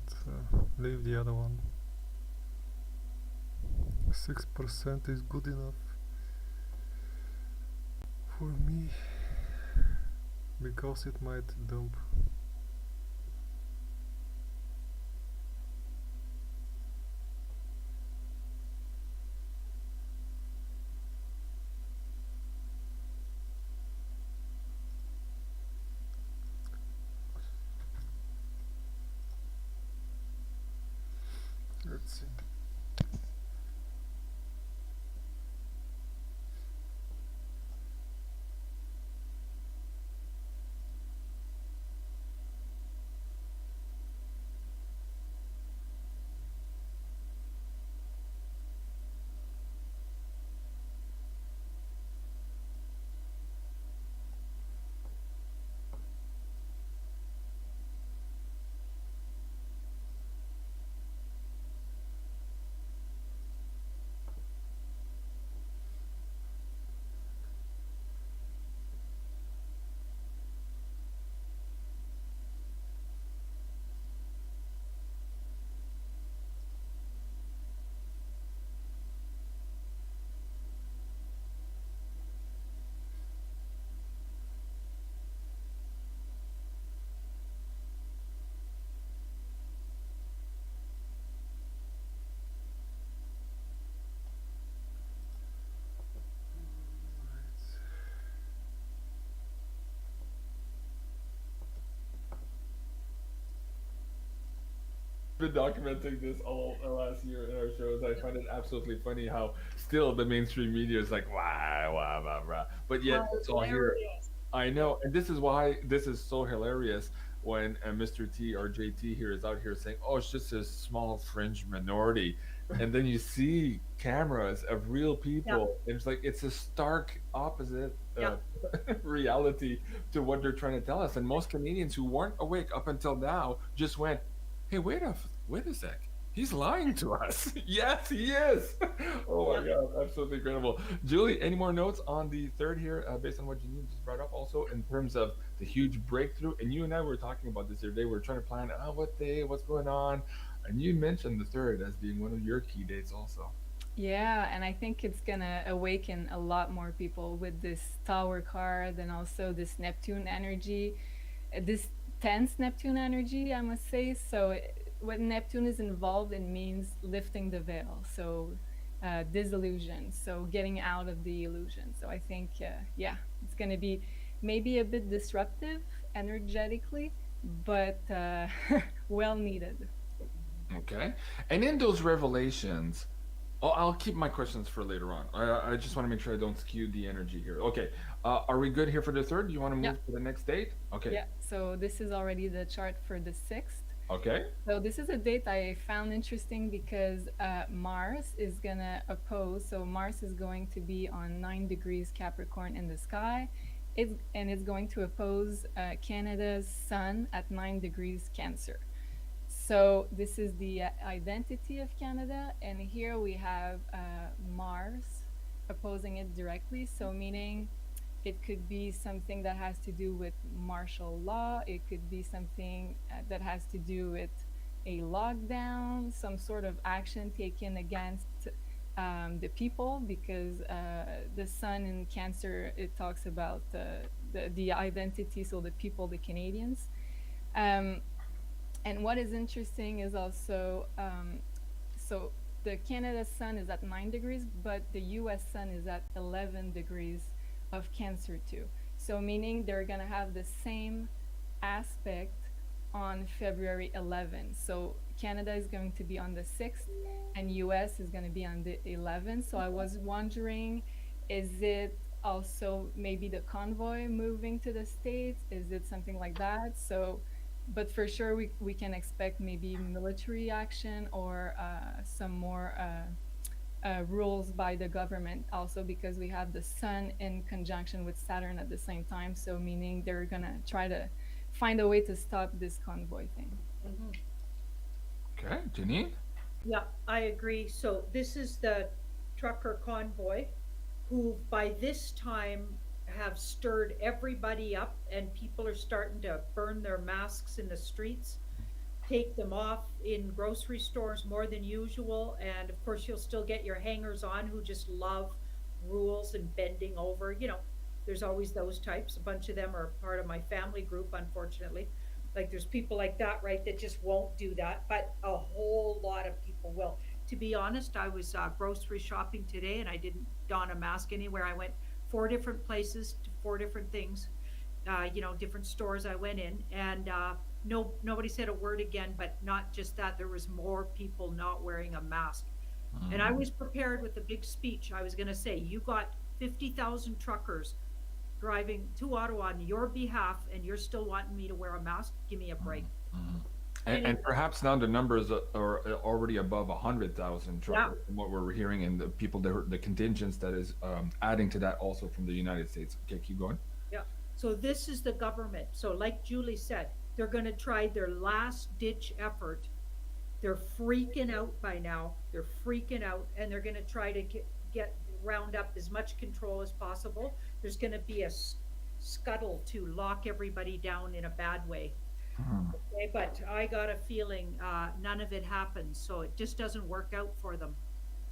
leave the other one. 6% is good enough for me because it might dump. Let's see.
Been documenting this all last year in our shows. I find it absolutely funny how still the mainstream media is like, wah, wah, wah, wah. But yet it's all here.
Hilarious.
I know, and this is why this is so hilarious when Mr. T or JT here is out here saying, "Oh, it's just a small fringe minority," and then you see cameras of real
Yeah,
people, and it's like it's a stark opposite
yeah,
reality to what they're trying to tell us. And most Canadians who weren't awake up until now just went, "Hey, wait a sec." He's lying to us. Yes, he is. Oh
yeah.
my God, absolutely incredible. Julie, any more notes on the third here, based on what Janine just brought up, also in terms of the huge breakthrough? And you and I were talking about this the other day. We were trying to plan, what day, what's going on, and you mentioned the third as being one of your key dates, also.
Yeah, and I think it's gonna awaken a lot more people with this tower card and also this Neptune energy, this tense Neptune energy, I must say. So when Neptune is involved, it means lifting the veil. So disillusion. So getting out of the illusion. So I think, yeah, it's gonna be maybe a bit disruptive energetically, but well needed.
Okay. And in those revelations, oh, I'll keep my questions for later on. I just want to make sure I don't skew the energy here. Okay. Are we good here for the third? Do you want to
Yeah,
move to the next date? Okay.
yeah. So this is already the chart for the 6th.
Okay.
So this is a date I found interesting because Mars is gonna oppose. So Mars is going to be on 9 degrees Capricorn in the sky. It's going to oppose Canada's Sun at 9 degrees Cancer. So this is the identity of Canada, and here we have Mars opposing it directly. So meaning it could be something that has to do with martial law. It could be something that has to do with a lockdown, some sort of action taken against the people, because the sun in Cancer, it talks about the identity, so the people, the Canadians. Um, and what is interesting is also so the Canada sun is at 9 degrees, but the US sun is at 11 degrees of Cancer too. So meaning they're gonna have the same aspect on February 11th. So Canada is going to be on the 6th and US is going to be on the 11th. So I was wondering, is it also maybe the convoy moving to the States? Is it something like that? So but for sure we can expect maybe military action or some more rules by the government also, because we have the sun in conjunction with Saturn at the same time, so meaning they're gonna try to find a way to stop this convoy thing.
Hmm.
Okay. Janine?
Yeah, I agree. So this is the trucker convoy who by this time have stirred everybody up, and people are starting to burn their masks in the streets, take them off in grocery stores more than usual. And of course, you'll still get your hangers on who just love rules and bending over. There's always those types. A bunch of them are part of my family group, unfortunately. Like there's people like that, right, that just won't do that, but a whole lot of people will. To be honest, I was grocery shopping today and I didn't don a mask anywhere. I went 4 different places to 4 different things, different stores I went in, and nobody said a word again. But not just that, there was more people not wearing a mask. And I was prepared with a big speech. I was going to say, you got 50,000 truckers driving to Ottawa on your behalf, and you're still wanting me to wear a mask? Give me a break.
And perhaps now the numbers are already above 100,000 truckers from what we're hearing, and the people, the contingents that is adding to that also from the United States. Okay, keep going.
Yeah. So this is the government. So like Julie said, they're going to try their last ditch effort. They're freaking out by now. They're freaking out, and they're going to try to round up as much control as possible. There's going to be a scuttle to lock everybody down in a bad way. Okay, but I got a feeling none of it happens. So it just doesn't work out for them.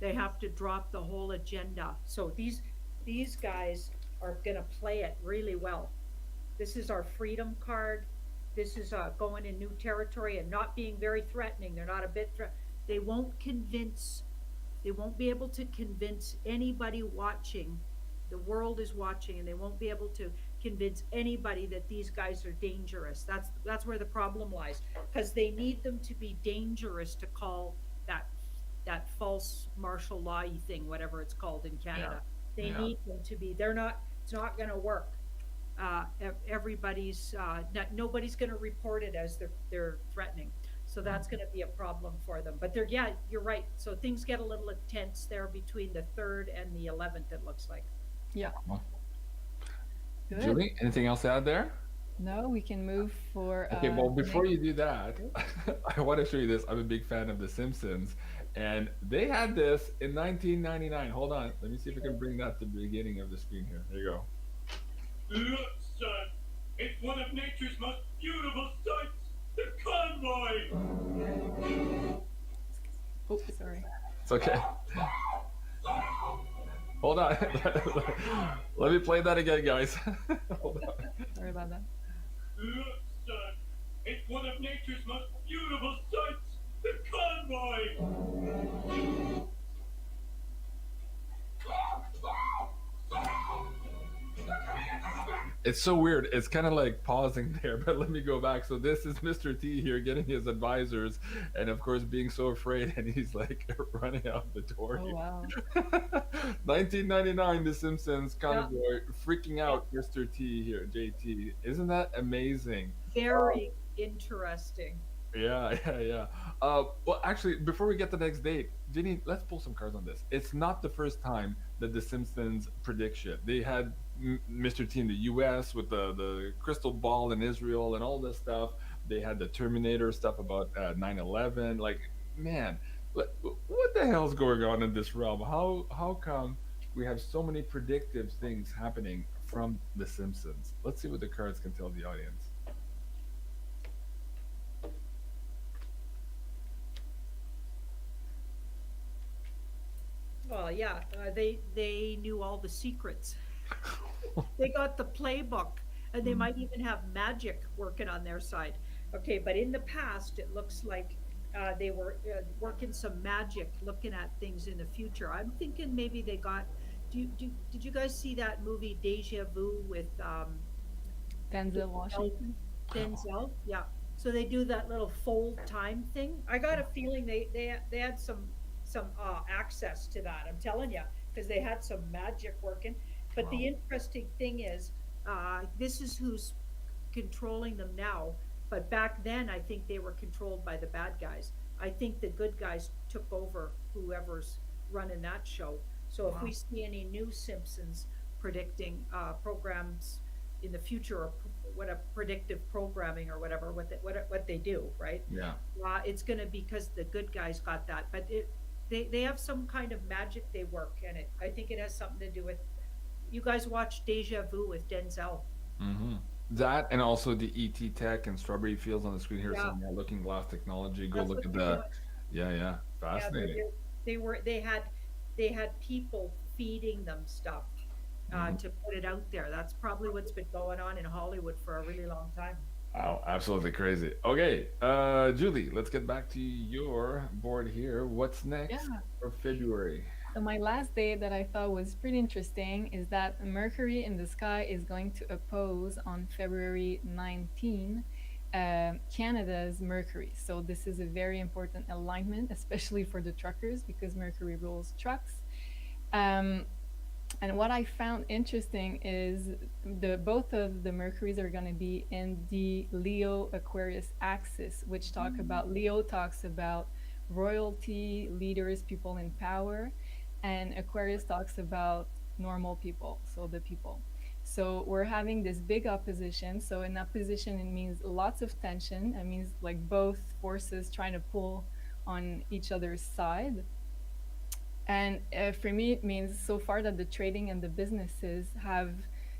They have to drop the whole agenda. So these guys are going to play it really well. This is our freedom card. This is going in new territory and not being very threatening. They're not a bit they won't be able to convince anybody watching. The world is watching, and they won't be able to convince anybody that these guys are dangerous. That's where the problem lies, because they need them to be dangerous to call that false martial law thing, whatever it's called in Canada. They need them to be. It's not going to work. Nobody's going to report it as they're threatening. So that's going to be a problem for them. But you're right. So things get a little intense there between the 3rd and the 11th, it looks like.
Yeah. Good.
Julie, anything else to add there?
No, we can move for.
Okay, well, before you do that, I want to show you this. I'm a big fan of The Simpsons, and they had this in 1999. Hold on, let me see if I can bring that to the beginning of the screen here. There you go.
Look, son, it's one of nature's most beautiful sights, the convoy.
Oh, sorry.
It's okay. Hold on. Let me play that again, guys. Hold on.
Sorry about that.
Look, son, it's one of nature's most beautiful sights, the convoy.
It's so weird. It's kind of like pausing there, but let me go back. So this is Mr. T here getting his advisors, and of course being so afraid, and he's like running out the door.
Oh, wow.
1999, The Simpsons convoy freaking out Mr. T here, JT. Isn't that amazing?
Very interesting.
Yeah. Well, actually, before we get to the next date, Ginny, let's pull some cards on this. It's not the first time that The Simpsons prediction. They had Mr. T in the U.S. with the crystal ball in Israel and all this stuff. They had the Terminator stuff about 9/11. Like, man, what the hell's going on in this realm? How come we have so many predictive things happening from The Simpsons? Let's see what the cards can tell the audience.
Well, yeah, they knew all the secrets. They got the playbook, and they might even have magic working on their side. Okay, but in the past, it looks like they were working some magic, looking at things in the future. I'm thinking maybe they got. Did you guys see that movie Deja Vu with
Denzel Washington?
Denzel, yeah. So they do that little fold time thing. I got a feeling they had some access to that. I'm telling you, because they had some magic working. But the interesting thing is, this is who's controlling them now. But back then, I think they were controlled by the bad guys. I think the good guys took over whoever's running that show. So if we see any new Simpsons predicting programs in the future, or what a predictive programming or whatever, what they do, right?
Yeah.
It's going to be because the good guys got that. But they have some kind of magic they work, and I think it has something to do with you guys watch Deja Vu with Denzel?
Mm-hmm. That and also the ET Tech and Strawberry Fields on the screen here
Yeah,
saying, yeah, Looking Glass Technology. Go
that's
look
what
at
they're
the,
doing.
yeah, yeah,
Yeah,
fascinating.
they had people feeding them stuff
Mm-hmm.
to put it out there. That's probably what's been going on in Hollywood for a really long time.
Wow, absolutely crazy. Okay, Julie, let's get back to your board here. What's next
Yeah.
for February?
So my last date that I thought was pretty interesting is that Mercury in the sky is going to oppose on February 19 Canada's Mercury. So this is a very important alignment, especially for the truckers because Mercury rules trucks. Um, and what I found interesting is the both of the Mercuries are going to be in the Leo Aquarius axis, which talk about Leo talks about royalty, leaders, people in power, and Aquarius talks about normal people, so the people. So we're having this big opposition. So in opposition, it means lots of tension. It means like both forces trying to pull on each other's side. And for me, it means so far that the trading and the businesses have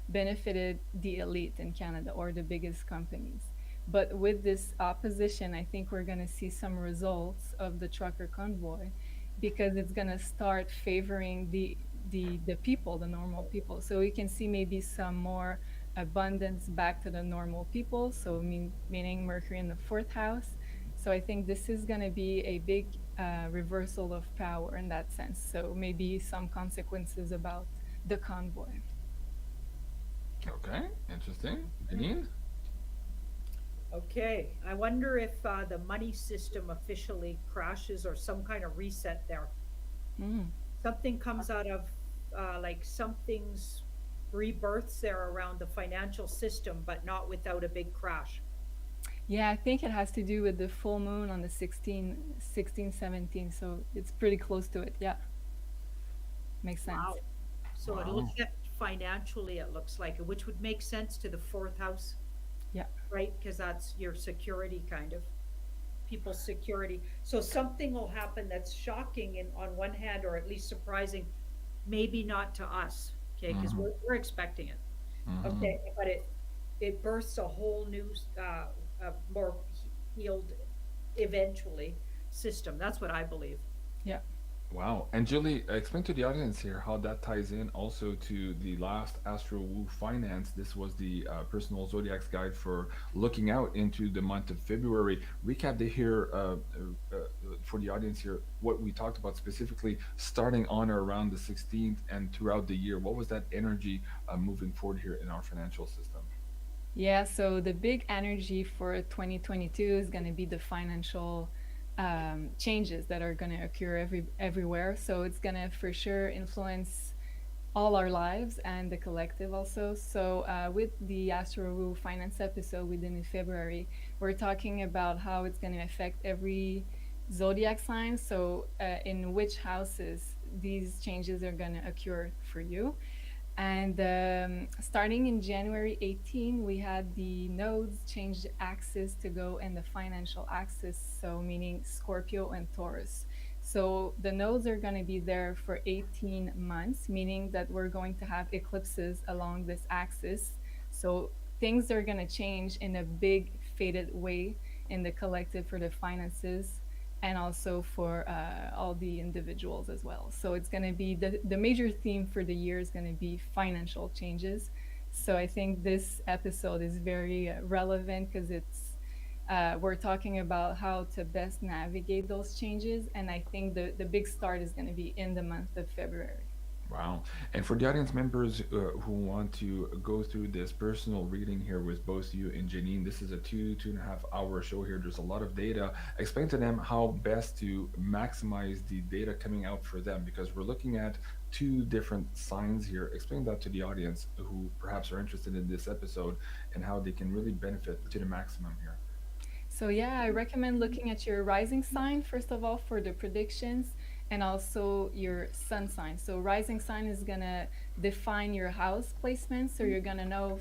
benefited the elite in Canada or the biggest companies. But with this opposition, I think we're going to see some results of the trucker convoy because it's going to start favoring the people, the normal people. So we can see maybe some more abundance back to the normal people. So meaning Mercury in the fourth house. So I think this is going to be a big reversal of power in that sense. So maybe some consequences about the convoy.
Okay, interesting. Janine?
Okay, I wonder if the money system officially crashes or some kind of reset there.
Mm.
Something comes out of like something's rebirths there around the financial system, but not without a big crash.
Yeah, I think it has to do with the full moon on the 16, 17. So it's pretty close to it. Yeah, makes sense.
Wow. So it'll
Wow.
affect financially, it looks like, which would make sense to the fourth house,
Yeah.
right? Because that's your security kind of people's security. So something will happen that's shocking in on one hand, or at least surprising, maybe not to us, okay, because
Mm-hmm.
we're expecting it.
Mm-hmm.
Okay, but it births a whole new, more healed, eventually, system. That's what I believe.
Yeah.
Wow. And Julie, explain to the audience here how that ties in also to the last Astro Woo Finance. This was the personal zodiac's guide for looking out into the month of February. Recap the here for the audience here what we talked about specifically starting on or around the 16th and throughout the year. What was that energy moving forward here in our financial system?
Yeah, so the big energy for 2022 is going to be the financial changes that are going to occur everywhere. So it's going to for sure influence all our lives and the collective also. So with the Astro Rule Finance episode we did in February, we're talking about how it's going to affect every zodiac sign. So in which houses these changes are going to occur for you. And starting in January 18, we had the nodes change axis to go in the financial axis, so meaning Scorpio and Taurus. So the nodes are going to be there for 18 months, meaning that we're going to have eclipses along this axis. So things are going to change in a big faded way in the collective for the finances and also for all the individuals as well. So it's going to be the major theme for the year is going to be financial changes. So I think this episode is very relevant because it's we're talking about how to best navigate those changes, and I think the big start is going to be in the month of February.
Wow. And for the audience members who want to go through this personal reading here with both you and Janine, this is a 2.5 hour show here. There's a lot of data. Explain to them how best to maximize the data coming out for them because we're looking at two different signs here. Explain that to the audience who perhaps are interested in this episode and how they can really benefit to the maximum here.
So yeah, I recommend looking at your rising sign first of all for the predictions and also your sun sign. So rising sign is gonna define your house placement. So you're gonna know,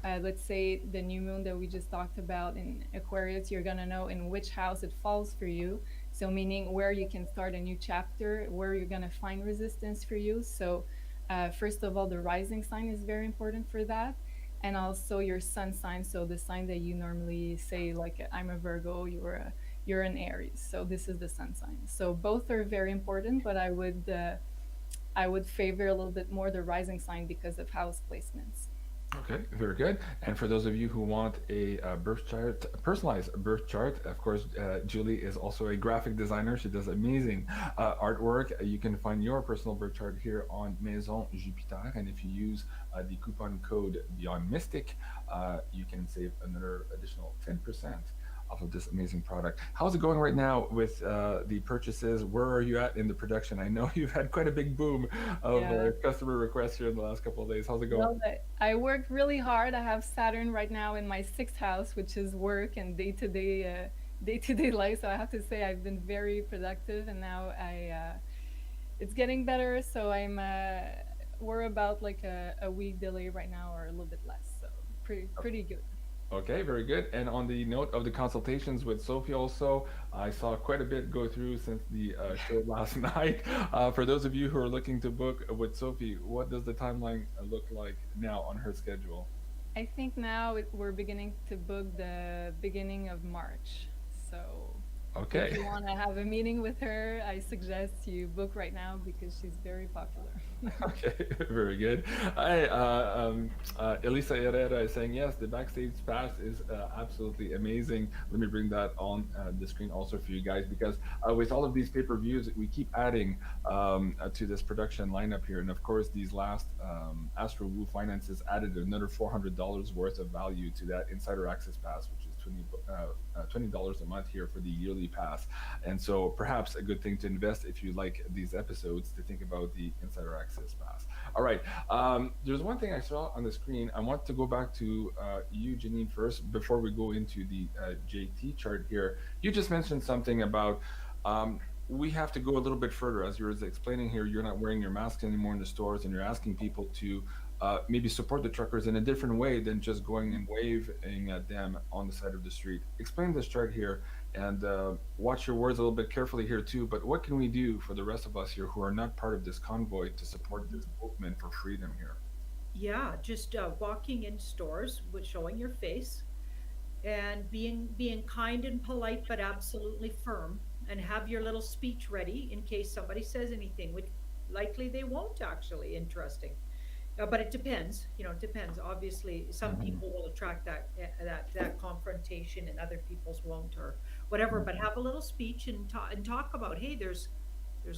let's say the new moon that we just talked about in Aquarius, you're gonna know in which house it falls for you. So meaning where you can start a new chapter, where you're gonna find resistance for you. So First of all, the rising sign is very important for that, and also your sun sign. So the sign that you normally say, like I'm a Virgo, you're an Aries. So this is the sun sign. So both are very important, but I would favor a little bit more the rising sign because of house placements.
Okay, very good. And for those of you who want a birth chart, a personalized birth chart, of course, Julie is also a graphic designer. She does amazing artwork. You can find your personal birth chart here on Maison Jupiter. And if you use the coupon code Beyond Mystic, you can save another additional 10% off of this amazing product. How's it going right now with the purchases? Where are you at in the production? I know you've had quite a big boom of
Yeah.
customer requests here in the last couple of days. How's it going?
Well, I work really hard. I have Saturn right now in my sixth house, which is work and day-to-day life. So I have to say I've been very productive, and now it's getting better. So we're about like a week delay right now, or a little bit less. So pretty good.
Okay, very good. And on the note of the consultations with Sophie, also, I saw quite a bit go through since the show last night. For those of you who are looking to book with Sophie, what does the timeline look like now on her schedule?
I think now we're beginning to book the beginning of March. So if
Okay.
you want to have a meeting with her, I suggest you book right now because she's very popular.
Okay, very good. Hi, Elisa Herrera is saying yes. The backstage pass is absolutely amazing. Let me bring that on the screen also for you guys because with all of these pay-per-views, we keep adding to this production lineup here, and of course, these last Astro Wu Finances added another $400 worth of value to that Insider Access Pass, which is $20 a month here for the yearly pass. And so perhaps a good thing to invest if you like these episodes to think about the Insider Access Pass. All right. There's one thing I saw on the screen. I want to go back to you, Janine, first before we go into the JT chart here. You just mentioned something about we have to go a little bit further. As you were explaining here, you're not wearing your mask anymore in the stores, and you're asking people to maybe support the truckers in a different way than just going and waving at them on the side of the street. Explain this chart here and watch your words a little bit carefully here too. But what can we do for the rest of us here who are not part of this convoy to support this movement for freedom here?
Yeah, just walking in stores with showing your face and being kind and polite, but absolutely firm, and have your little speech ready in case somebody says anything, which likely they won't actually. Interesting. But it depends. It depends. Obviously, some people will attract that confrontation, and other people's won't, or whatever. But have a little speech and talk about, hey, there's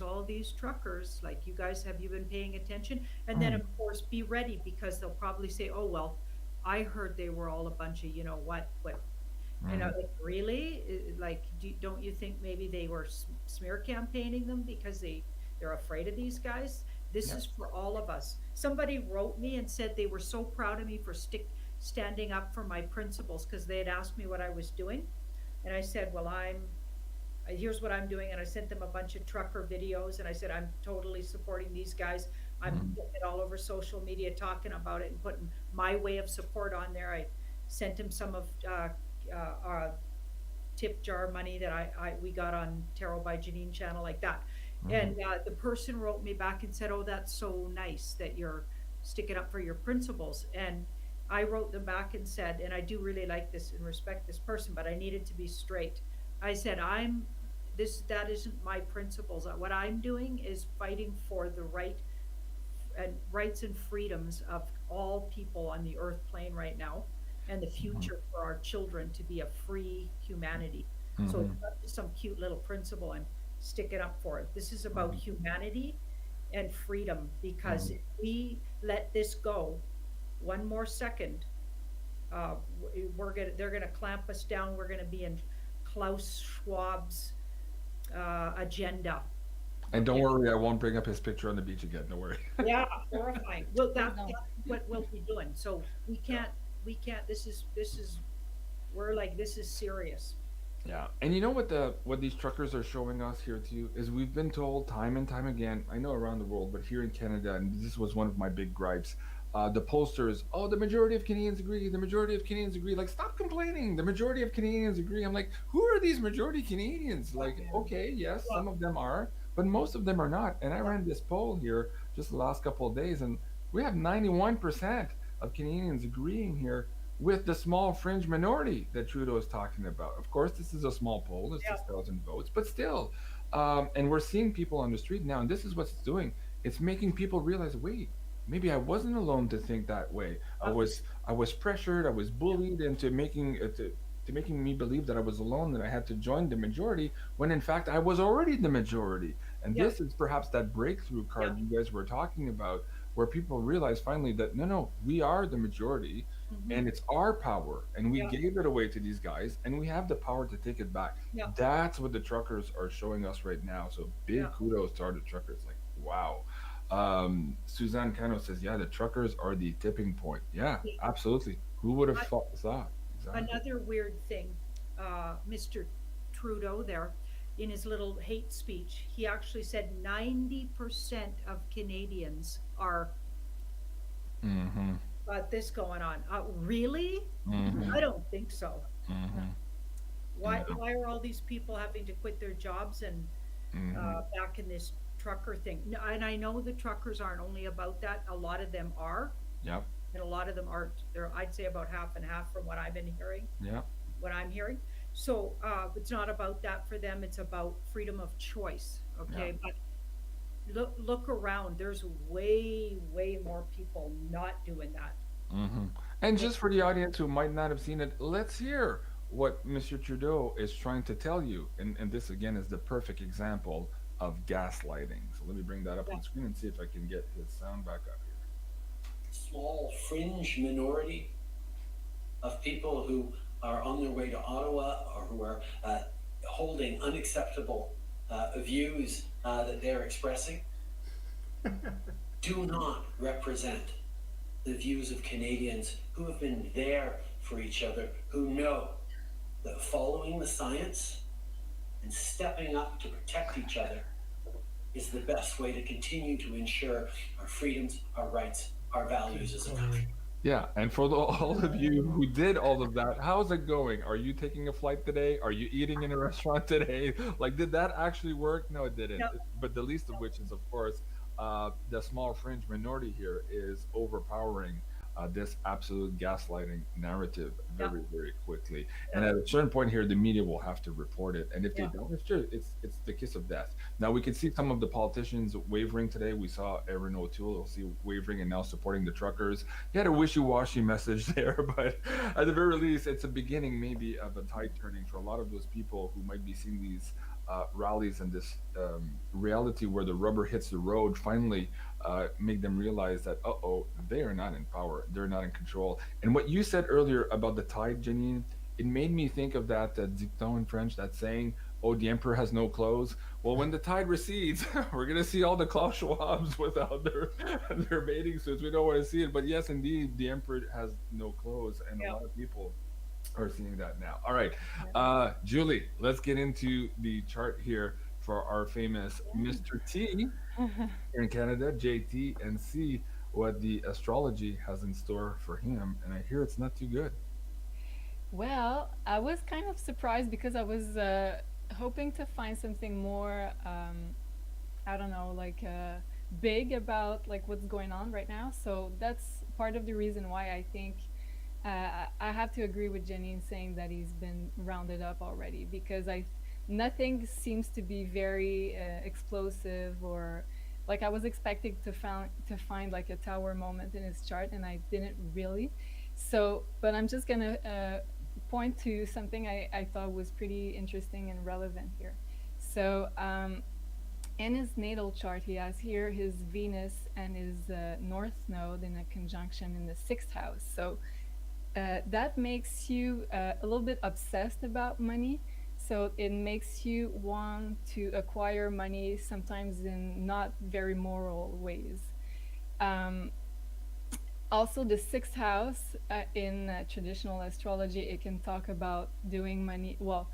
all these truckers. Like, you guys, have you been paying attention? And then, of course, be ready, because they'll probably say, oh well, I heard they were all a bunch of, what. Like, really? Like, don't you think maybe they were smear campaigning them because they're afraid of these guys? This is for all of us. Somebody wrote me and said they were so proud of me for standing up for my principles, because they had asked me what I was doing, and I said, well, here's what I'm doing, and I sent them a bunch of trucker videos, and I said, I'm totally supporting these guys. I'm putting it all over social media, talking about it and putting my way of support on there. I sent him some of tip jar money that we got on Tarot by Janine channel, like that. And the person wrote me back and said, oh, that's so nice that you're sticking up for your principles. And I wrote them back and said, and I do really like this and respect this person, but I needed to be straight. I said, that isn't my principles. What I'm doing is fighting for the rights and freedoms of all people on the earth plane right now, and the future for our children to be a free humanity. So it's not just some cute little principle I'm sticking up for. It. This is about humanity and freedom, because if we let this go one more second, they're gonna clamp us down. We're gonna be in Klaus Schwab's agenda.
And don't worry, I won't bring up his picture on the beach again. Don't worry.
Yeah, horrifying. Well, that's what we'll be doing. So we can't. This is. This is serious.
Yeah, and you know what these truckers are showing us here too is we've been told time and time again. I know around the world, but here in Canada, and this was one of my big gripes. The pollsters, oh, the majority of Canadians agree. The majority of Canadians agree. Like, stop complaining. The majority of Canadians agree. I'm like, who are these majority Canadians? Like, okay, yes, some of them are, but most of them are not. And I ran this poll here just the last couple of days, and we have 91% of Canadians agreeing here with the small fringe minority that Trudeau is talking about. Of course, this is a small poll, it's
Yeah.
6,000 votes, but still. And we're seeing people on the street now, and this is what it's doing. It's making people realize, wait, maybe I wasn't alone to think that way. I was pressured, I was bullied into making me believe that I was alone, that I had to join the majority, when in fact I was already the majority. And
Yeah.
this is perhaps that breakthrough
Yeah.
card you guys were talking about, where people realize finally that no, we are the majority,
Mhm.
and it's our power, and we
Yeah.
gave it away to these guys, and we have the power to take it back.
Yeah.
That's what the truckers are showing us right now. So
Yeah.
big kudos to our truckers. Like, wow. Suzanne Cano says, yeah, the truckers are the tipping point. Yeah,
Yeah.
absolutely. Who would have
I-
thought? Exactly.
Another weird thing, Mr. Trudeau there, in his little hate speech, he actually said 90% of Canadians are
Mm-hmm.
got this going on. Really?
Mm-hmm.
I don't think so.
Mm-hmm.
Why?
Yeah.
Why are all these people having to quit their jobs and
Mm-hmm.
back in this trucker thing? And I know the truckers aren't only about that. A lot of them are,
Yep.
and a lot of them aren't. They're, I'd say, about half and half from what I've been hearing.
Yep.
What I'm hearing. So it's not about that for them. It's about freedom of choice.
Yeah.
Okay, but look around. There's way more people not doing that.
Mm-hmm. And just for the audience who might not have seen it, let's hear what Mr. Trudeau is trying to tell you. And this, again, is the perfect example of gaslighting. So let me bring that up
Yeah.
on screen and see if I can get his sound back up here.
Small fringe minority of people who are on their way to Ottawa or who are holding unacceptable views that they're expressing do not represent the views of Canadians who have been there for each other, who know that following the science and stepping up to protect each other is the best way to continue to ensure our freedoms, our rights, our values as a country.
Yeah, and for all of you who did all of that, how's it going? Are you taking a flight today? Are you eating in a restaurant today? Like, did that actually work? No, it didn't.
No.
But the least of which is, of course, the small fringe minority here is overpowering this absolute gaslighting narrative very, very quickly. And at a certain point here, the media will have to report it. And if they don't, it's the kiss of death. Now, we could see some of the politicians wavering today. We saw Erin O'Toole wavering and now supporting the truckers. He had a wishy-washy message there, but at the very least, it's a beginning maybe of a tide turning for a lot of those people who might be seeing these rallies and this reality where the rubber hits the road finally make them realize that, uh-oh, they are not in power. They're not in control. And what you said earlier about the tide, Janine, it made me think of that dicton in French, that saying, oh, the emperor has no clothes. Well, when the tide recedes, we're going to see all the Klaus Schwabs without their bathing suits. We don't want to see it. But yes, indeed, the emperor has no clothes. And a lot of people are seeing that now. All right. Julie, let's get into the chart here for our famous Mr. T here in Canada, JT, and see what the astrology has in store for him. And I hear it's not too good.
Well, I was kind of surprised because I was hoping to find something more, I don't know, like big about like what's going on right now. So that's part of the reason why I think I have to agree with Jenny in saying that he's been rounded up already, because nothing seems to be very explosive, or like I was expecting to find like a tower moment in his chart, and I didn't really. So, but I'm just gonna point to something I thought was pretty interesting and relevant here. So, in his natal chart, he has here his Venus and his North Node in a conjunction in the 6th house. So that makes you a little bit obsessed about money. So it makes you want to acquire money, sometimes in not very moral ways. Also, the 6th house in traditional astrology, it can talk about doing money. Well,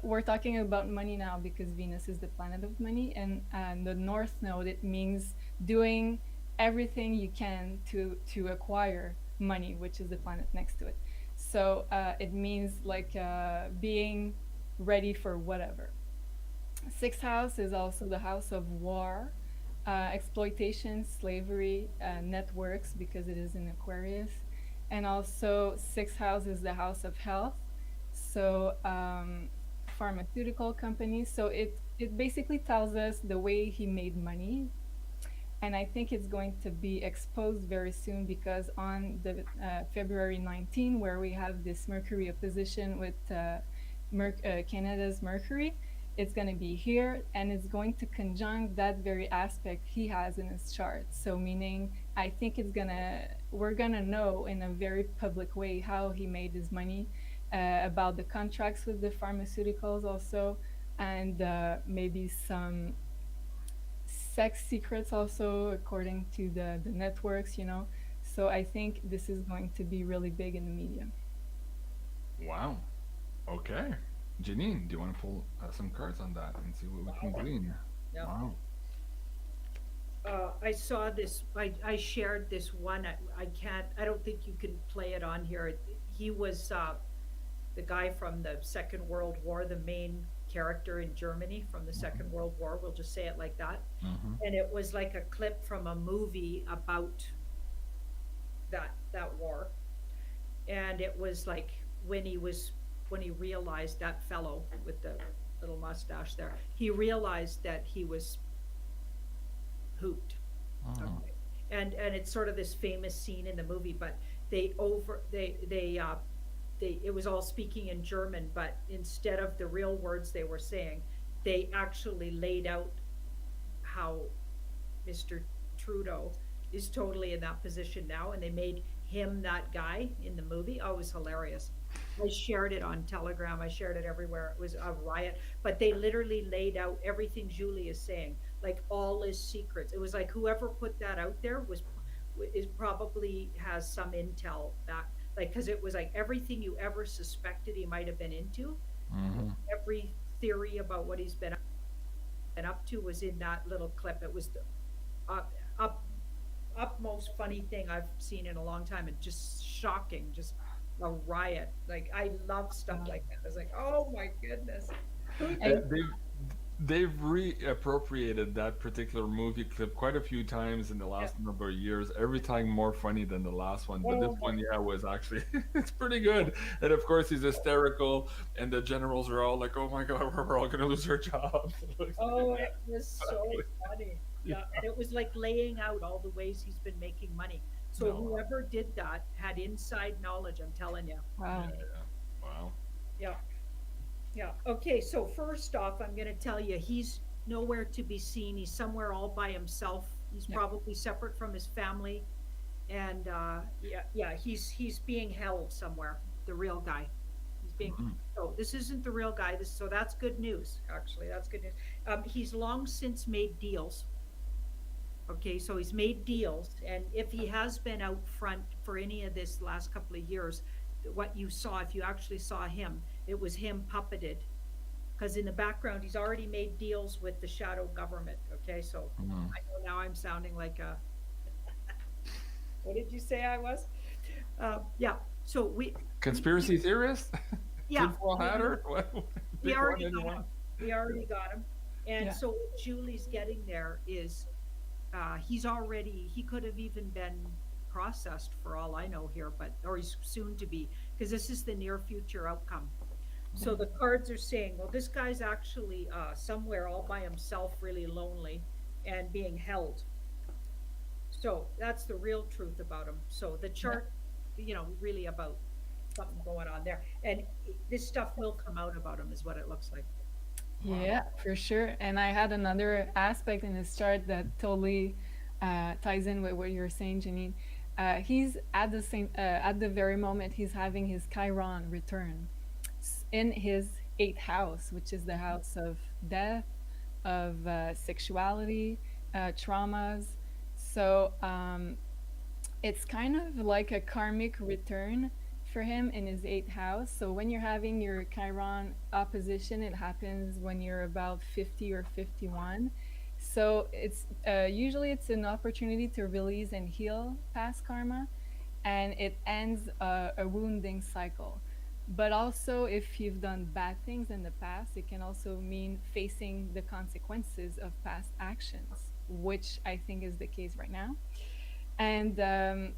we're talking about money now because Venus is the planet of money, and the North Node, it means doing everything you can to acquire money, which is the planet next to it. So it means like being ready for whatever. 6th house is also the house of war. exploitation, slavery, networks, because it is in Aquarius. And also, sixth house is the house of health. So, pharmaceutical companies. So it basically tells us the way he made money, and I think it's going to be exposed very soon because on the February 19, where we have this Mercury opposition with Canada's Mercury, it's going to be here, and it's going to conjunct that very aspect he has in his chart. So meaning, I think we're gonna know in a very public way how he made his money, about the contracts with the pharmaceuticals also, and maybe some sex secrets also according to the networks, so I think this is going to be really big in the media.
Wow. Okay. Janine, do you want to pull some cards on that and see what we can glean?
Yeah.
Wow.
I saw this. I shared this one. I can't. I don't think you can play it on here. He was the guy from the Second World War, the main character in Germany from the Second World War. We'll just say it like that. And it was like a clip from a movie about that war. And it was like when he realized, that fellow with the little mustache there, he realized that he was hooped. Okay. And it's sort of this famous scene in the movie, but it was all speaking in German, but instead of the real words they were saying, they actually laid out how Mr. Trudeau is totally in that position now, and they made him that guy in the movie. Oh, it was hilarious. I shared it on Telegram. I shared it everywhere. It was a riot. But they literally laid out everything Julie is saying, like all his secrets. It was like whoever put that out there is probably has some intel back, like, because it was like everything you ever suspected he might have been into. Every theory about what he's been up to was in that little clip. It was the upmost funny thing I've seen in a long time, and just shocking, just a riot. Like, I love stuff like that. I was like, oh my goodness.
They've reappropriated that particular movie clip quite a few times in the last number of years. Every time more funny than the last one, but this one, was actually it's pretty good. And of course, he's hysterical, and the generals are all like, "Oh my God, we're all gonna lose our jobs."
Oh, it was so funny. Yeah, and it was like laying out all the ways he's been making money. So whoever did that had inside knowledge, I'm telling you.
Wow.
Wow.
Yeah. Yeah. Okay. So first off, I'm going to tell you, he's nowhere to be seen. He's somewhere all by himself. He's probably separate from his family, and he's being held somewhere. The real guy. He's being. So this isn't the real guy. So that's good news. Actually, that's good news. He's long since made deals. Okay, so he's made deals, and if he has been out front for any of this last couple of years, what you saw, if you actually saw him, it was him puppeted, because in the background he's already made deals with the shadow government. Okay, so I know now I'm sounding like a what did you say I was? Yeah, so we
conspiracy theorist.
Yeah,
We
already got him, and so what Julie's getting there is he could have even been processed for all I know here, or he's soon to be, because this is the near future outcome. So the cards are saying, well, this guy's actually somewhere all by himself, really lonely, and being held. So that's the real truth about him. So the chart, really about something going on there, and this stuff will come out about him, is what it looks like.
Yeah, for sure. And I had another aspect in his chart that totally ties in with what you're saying, Janine. He's at the very moment he's having his Chiron return in his 8th house, which is the house of death, of sexuality, traumas. So it's kind of like a karmic return for him in his 8th house. So when you're having your Chiron opposition, it happens when you're about 50 or 51. So it's usually it's an opportunity to release and heal past karma, and it ends a wounding cycle. But also, if you've done bad things in the past, it can also mean facing the consequences of past actions. which I think is the case right now. And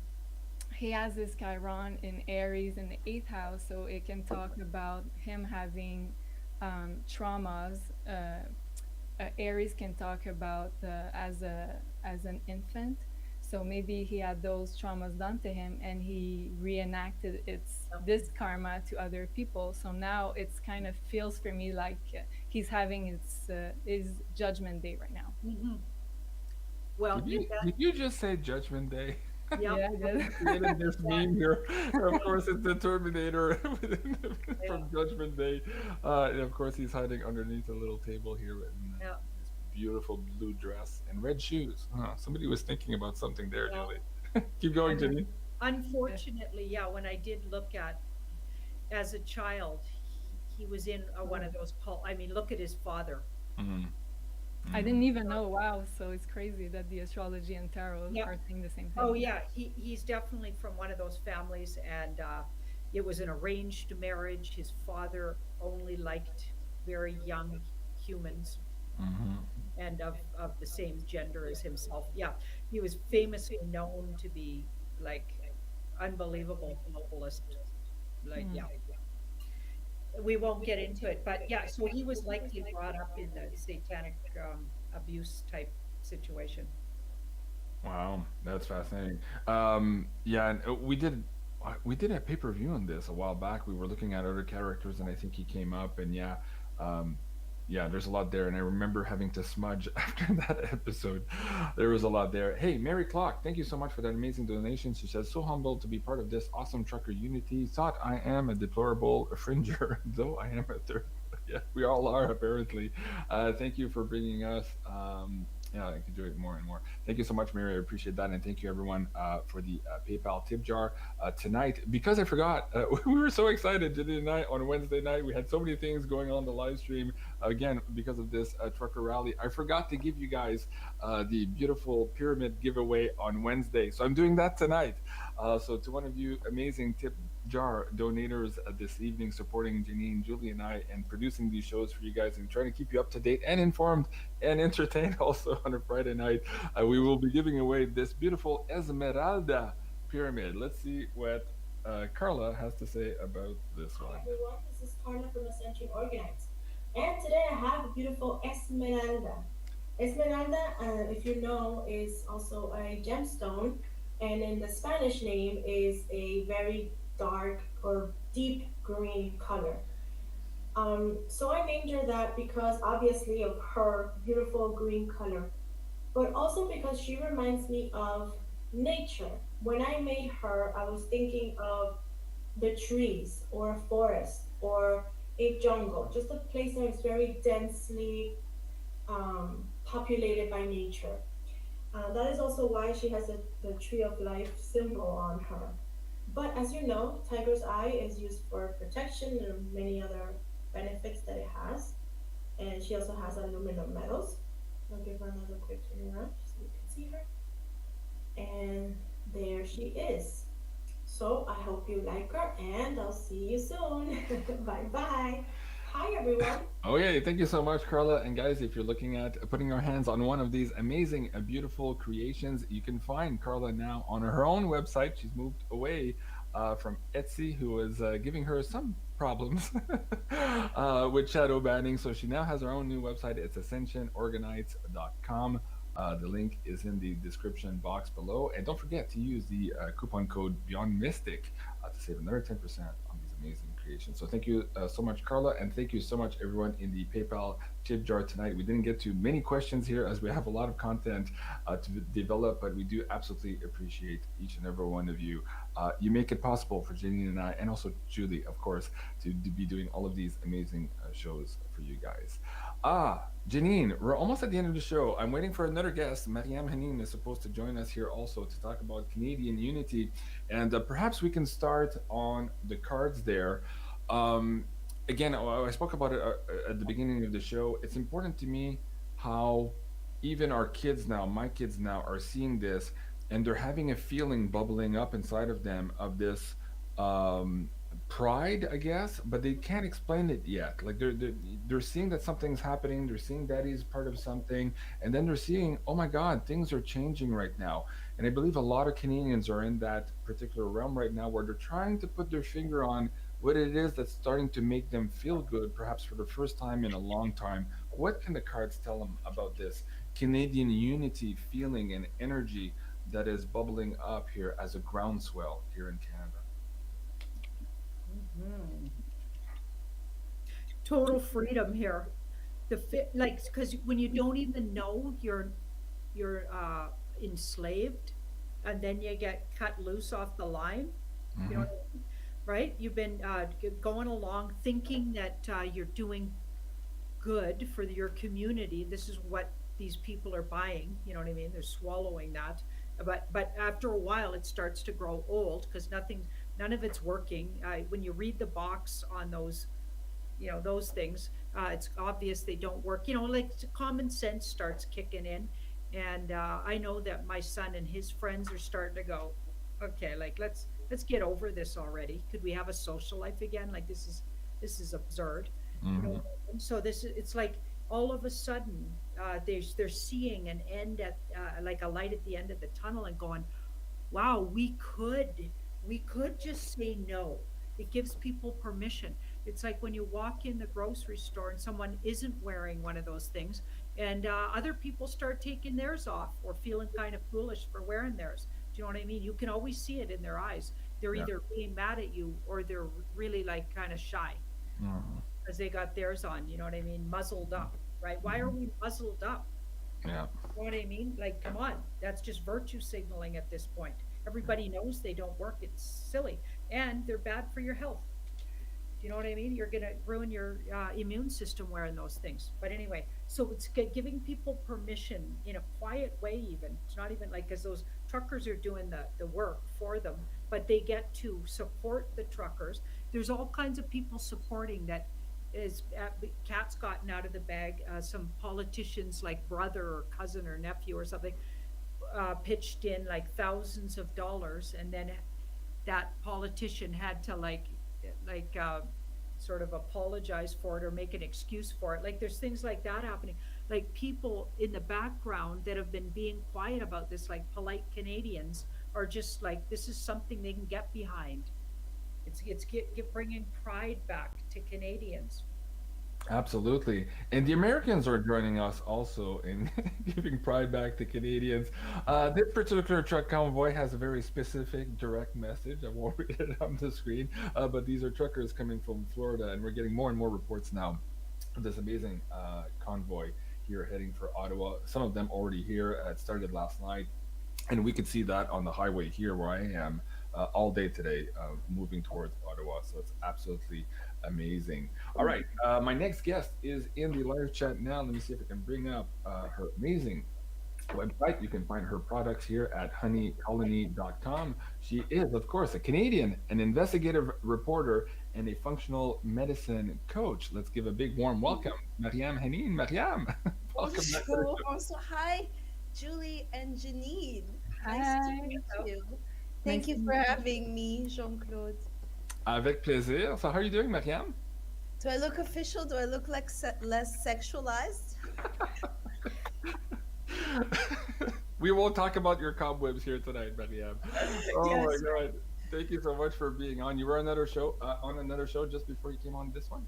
he has this Chiron in Aries in the eighth house, so it can talk about him having traumas. Aries can talk about as an infant, so maybe he had those traumas done to him, and he reenacted its this karma to other people. So now it's kind of feels for me like he's having his judgment day right now.
Hmm. Well,
Did you just say Judgment Day?
yeah.
Yeah, I did.
Created this meme here. Of course, it's the Terminator
Yeah.
from Judgment Day. And of course, he's hiding underneath a little table here in
Yeah.
this beautiful blue dress and red shoes. Huh, somebody was thinking about something there,
Yeah.
Julie. Keep going, Jenny.
Unfortunately, yeah, when I did look at as a child, he was in one of those cult. I mean, look at his father.
Mm-hmm.
I didn't even know. Wow, so it's crazy that the astrology and tarot
Yeah.
are saying the same thing.
Oh yeah, he's definitely from one of those families, and it was an arranged marriage. His father only liked very young humans
Mm-hmm.
and of the same gender as himself. Yeah, he was famously known to be like unbelievable novelist. Like,
Mm.
yeah, we won't get into it, but yeah, so he was likely brought up in the satanic abuse type situation.
Wow, that's fascinating. Yeah, and we did a pay-per-view on this a while back. We were looking at other characters, and I think he came up, and yeah, um, yeah, there's a lot there. And I remember having to smudge after that episode. There was a lot there. Hey, Mary Clock, thank you so much for that amazing donation. She says, so humbled to be part of this awesome trucker unity. Thought I am a deplorable fringer, though I am a third. Yeah, we all are apparently. Thank you for bringing us. Yeah, I could do it more and more. Thank you so much, Mary. I appreciate that, and thank you everyone for the PayPal tip jar tonight. Because I forgot, we were so excited today night on Wednesday night. We had so many things going on the live stream. Again, because of this trucker rally, I forgot to give you guys the beautiful pyramid giveaway on Wednesday. So I'm doing that tonight. So to one of you amazing tip jar donators this evening, supporting Janine, Julie, and I, and producing these shows for you guys, and trying to keep you up to date and informed and entertained also on a Friday night. We will be giving away this beautiful Esmeralda pyramid. Let's see what Carla has to say about this one.
Hi everyone, this is Carla from Ascension Organites. And today I have a beautiful Esmeralda. Esmeralda, if you know, is also a gemstone, and in the Spanish name is a very dark or deep green color. So I named her that because obviously of her beautiful green color, but also because she reminds me of nature. When I made her, I was thinking of the trees or a forest or a jungle, just a place that is very densely populated by nature. That is also why she has the tree of life symbol on her. But as you know, tiger's eye is used for protection and many other benefits that it has. And she also has aluminum metals. I'll give her another quick turn around so you can see her. And there she is. So I hope you like her, and I'll see you soon. Bye bye. Hi everyone.
Okay, thank you so much, Carla. And guys, if you're looking at putting our hands on one of these amazing, beautiful creations, you can find Carla now on her own website. She's moved away from Etsy, who is giving her some problems with shadow banning. So she now has her own new website. It's ascensionorganites.com. The link is in the description box below. And don't forget to use the coupon code Beyond Mystic to save another 10% on these amazing creations. So thank you so much, Carla. And thank you so much, everyone in the PayPal tip jar tonight. We didn't get to many questions here as we have a lot of content to develop, but we do absolutely appreciate each and every one of you. You make it possible for Janine and I, and also Julie, of course, to be doing all of these amazing shows for you guys. Janine, we're almost at the end of the show. I'm waiting for another guest. Mariam Hanim is supposed to join us here also to talk about Canadian unity. And perhaps we can start on the cards there. Again, I spoke about it at the beginning of the show. It's important to me how even our kids now, my kids now, are seeing this, and they're having a feeling bubbling up inside of them of this pride, I guess, but they can't explain it yet. Like they're seeing that something's happening, they're seeing daddy's part of something, and then they're seeing, oh my God, things are changing right now. And I believe a lot of Canadians are in that particular realm right now where they're trying to put their finger on what it is that's starting to make them feel good, perhaps for the first time in a long time. What can the cards tell them about this Canadian unity, feeling, and energy that is bubbling up here as a groundswell here in Canada?
Mhm. Total freedom here. The fit, like, because when you don't even know you're enslaved, and then you get cut loose off the line. You know
Hmm.
what I mean? Right? You've been going along thinking that you're doing good for your community. This is what these people are buying. You know what I mean? They're swallowing that. But after a while, it starts to grow old because none of it's working. When you read the box on those, those things, it's obvious they don't work. Like common sense starts kicking in, and I know that my son and his friends are starting to go, okay, like let's get over this already. Could we have a social life again? Like this is absurd. you know
Hmm.
and so it's like all of a sudden they're seeing an end at like a light at the end of the tunnel and going, wow, we could just say no. It gives people permission. It's like when you walk in the grocery store and someone isn't wearing one of those things, and other people start taking theirs off or feeling kind of foolish for wearing theirs. Do you know what I mean? You can always see it in their eyes. They're
Yeah.
either really mad at you or they're really like kind of shy
Hmm.
because they got theirs on. You know what I mean? Muzzled up, right? Why are
Hmm.
we muzzled up?
Yeah.
You know what I mean? Like, come on, that's just virtue signaling at this point. Everybody knows they don't work. It's silly, and they're bad for your health. Do you know what I mean? You're going to ruin your immune system wearing those things. But anyway, so it's giving people permission in a quiet way, even. It's not even like, because those truckers are doing the work for them, but they get to support the truckers. There's all kinds of people supporting that. Is cat's gotten out of the bag. Some politicians, like brother or cousin or nephew or something, pitched in like thousands of dollars, and then that politician had to like sort of apologize for it or make an excuse for it. Like there's things like that happening. Like people in the background that have been being quiet about this, like polite Canadians, are just like, this is something they can get behind. It's bringing pride back to Canadians.
Absolutely. And the Americans are joining us also in giving pride back to Canadians. This particular truck convoy has a very specific, direct message. I won't read it on the screen, but these are truckers coming from Florida, and we're getting more and more reports now of this amazing convoy here heading for Ottawa. Some of them already here. It started last night, and we could see that on the highway here where I am all day today, moving towards Ottawa. So it's absolutely amazing. All right, my next guest is in the live chat now. Let me see if I can bring up her amazing website. You can find her products here at honeycolony.com. She is, of course, a Canadian, an investigative reporter, and a functional medicine coach. Let's give a big warm welcome, Mariam Hanin. Mariam, welcome back to the
Bonjour. Also, hi, Julie and Janine. Nice to
Hi.
meet you. Thank
Nice
you
to
for
meet you.
having me, Jean-Claude.
Avec plaisir. So, how are you doing, Mariam?
Do I look official? Do I look like less sexualized?
We won't talk about your cobwebs here tonight, Mariam. Oh my
Yes.
God. Thank you so much for being on. You were on another show just before you came on this one.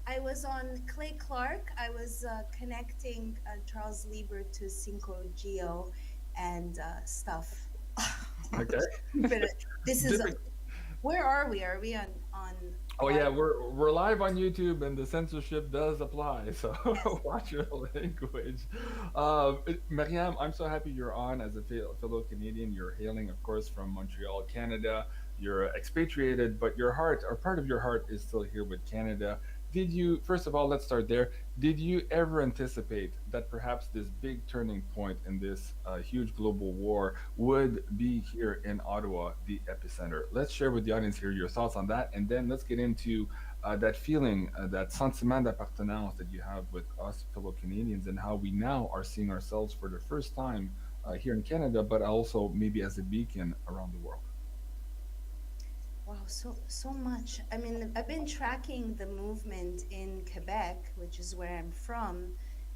I was on Clay Clark. I was connecting Charles Lieber to Cinco Geo and stuff.
Okay.
But this is,
Different.
where are we? Are we on
Oh yeah,
live?
we're live on YouTube, and the censorship does apply. So
Yes.
watch your language. Mariam, I'm so happy you're on as a fellow Canadian. You're hailing, of course, from Montreal, Canada. You're expatriated, but your heart, or part of your heart, is still here with Canada. Did you, first of all, let's start there. Did you ever anticipate that perhaps this big turning point in this huge global war would be here in Ottawa, the epicenter? Let's share with the audience here your thoughts on that, and then let's get into that feeling, that sentiment d'appartenance that you have with us fellow Canadians, and how we now are seeing ourselves for the first time here in Canada, but also maybe as a beacon around the world.
Wow, so much. I mean, I've been tracking the movement in Quebec, which is where I'm from,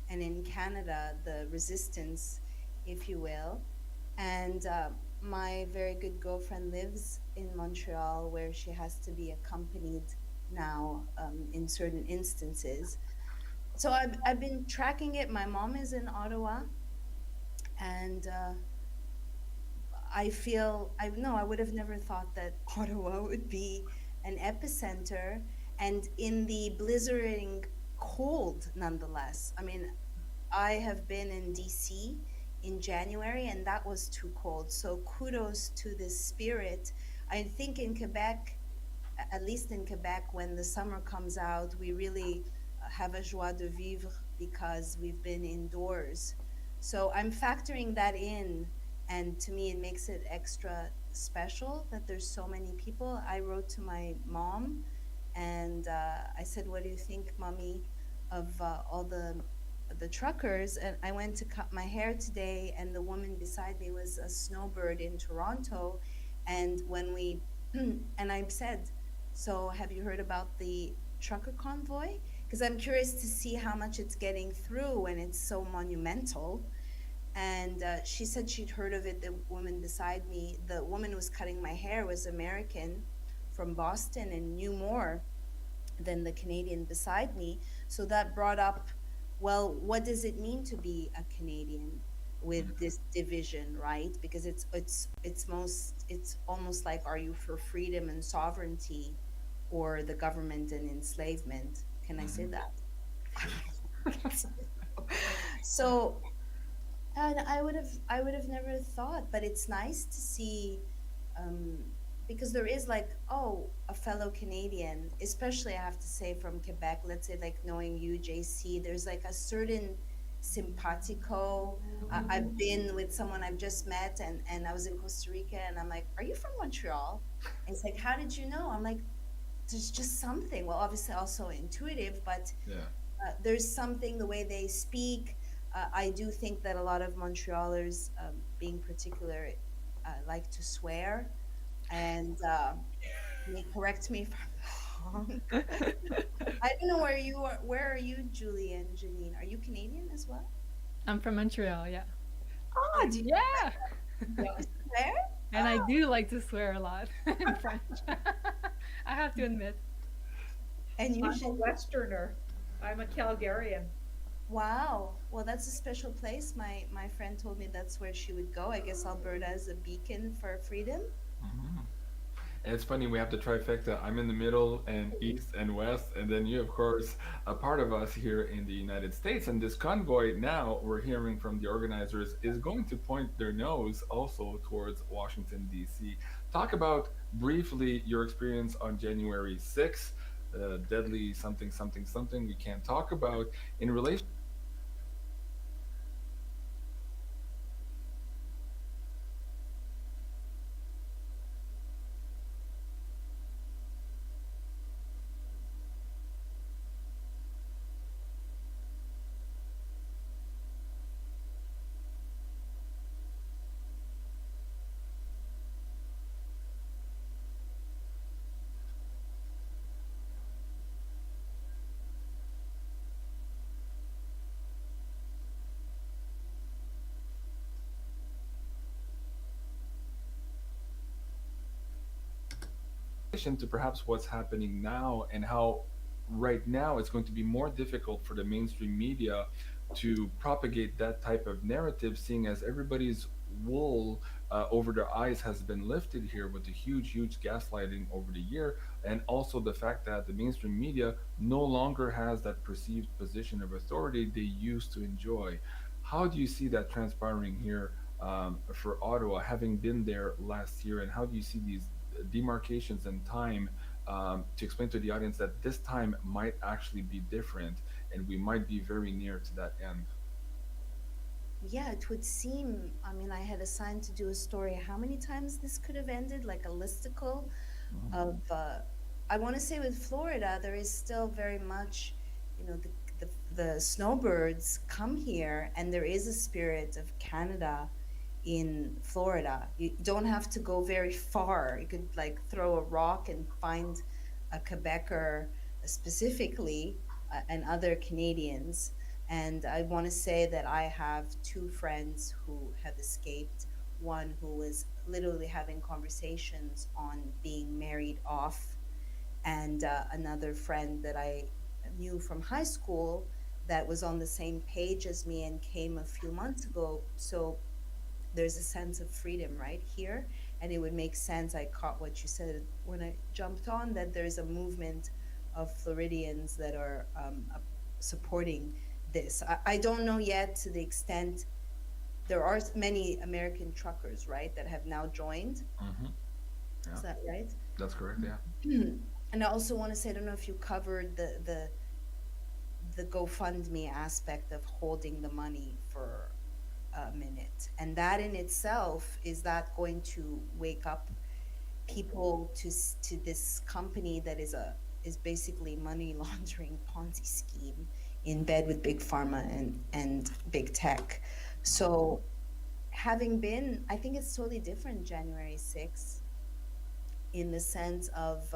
and in Canada, the resistance, if you will. And my very good girlfriend lives in Montreal, where she has to be accompanied now in certain instances. So I've been tracking it. My mom is in Ottawa, and I feel I no, I would have never thought that Ottawa would be an epicenter and in the blizzarding cold nonetheless. I mean, I have been in DC in January and that was too cold. So kudos to this spirit. I think in Quebec, at least in Quebec, when the summer comes out, we really have a joie de vivre because we've been indoors. So I'm factoring that in, and to me, it makes it extra special that there's so many people. I wrote to my mom, and I said, "What do you think, mommy, of all the truckers?" And I went to cut my hair today, and the woman beside me was a snowbird in Toronto, and when we and I said, so, have you heard about the trucker convoy? Because I'm curious to see how much it's getting through when it's so monumental. And she said she'd heard of it. The woman beside me, the woman who was cutting my hair, was American from Boston and knew more than the Canadian beside me. So that brought up, well, what does it mean to be a Canadian with this division, right? Because it's almost like, are you for freedom and sovereignty or the government and enslavement? Can I say that? So and I would have never thought, but it's nice to see, um, because there is like, oh, a fellow Canadian, especially I have to say from Quebec, let's say like knowing you, JC, there's like a certain simpatico. I've been with someone I've just met and I was in Costa Rica and I'm like, are you from Montreal? And it's like, how did you know? I'm like, there's just something. Well, obviously also intuitive, but
Yeah.
there's something the way they speak. I do think that a lot of Montrealers, being particular, like to swear, and may correct me if I'm wrong. I don't know where you are. Where are you, Julie and Janine? Are you Canadian as well?
I'm from Montreal, yeah.
Ah, do you
Yeah.
swear?
And I do like to swear a lot in French. I have to admit.
And you,
I'm a
Janine?
Westerner. I'm a Calgarian.
Wow. Well, that's a special place. My friend told me that's where she would go. I guess Alberta is a beacon for freedom.
Mhm. And it's funny, we have the trifecta. I'm in the middle and east and west, and then you, of course, a part of us here in the United States. And this convoy now, we're hearing from the organizers, is going to point their nose also towards Washington, D.C. Talk about briefly your experience on January 6th, deadly something, something, something we can't talk about in relation. To perhaps what's happening now and how right now it's going to be more difficult for the mainstream media to propagate that type of narrative, seeing as everybody's wool over their eyes has been lifted here with the huge gaslighting over the year, and also the fact that the mainstream media no longer has that perceived position of authority they used to enjoy. How do you see that transpiring here for Ottawa, having been there last year, and how do you see these demarcations in time to explain to the audience that this time might actually be different and we might be very near to that end?
Yeah, it would seem. I mean, I had assigned to do a story how many times this could have ended, like a listicle of. I want to say with Florida, there is still very much, the snowbirds come here, and there is a spirit of Canada in Florida. You don't have to go very far. You could like throw a rock and find a Quebecer specifically, and other Canadians. And I want to say that I have two friends who have escaped. One who was literally having conversations on being married off, and another friend that I knew from high school that was on the same page as me and came a few months ago. So there's a sense of freedom right here. And it would make sense. I caught what you said when I jumped on, that there's a movement of Floridians that are supporting this. I don't know yet to the extent. There are many American truckers, right, that have now joined.
Hmm.
Is
Yeah,
that right?
that's correct. Yeah.
And I also want to say, I don't know if you covered the GoFundMe aspect of holding the money for a minute. And that in itself, is that going to wake up people to this company that is basically money laundering Ponzi scheme in bed with big pharma and big tech. So having been, I think it's totally different January 6th, in the sense of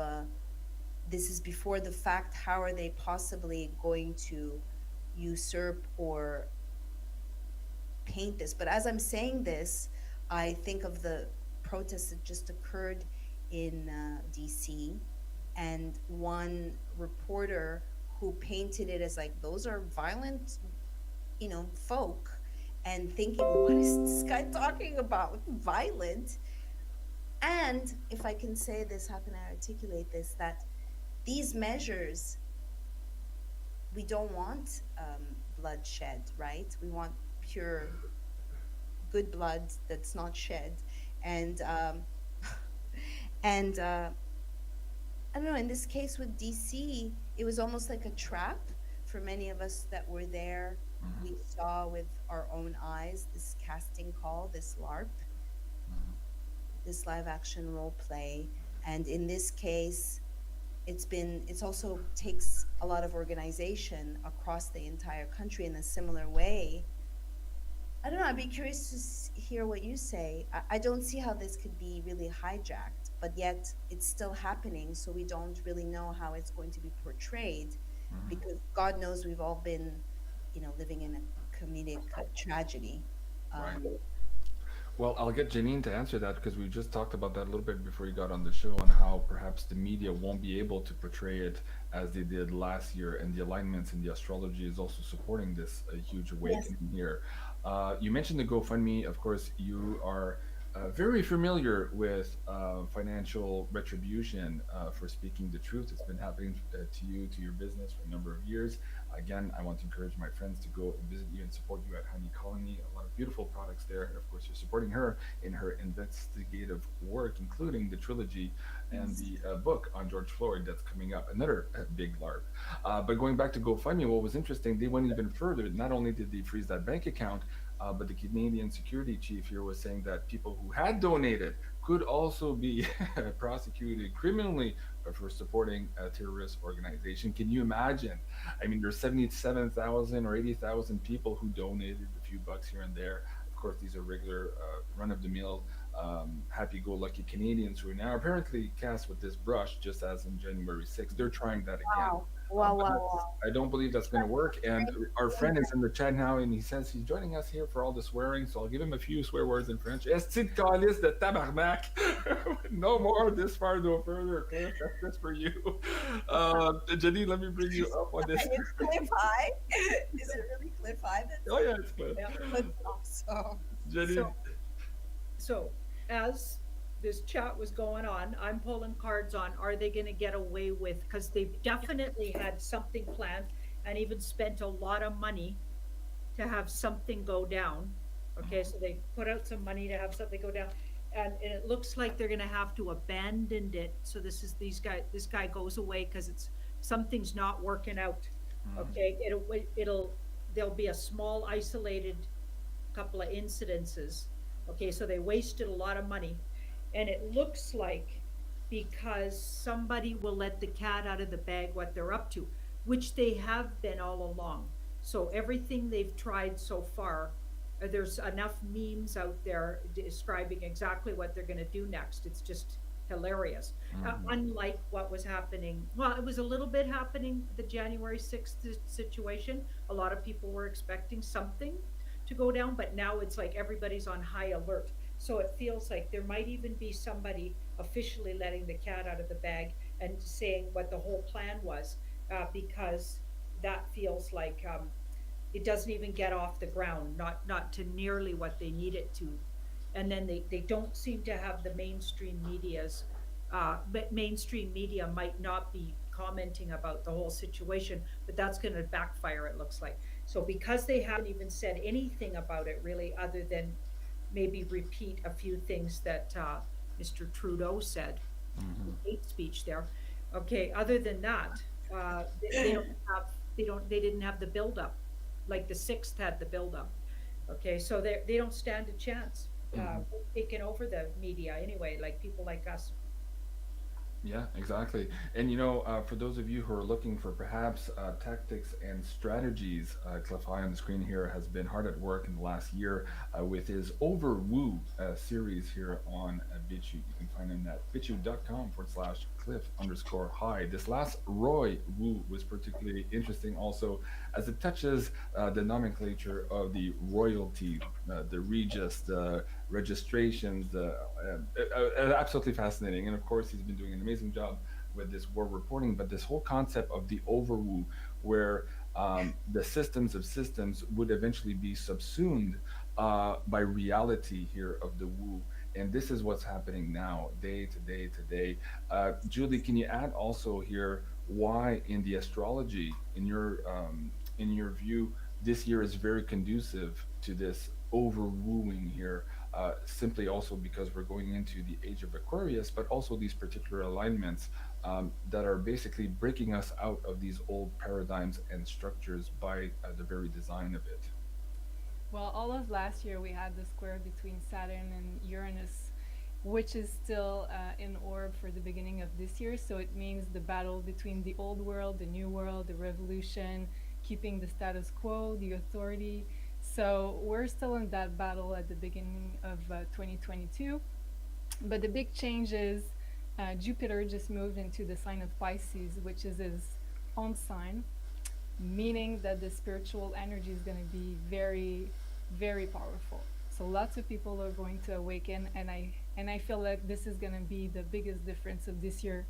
this is before the fact. How are they possibly going to usurp or paint this? But as I'm saying this, I think of the protests that just occurred in DC, and one reporter who painted it as like, those are violent, folk, and thinking, what is this guy talking about? Violent? And if I can say this, how can I articulate this? That these measures, we don't want bloodshed, right? We want pure, good blood that's not shed. And and I don't know. In this case with DC, it was almost like a trap for many of us that were there. We saw with our own eyes this casting call, this LARP, this live action role play. And in this case, it's also takes a lot of organization across the entire country in a similar way. I don't know. I'd be curious to hear what you say. I don't see how this could be really hijacked, but yet it's still happening. So we don't really know how it's going to be portrayed, because God knows we've all been, living in a comedic tragedy.
Right.
Um,
Well, I'll get Janine to answer that because we just talked about that a little bit before you got on the show, and how perhaps the media won't be able to portray it as they did last year, and the alignments in the astrology is also supporting this huge
yes.
awakening here. You mentioned the GoFundMe. Of course, you are very familiar with financial retribution for speaking the truth. It's been happening to you, to your business for a number of years. Again, I want to encourage my friends to go and visit you and support you at Honey Colony. A lot of beautiful products there. And of course, you're supporting her in her investigative work, including the trilogy and the book on George Floyd that's coming up. Another big LARP. But going back to GoFundMe, what was interesting, they went even further. Not only did they freeze that bank account, but the Canadian security chief here was saying that people who had donated could also be prosecuted criminally for supporting a terrorist organization. Can you imagine? I mean, there's 77,000 or 80,000 people who donated a few bucks here and there. Of course, these are regular, run-of-the-mill, happy-go-lucky Canadians who are now apparently cast with this brush, just as in January 6th. They're trying that again.
Wow. Wow.
But
Wow. Wow.
I don't believe that's going to work. And our friend is in the chat now, and he says he's joining us here for all the swearing. So I'll give him a few swear words in French. Esti de calice de tabarnak. No more, this far, no further. Okay, that's just for you. Janine, let me bring you up on this.
It's Cliff High. Is it really Cliff High?
Oh, yeah, it's clear.
Yeah.
That's awesome.
Janine.
So, as this chat was going on, I'm pulling cards on, are they going to get away with, because they've definitely had something planned and even spent a lot of money to have something go down. Okay, so they put out some money to have something go down. And it looks like they're going to have to abandon it. So this guy goes away because something's not working out. Okay, there'll be a small isolated couple of incidences. Okay, so they wasted a lot of money. And it looks like, because somebody will let the cat out of the bag what they're up to, which they have been all along. So everything they've tried so far, There's enough memes out there describing exactly what they're going to do next. It's just hilarious. Unlike what was happening, well, it was a little bit happening, the January 6th situation. A lot of people were expecting something to go down, but now it's like everybody's on high alert. So it feels like there might even be somebody officially letting the cat out of the bag and saying what the whole plan was, because that feels like it doesn't even get off the ground, not to nearly what they need it to. And then they don't seem to have the mainstream media's, but mainstream media might not be commenting about the whole situation, but that's going to backfire, it looks like. So because they haven't even said anything about it really, other than maybe repeat a few things that Mr. Trudeau said, hate speech there. Okay, other than that, they don't have, they didn't have the buildup like the sixth had the buildup. Okay, so they don't stand a chance. Taking over the media anyway, like people like us.
Yeah, exactly. And for those of you who are looking for perhaps tactics and strategies, Cliff High on the screen here has been hard at work in the last year with his Over Woo series here on BitChute. You can find him at bitchute.com/Cliff_High. This last Roy Woo was particularly interesting also as it touches the nomenclature of the royalty, the regis, the registrations, absolutely fascinating. And of course, he's been doing an amazing job with this war reporting. But this whole concept of the overwoo, where the systems of systems would eventually be subsumed by reality here of the woo. And this is what's happening now, day to day to day. Julie, can you add also here why in the astrology, in your view, this year is very conducive to this overwooing here, simply also because we're going into the age of Aquarius, but also these particular alignments that are basically breaking us out of these old paradigms and structures by the very design of it.
Well, all of last year we had the square between Saturn and Uranus, which is still in orb for the beginning of this year. So it means the battle between the old world, the new world, the revolution, keeping the status quo, the authority. So we're still in that battle at the beginning of 2022. But the big change is Jupiter just moved into the sign of Pisces, which is his own sign, meaning that the spiritual energy is going to be very, very powerful. So lots of people are going to awaken, and I feel like this is going to be the biggest difference of this year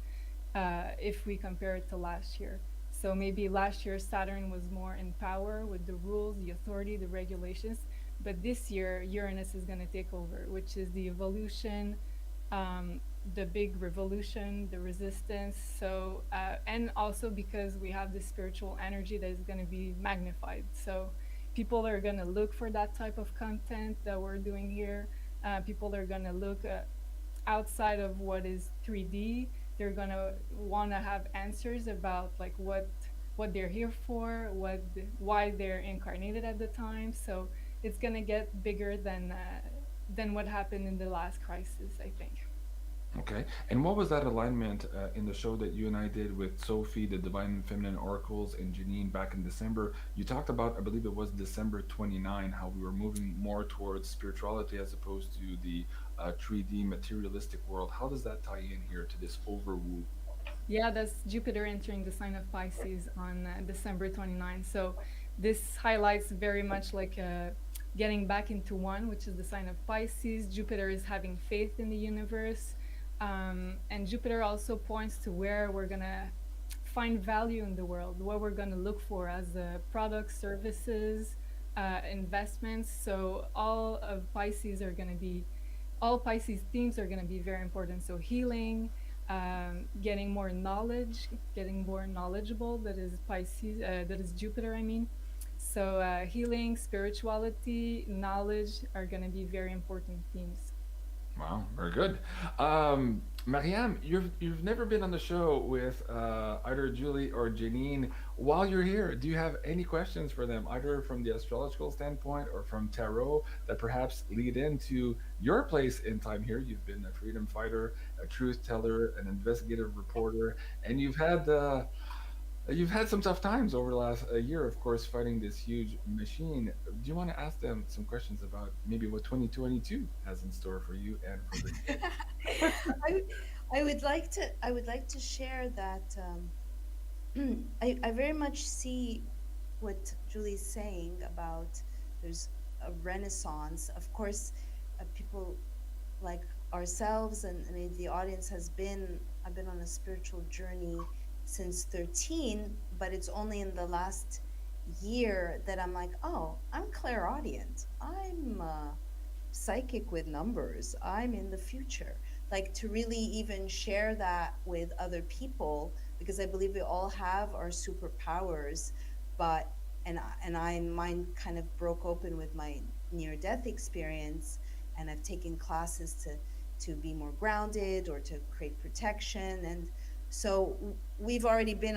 if we compare it to last year. So maybe last year Saturn was more in power with the rules, the authority, the regulations, but this year Uranus is going to take over, which is the evolution, the big revolution, the resistance. So and also because we have this spiritual energy that is going to be magnified. So people are going to look for that type of content that we're doing here. People are going to look outside of what is 3D. They're going to want to have answers about like what they're here for, why they're incarnated at the time. So it's going to get bigger than what happened in the last crisis, I think.
Okay. And what was that alignment in the show that you and I did with Sophie, the Divine Feminine Oracles, and Janine back in December? You talked about, I believe it was December 29, how we were moving more towards spirituality as opposed to the 3D materialistic world. How does that tie in here to this overwoo?
Yeah, that's Jupiter entering the sign of Pisces on December 29. So this highlights very much like getting back into one, which is the sign of Pisces. Jupiter is having faith in the universe. And Jupiter also points to where we're going to find value in the world, what we're going to look for as products, services, investments. So all Pisces themes are going to be very important. So healing, getting more knowledge, getting more knowledgeable. That is Pisces. That is Jupiter. I mean, so healing, spirituality, knowledge are going to be very important themes.
Wow, very good. Mariam, you've never been on the show with either Julie or Janine. While you're here, do you have any questions for them, either from the astrological standpoint or from tarot, that perhaps lead into your place in time here? You've been a freedom fighter, a truth teller, an investigative reporter, and you've had You've had some tough times over the last year, of course, fighting this huge machine. Do you want to ask them some questions about maybe what 2022 has in store for you and for the
I, I would like to share that I very much see what Julie's saying about there's a renaissance. Of course, people like ourselves and I mean the audience has been I've been on a spiritual journey since 13, but it's only in the last year that I'm like, oh, I'm clairaudient. I'm psychic with numbers. I'm in the future. Like to really even share that with other people because I believe we all have our superpowers, but and I mine kind of broke open with my near death experience and I've taken classes to be more grounded or to create protection and so we've already been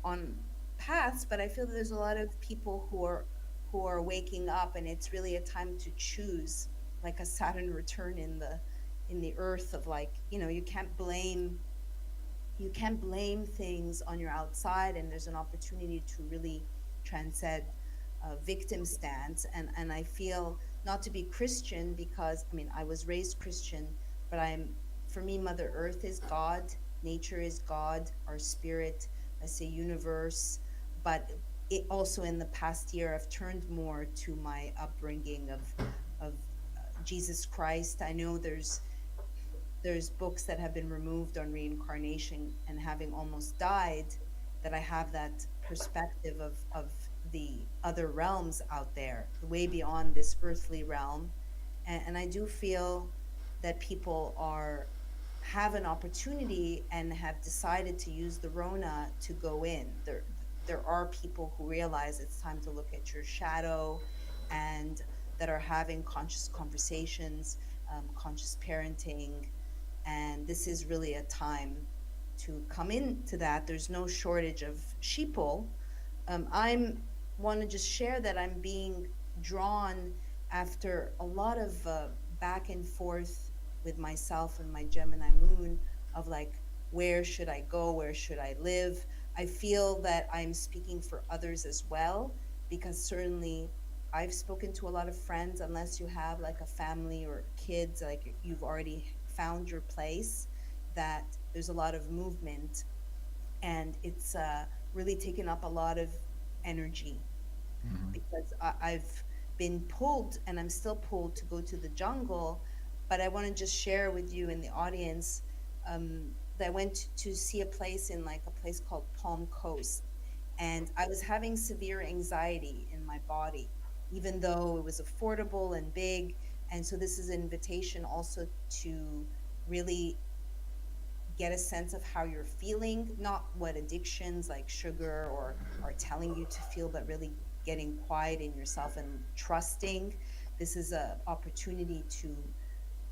on paths, but I feel that there's a lot of people who are waking up and it's really a time to choose like a Saturn return in the earth of like, you can't blame things on your outside and there's an opportunity to really transcend victim stance and I feel not to be Christian because I mean I was raised Christian but I'm for me Mother Earth is God, nature is God, our spirit, I say universe, but it also in the past year I've turned more to my upbringing of Jesus Christ. I know there's books that have been removed on reincarnation and having almost died that I have that perspective of the other realms out there, way beyond this earthly realm. And I do feel that people are have an opportunity and have decided to use the Rona to go in. There are people who realize it's time to look at your shadow and that are having conscious conversations, conscious parenting, and this is really a time to come into that. There's no shortage of sheeple. I'm want to just share that I'm being drawn after a lot of back and forth with myself and my Gemini moon of like, where should I go? Where should I live? I feel that I'm speaking for others as well, because certainly I've spoken to a lot of friends, unless you have like a family or kids, like you've already found your place, that there's a lot of movement and it's really taken up a lot of energy because I've been pulled and I'm still pulled to go to the jungle. But I want to just share with you in the audience that I went to see a place in like a place called Palm Coast. And I was having severe anxiety in my body, even though it was affordable and big. And so this is an invitation also to really get a sense of how you're feeling, not what addictions like sugar or are telling you to feel, but really getting quiet in yourself and trusting. This is a opportunity to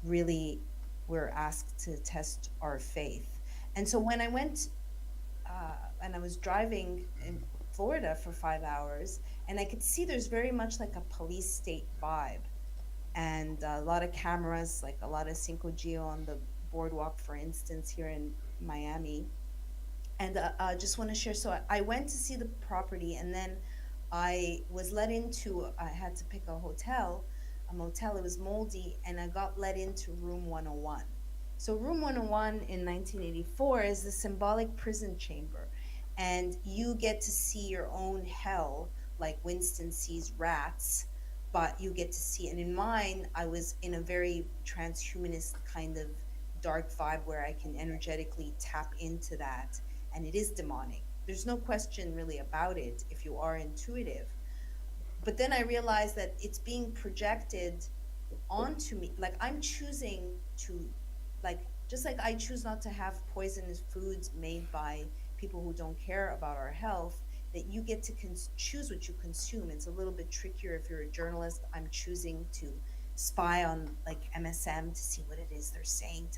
really, we're asked to test our faith. And so when I went and I was driving in Florida for 5 hours, and I could see there's very much like a police state vibe and a lot of cameras, like a lot of Cinco Geo on the boardwalk, for instance, here in Miami. And I just want to share. So I went to see the property, and then I was let into. I had to pick a motel. It was moldy, and I got let into room 101. So room 101 in 1984 is the symbolic prison chamber, and you get to see your own hell, like Winston sees rats, but you get to see. And in mine, I was in a very transhumanist kind of dark vibe where I can energetically tap into that. And it is demonic. There's no question really about it if you are intuitive. But then I realized that it's being projected onto me. Like I'm choosing to, like, just like I choose not to have poisonous foods made by people who don't care about our health, that you get to choose what you consume. It's a little bit trickier if you're a journalist. I'm choosing to spy on like MSM to see what it is they're saying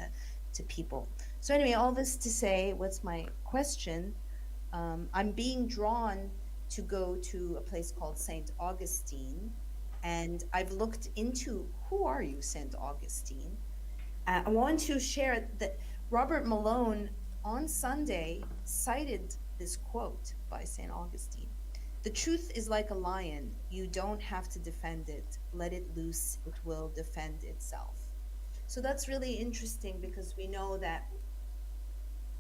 to people. So anyway, all this to say, what's my question? I'm being drawn to go to a place called St. Augustine, and I've looked into who are you, St. Augustine? I want to share that Robert Malone on Sunday cited this quote by St. Augustine. The truth is like a lion. You don't have to defend it. Let it loose, it will defend itself. So that's really interesting because we know that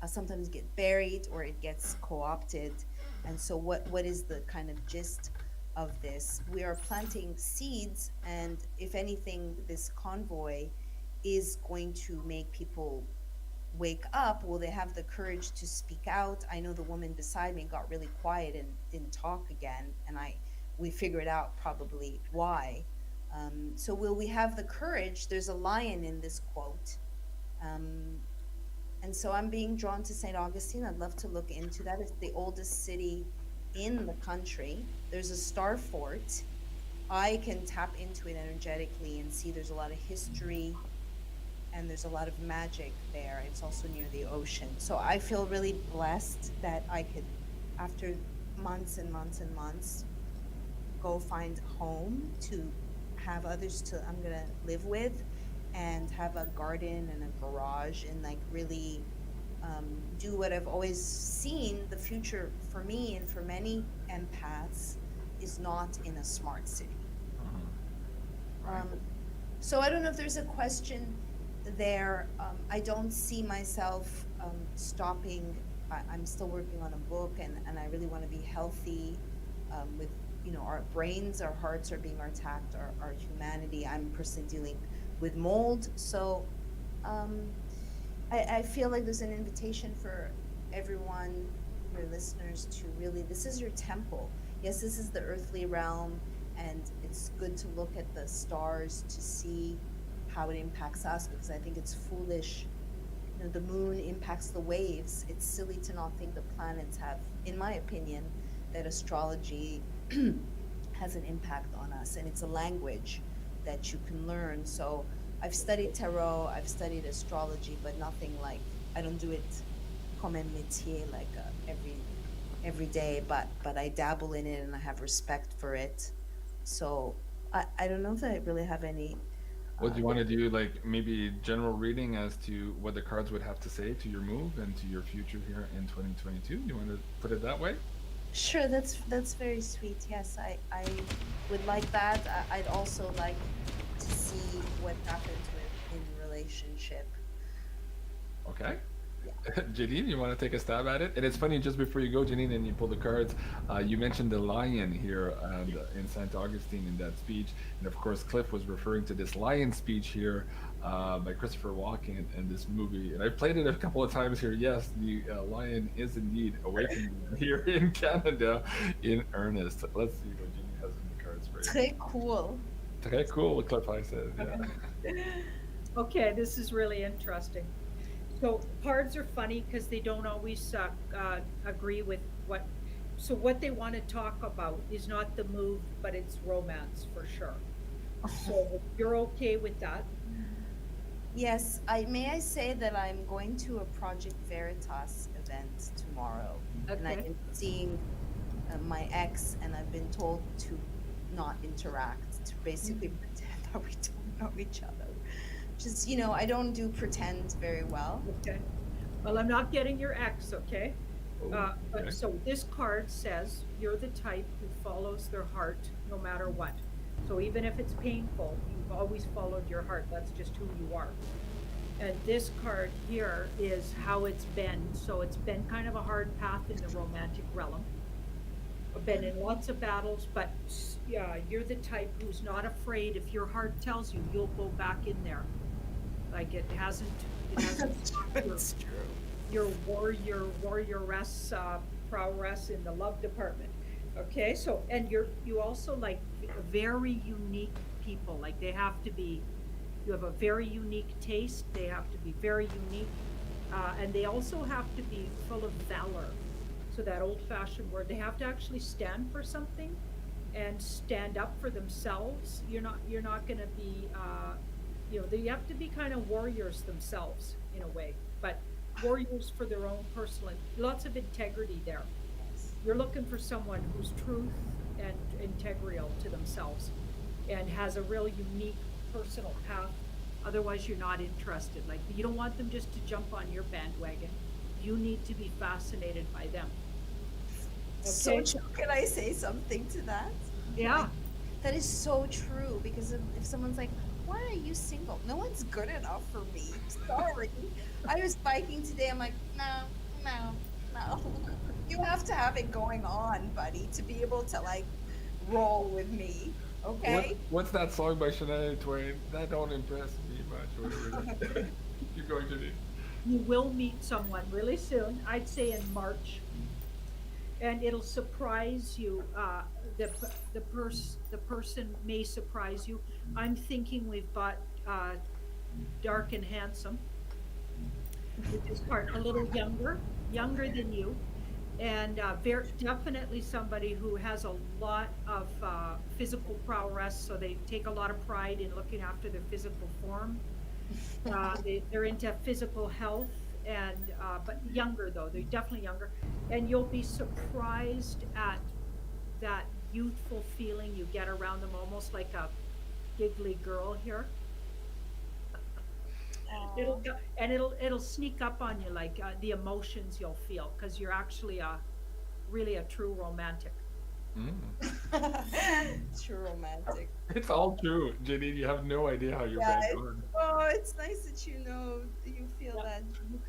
sometimes get buried or it gets co-opted. And so what is the kind of gist of this? We are planting seeds, and if anything, this convoy is going to make people wake up. Will they have the courage to speak out? I know the woman beside me got really quiet and didn't talk again, and we figured out probably why. So will we have the courage? There's a lion in this quote. And so I'm being drawn to St. Augustine. I'd love to look into that. It's the oldest city in the country. There's a star fort. I can tap into it energetically and see there's a lot of history and there's a lot of magic there. It's also near the ocean. So I feel really blessed that I could, after months and months and months, go find home to have others I'm gonna live with, and have a garden and a garage, and like really do what I've always seen. The future for me and for many empaths is not in a smart city. So I don't know if there's a question there. I don't see myself stopping. I'm still working on a book, and I really want to be healthy with, our brains, our hearts are being attacked, our humanity. I'm personally dealing with mold. So I feel like there's an invitation for everyone, your listeners, to really, this is your temple. Yes, this is the earthly realm, and it's good to look at the stars to see how it impacts us, because I think it's foolish. The moon impacts the waves. It's silly to not think the planets have, in my opinion, that astrology has an impact on us, and it's a language that you can learn. So I've studied tarot, I've studied astrology, but nothing like, I don't do it comme un métier, like every day, but I dabble in it and I have respect for it. So I don't know if I really have any.
What do you want to do, like maybe general reading as to what the cards would have to say to your move and to your future here in 2022? You want to put it that way?
Sure, that's very sweet. Yes, I would like that. I'd also like to see what happens in relationship.
Okay. Janine, you want to take a stab at it? And it's funny, just before you go, Janine, and you pull the cards, you mentioned the lion here in St. Augustine in that speech. And of course, Cliff was referring to this lion speech here by Christopher Walken in this movie. And I've played it a couple of times here. Yes, the lion is indeed awakening here in Canada in earnest. Let's see what Janine has in the cards for you.
Très cool.
Très cool, what Cliff I said. Yeah.
Okay, this is really interesting. So cards are funny because they don't always agree with what. So what they want to talk about is not the move, but it's romance for sure. So you're okay with that?
Yes. May I say that I'm going to a Project Veritas event tomorrow, and I'm seeing my ex, and I've been told to not interact, to basically pretend that we don't know each other. Just, I don't do pretend very well.
Okay. Well, I'm not getting your ex, okay? But so this card says you're the type who follows their heart no matter what. So even if it's painful, you've always followed your heart. That's just who you are. And this card here is how it's been. So it's been kind of a hard path in the romantic realm. I've been in lots of battles, but yeah, you're the type who's not afraid. If your heart tells you, you'll go back in there. Like it hasn't
It's true.
Your warrioress prowess in the love department. Okay, so and you also like very unique people. Like they have to be, you have a very unique taste. They have to be very unique, and they also have to be full of valor. So that old-fashioned word, they have to actually stand for something, and stand up for themselves. You're not going to be. They have to be kind of warriors themselves in a way, but warriors for their own personal, lots of integrity there. You're looking for someone who's truth and integral to themselves and has a real unique personal path. Otherwise, you're not interested. Like, you don't want them just to jump on your bandwagon. You need to be fascinated by them.
So
Okay.
true. Can I say something to that? Can I?
Yeah.
That is so true because if someone's like, "Why are you single?" No one's good enough for me. Sorry. I was biking today. I'm like, no, no, no. You have to have it going on, buddy, to be able to like roll with me. Okay.
What's that song by Shania Twain? That don't impress me much, or whatever that. Keep going, Janine.
You will meet someone really soon. I'd say in March, and it'll surprise you. The person may surprise you. I'm thinking we've got dark and handsome, which is part a little younger than you, and very definitely somebody who has a lot of physical prowess. So they take a lot of pride in looking after their physical form. They're into physical health, and but younger though. They're definitely younger, and you'll be surprised at that youthful feeling you get around them, almost like a giggly girl here. It'll go, and it'll sneak up on you like the emotions you'll feel because you're actually a really a true romantic.
True romantic.
It's all true, Janine. You have no idea how you're
Yeah.
bang on.
Oh, it's nice that you know you feel that.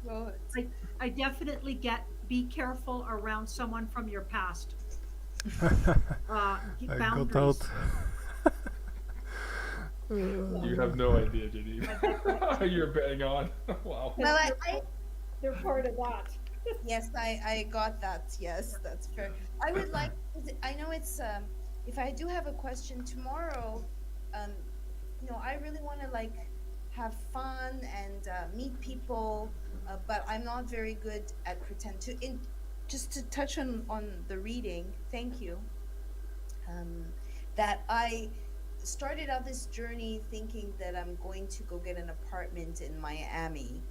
Good.
I definitely get be careful around someone from your past.
I got
Boundaries.
out.
You have no idea, Janine. You're bang on. Wow.
Well,
They're part of that.
yes, I got that. Yes, that's fair. I would like. I know it's if I do have a question tomorrow, um, I really want to like have fun and meet people, but I'm not very good at pretend to. Just to touch on the reading, thank you. That I started out this journey thinking that I'm going to go get an apartment in Miami,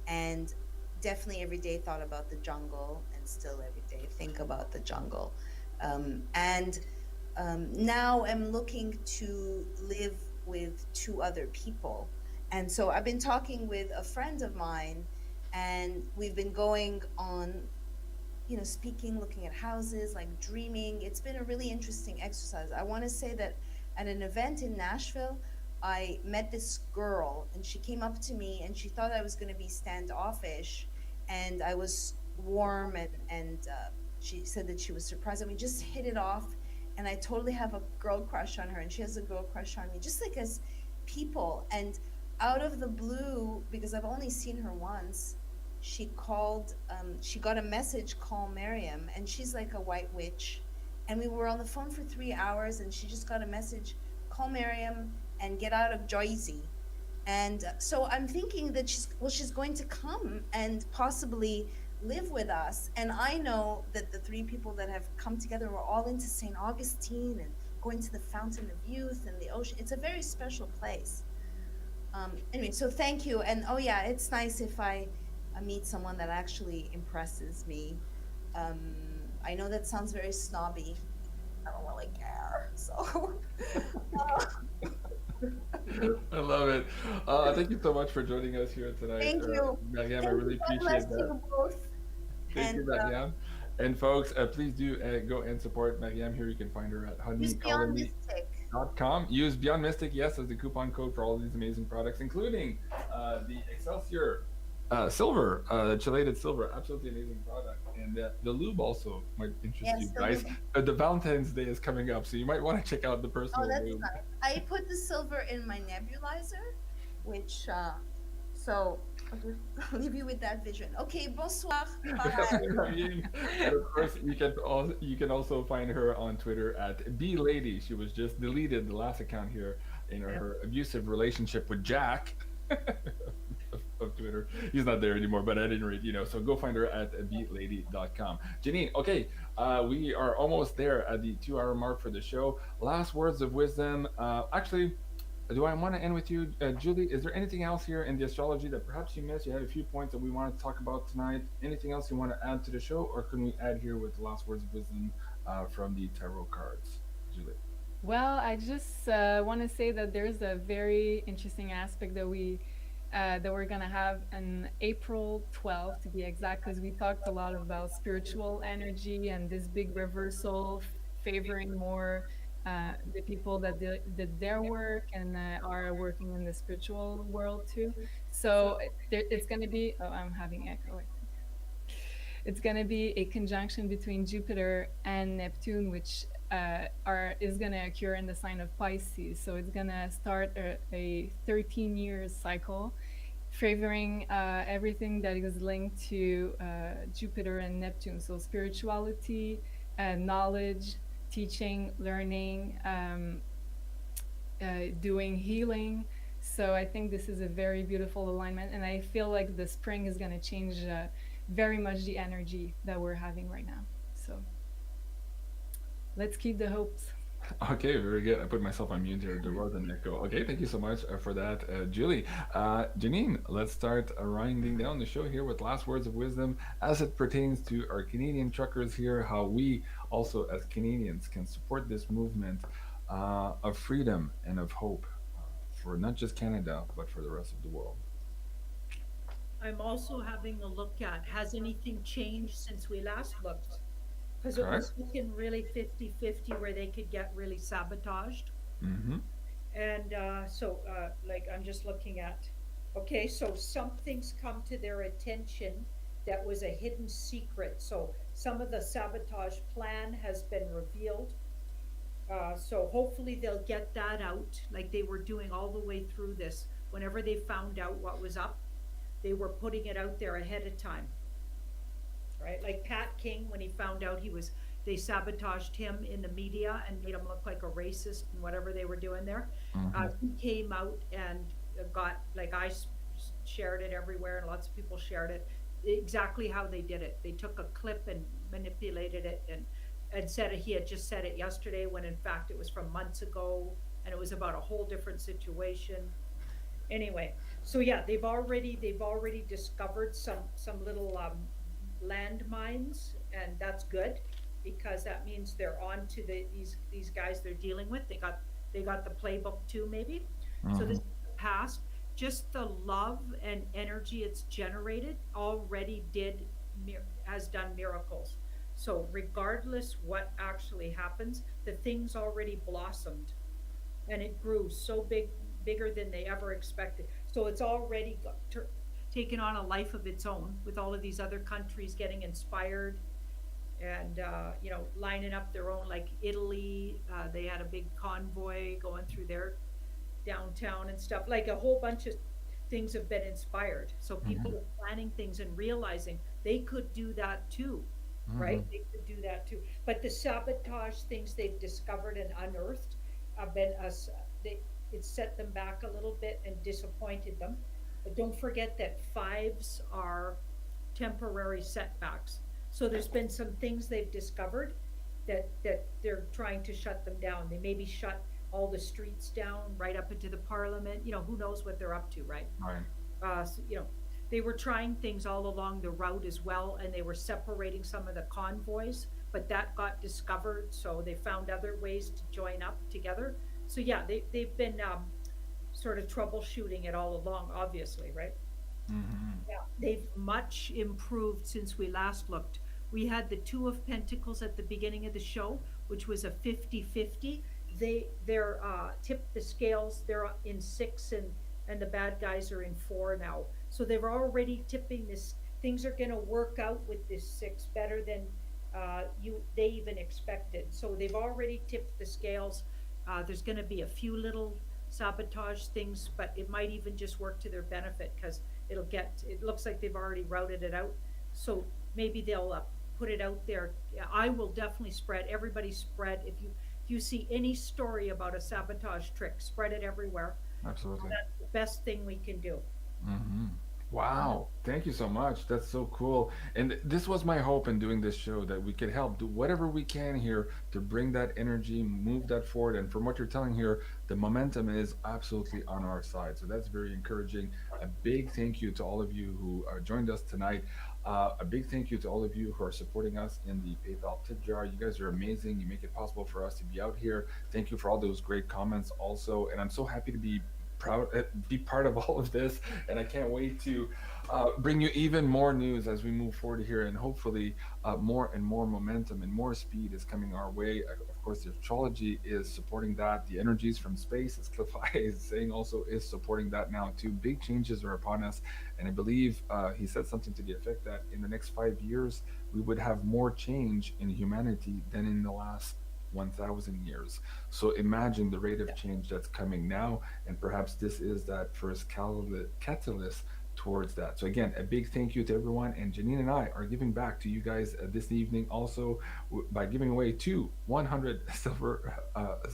and definitely every day thought about the jungle, and still every day think about the jungle. And now I'm looking to live with two other people. And so I've been talking with a friend of mine, and we've been going on, speaking, looking at houses, like dreaming. It's been a really interesting exercise. I want to say that at an event in Nashville, I met this girl, and she came up to me and she thought I was going to be standoffish, and I was warm, and she said that she was surprised, and we just hit it off. And I totally have a girl crush on her, and she has a girl crush on me, just like as people. And out of the blue, because I've only seen her once, she called, she got a message, call Miriam, and she's like a white witch. And we were on the phone for 3 hours, and she just got a message, call Miriam and get out of Jersey. And so I'm thinking that she's going to come and possibly live with us. And I know that the three people that have come together were all into St. Augustine and going to the Fountain of Youth and the ocean. It's a very special place. Anyway, so thank you. And oh yeah, it's nice if I meet someone that actually impresses me. I know that sounds very snobby. I don't really care. So
I love it. Thank you so much for joining us here tonight.
Thank you.
Mariam, I
Thank
really
you. God
appreciate
bless
that.
you both.
Thank you,
And
Mariam. And folks, please do go and support Mariam here. You can find her at
use Beyond
honeycolony.com.
Mystic.
Use Beyond Mystic, yes, as the coupon code for all of these amazing products, including the Excelsior silver, chelated silver, absolutely amazing product. And the lube also might interest
Yes,
you
the
guys.
lube.
The Valentine's Day is coming up, so you might want to check out the
Oh,
personal
that's
lube.
nice. I put the silver in my nebulizer, which so I'll just leave you with that vision. Okay, bonsoir. Bye.
And of course, you can also find her on Twitter at B Lady. She was just deleted the last account here in her abusive relationship with Jack of Twitter. He's not there anymore, but at any rate, so go find her at beatlady.com. Janine, okay, we are almost there at the 2 hour mark for the show. Last words of wisdom. Actually, do I want to end with you, Julie? Is there anything else here in the astrology that perhaps you missed? You had a few points that we wanted to talk about tonight. Anything else you want to add to the show, or can we add here with the last words of wisdom from the tarot cards, Julie?
Well, I just want to say that there's a very interesting aspect that we that we're gonna have on April 12th, to be exact, because we talked a lot about spiritual energy and this big reversal favoring more the people that did their work and are working in the spiritual world too. So it's going to be, oh, I'm having echo, I think. It's going to be a conjunction between Jupiter and Neptune, which is going to occur in the sign of Pisces. So it's going to start a 13 years cycle favoring everything that is linked to Jupiter and Neptune. So spirituality, knowledge, teaching, learning, doing healing. So I think this is a very beautiful alignment, and I feel like the spring is going to change very much the energy that we're having right now. So let's keep the hopes.
Okay, very good. I put myself on mute here. There was an echo. Okay, thank you so much for that, Julie. Janine, let's start winding down the show here with last words of wisdom as it pertains to our Canadian truckers here, how we also as Canadians can support this movement of freedom and of hope for not just Canada, but for the rest of the world.
I'm also having a look at, has anything changed since we last looked? Because it
Correct?
was looking really 50-50 where they could get really sabotaged.
Mm-hmm.
And like, I'm just looking at, okay, so something's come to their attention that was a hidden secret. So some of the sabotage plan has been revealed. So hopefully they'll get that out, like they were doing all the way through this. Whenever they found out what was up, they were putting it out there ahead of time, right? Like Pat King, when he found out they sabotaged him in the media and made him look like a racist and whatever they were doing there.
Mm-hmm.
He came out and got, like, shared it everywhere and lots of people shared it, exactly how they did it. They took a clip and manipulated it and said he had just said it yesterday when in fact it was from months ago and it was about a whole different situation. Anyway, so yeah, they've already discovered some little landmines, and that's good because that means they're on to these guys they're dealing with. They got the playbook too, maybe.
Mm-hmm.
So this is the past. Just the love and energy it's generated already has done miracles. So regardless what actually happens, the thing's already blossomed, and it grew so bigger than they ever expected. So it's already taken on a life of its own with all of these other countries getting inspired and lining up their own, like Italy. They had a big convoy going through their downtown and stuff. Like a whole bunch of things have been inspired. So people are planning things and realizing they could do that too, right? They could do that too. But the sabotage things they've discovered and unearthed have been it set them back a little bit and disappointed them. But don't forget that fives are temporary setbacks. So there's been some things they've discovered that they're trying to shut them down. They maybe shut all the streets down right up into the parliament. Who knows what they're up to, right?
Right.
So, they were trying things all along the route as well, and they were separating some of the convoys, but that got discovered. So they found other ways to join up together. So yeah, they've been sort of troubleshooting it all along, obviously, right?
Mm-hmm.
Yeah, they've much improved since we last looked. We had the Two of Pentacles at the beginning of the show, which was a 50-50. They're tipped the scales. They're in 6 and the bad guys are in 4 now. So they're already tipping this. Things are going to work out with this 6 better than they even expected. So they've already tipped the scales. There's going to be a few little sabotage things, but it might even just work to their benefit because it looks like they've already routed it out. So maybe they'll put it out there. I will definitely everybody spread. If you see any story about a sabotage trick, spread it everywhere.
Absolutely.
That's the best thing we can do.
Mm-hmm. Wow. Thank you so much. That's so cool. And this was my hope in doing this show, that we could help do whatever we can here to bring that energy, move that forward. And from what you're telling here, the momentum is absolutely on our side. So that's very encouraging. A big thank you to all of you who joined us tonight. A big thank you to all of you who are supporting us in the PayPal tip jar. You guys are amazing. You make it possible for us to be out here. Thank you for all those great comments also. And I'm so happy to be be part of all of this, and I can't wait to bring you even more news as we move forward here, and hopefully more and more momentum and more speed is coming our way. Of course, the astrology is supporting that. The energies from space, as Cliff High is saying, also is supporting that now too. Big changes are upon us, and I believe he said something to the effect that in the next 5 years we would have more change in humanity than in the last 1,000 years. So imagine the rate of change that's coming now, and perhaps this is that first catalyst towards that. So again, a big thank you to everyone, and Janine and I are giving back to you guys this evening also by giving away two 100 silver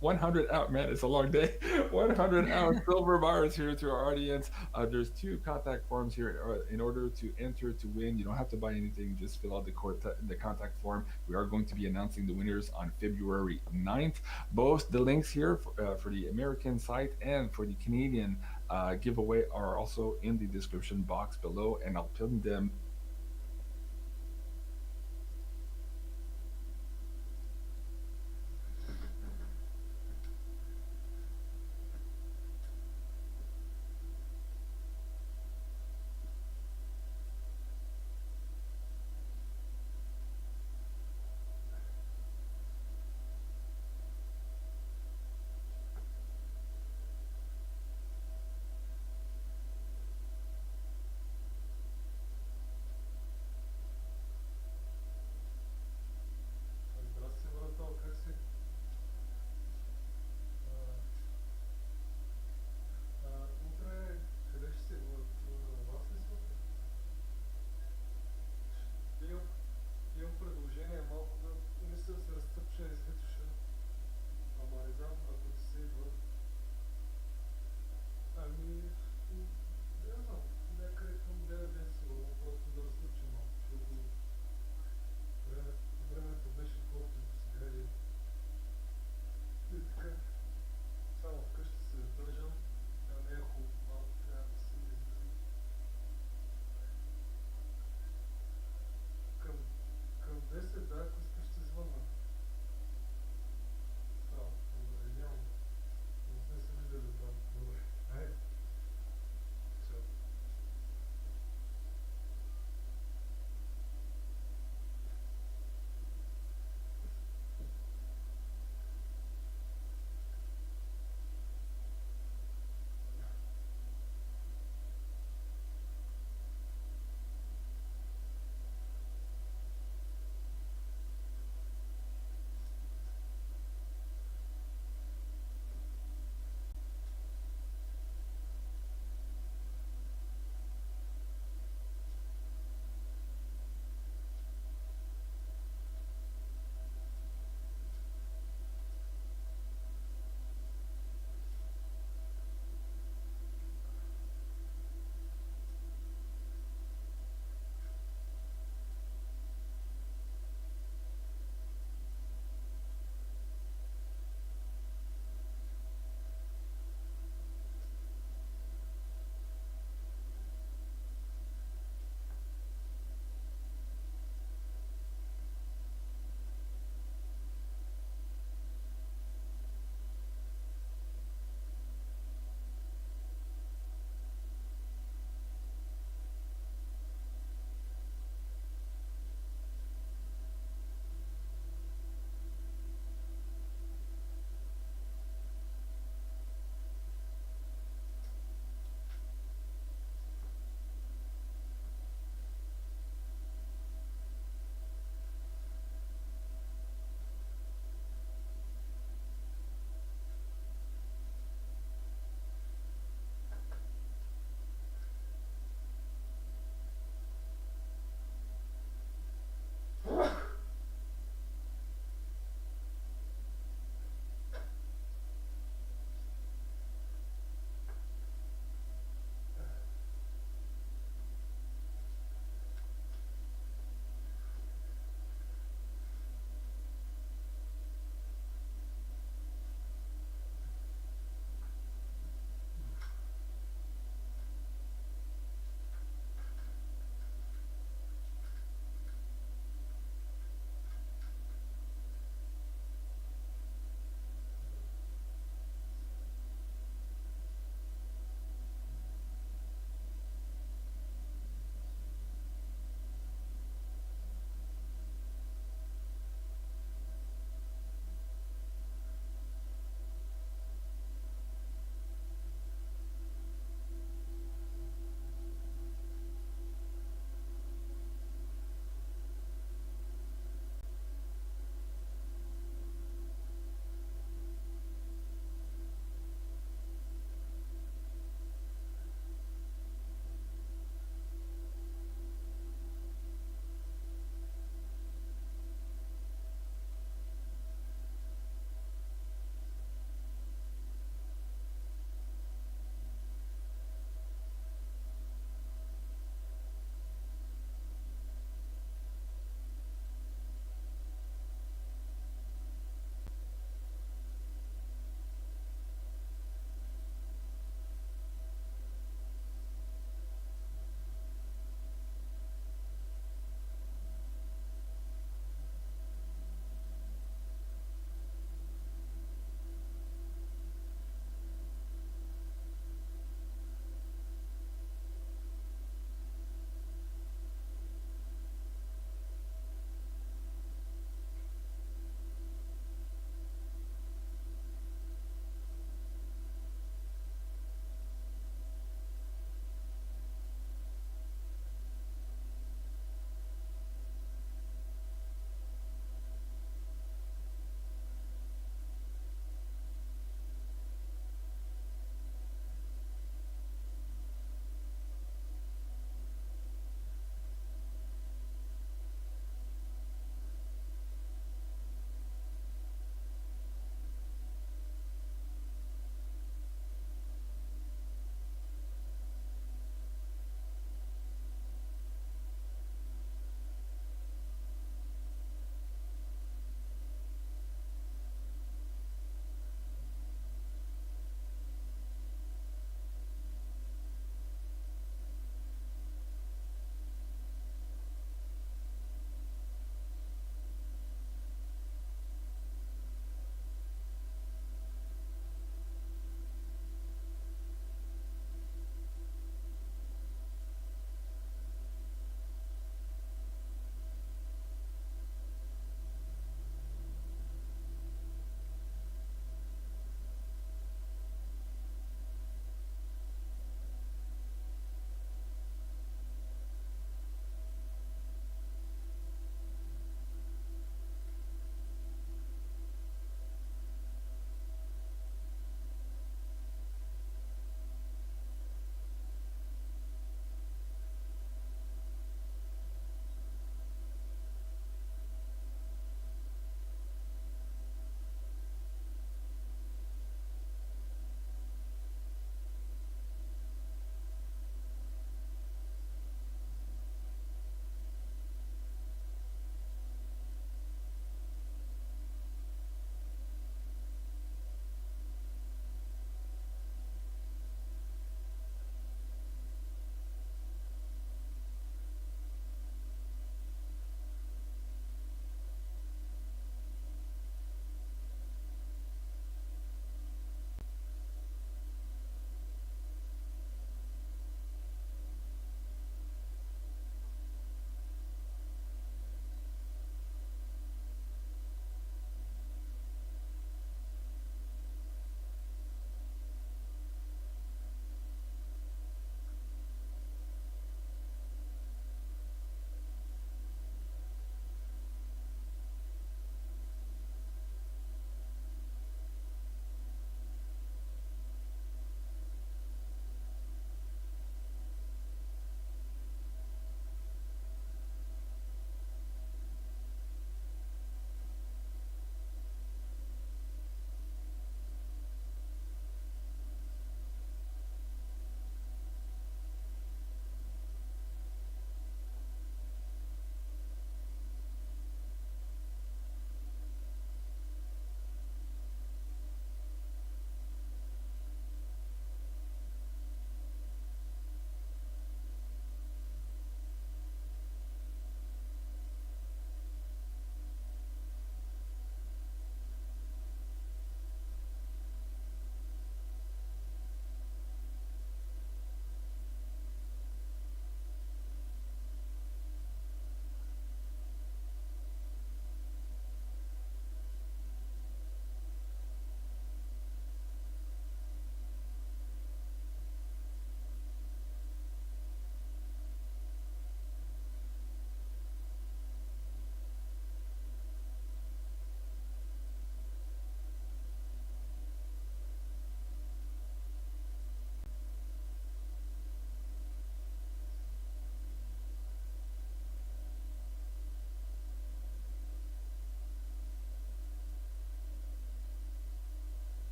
100 out, man, it's a long day, 100 ounce silver bars here to our audience. There's two contact forms here in order to enter to win. You don't have to buy anything, just fill out the contact form. We are going to be announcing the winners on February 9th. Both the links here for the American site and for the Canadian giveaway are also in the description box below, and I'll pin them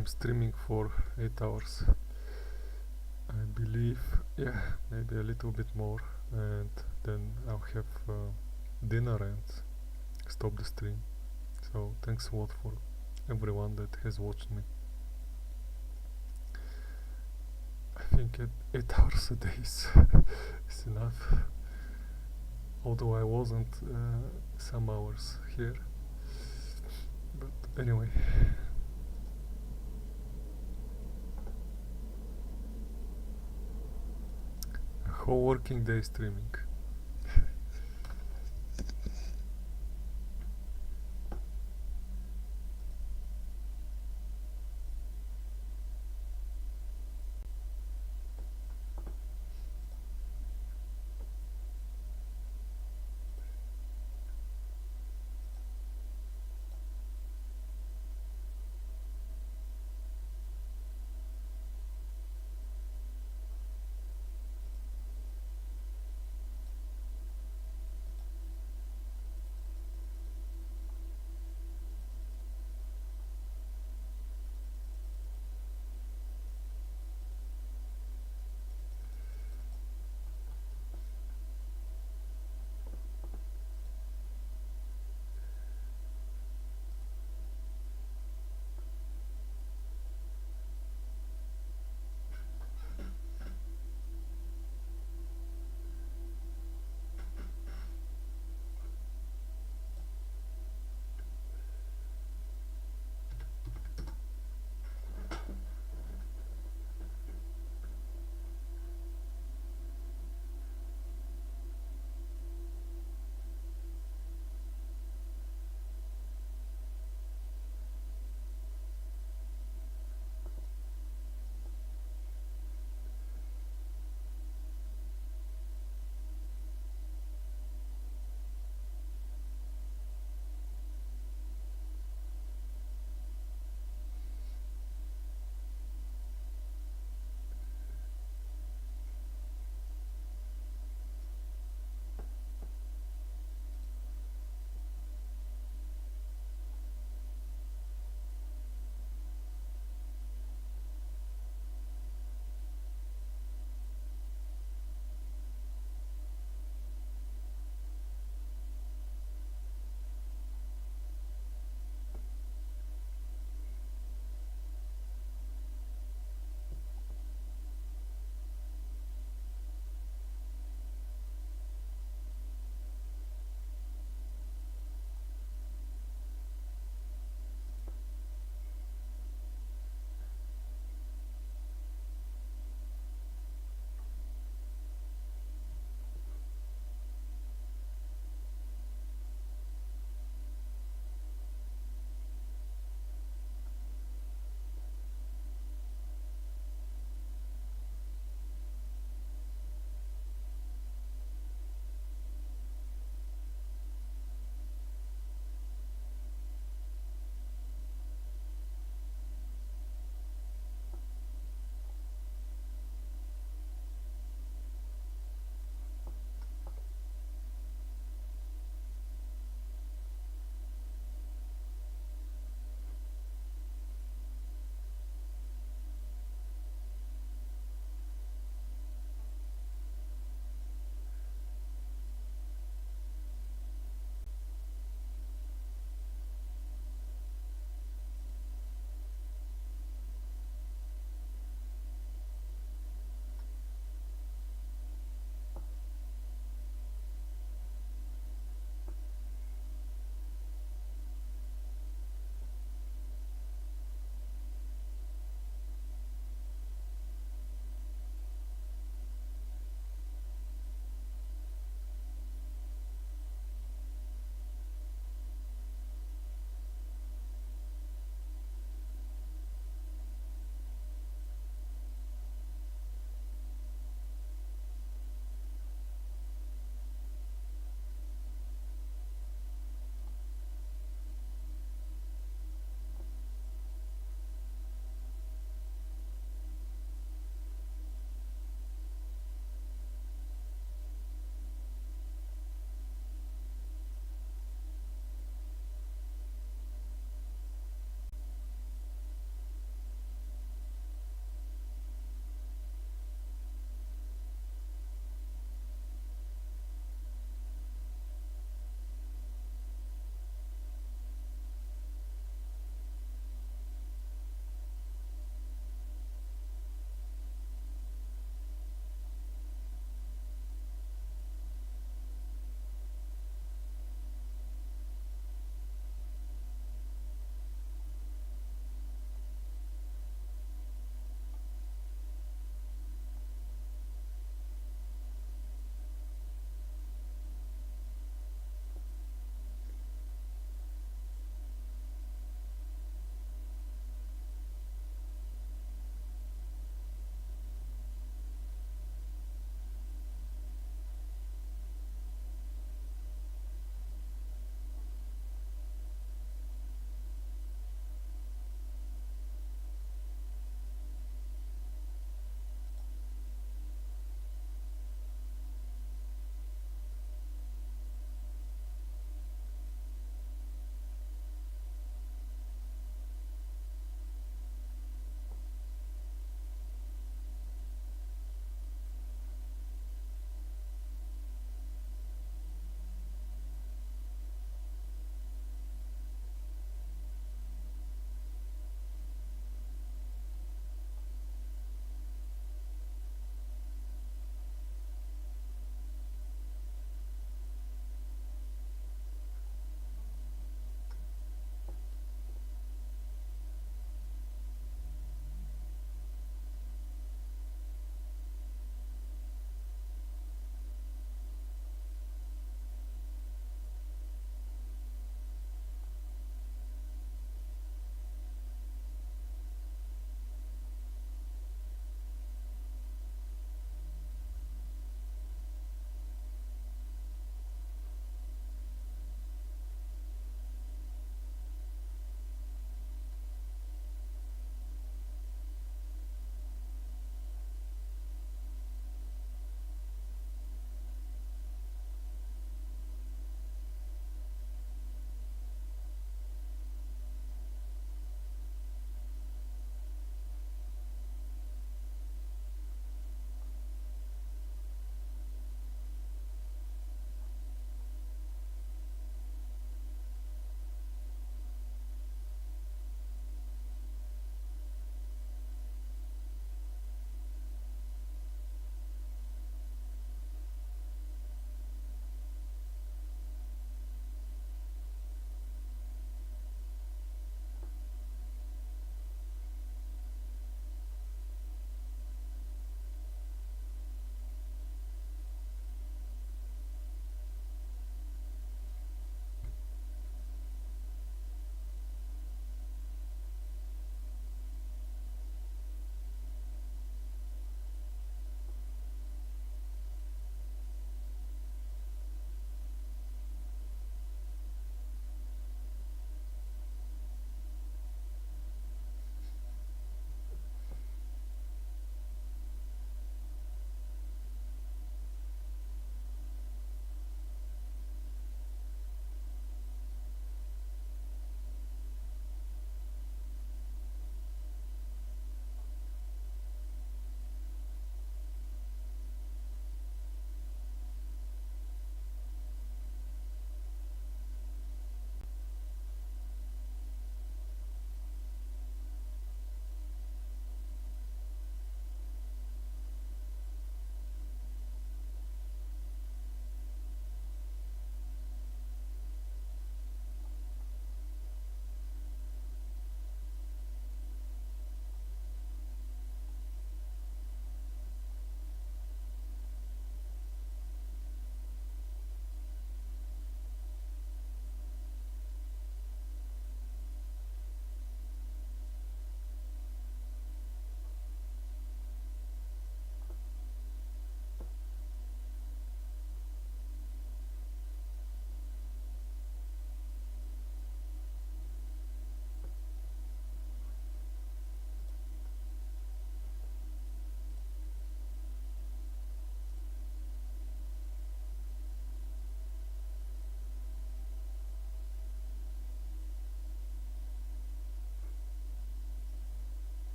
I'm streaming for 8 hours. I believe, yeah, maybe a little bit more, and then I'll have dinner and stop the stream. So thanks a lot for everyone that has watched me. I think 8 hours a day is enough, although I wasn't some hours here, but anyway. A whole working day streaming.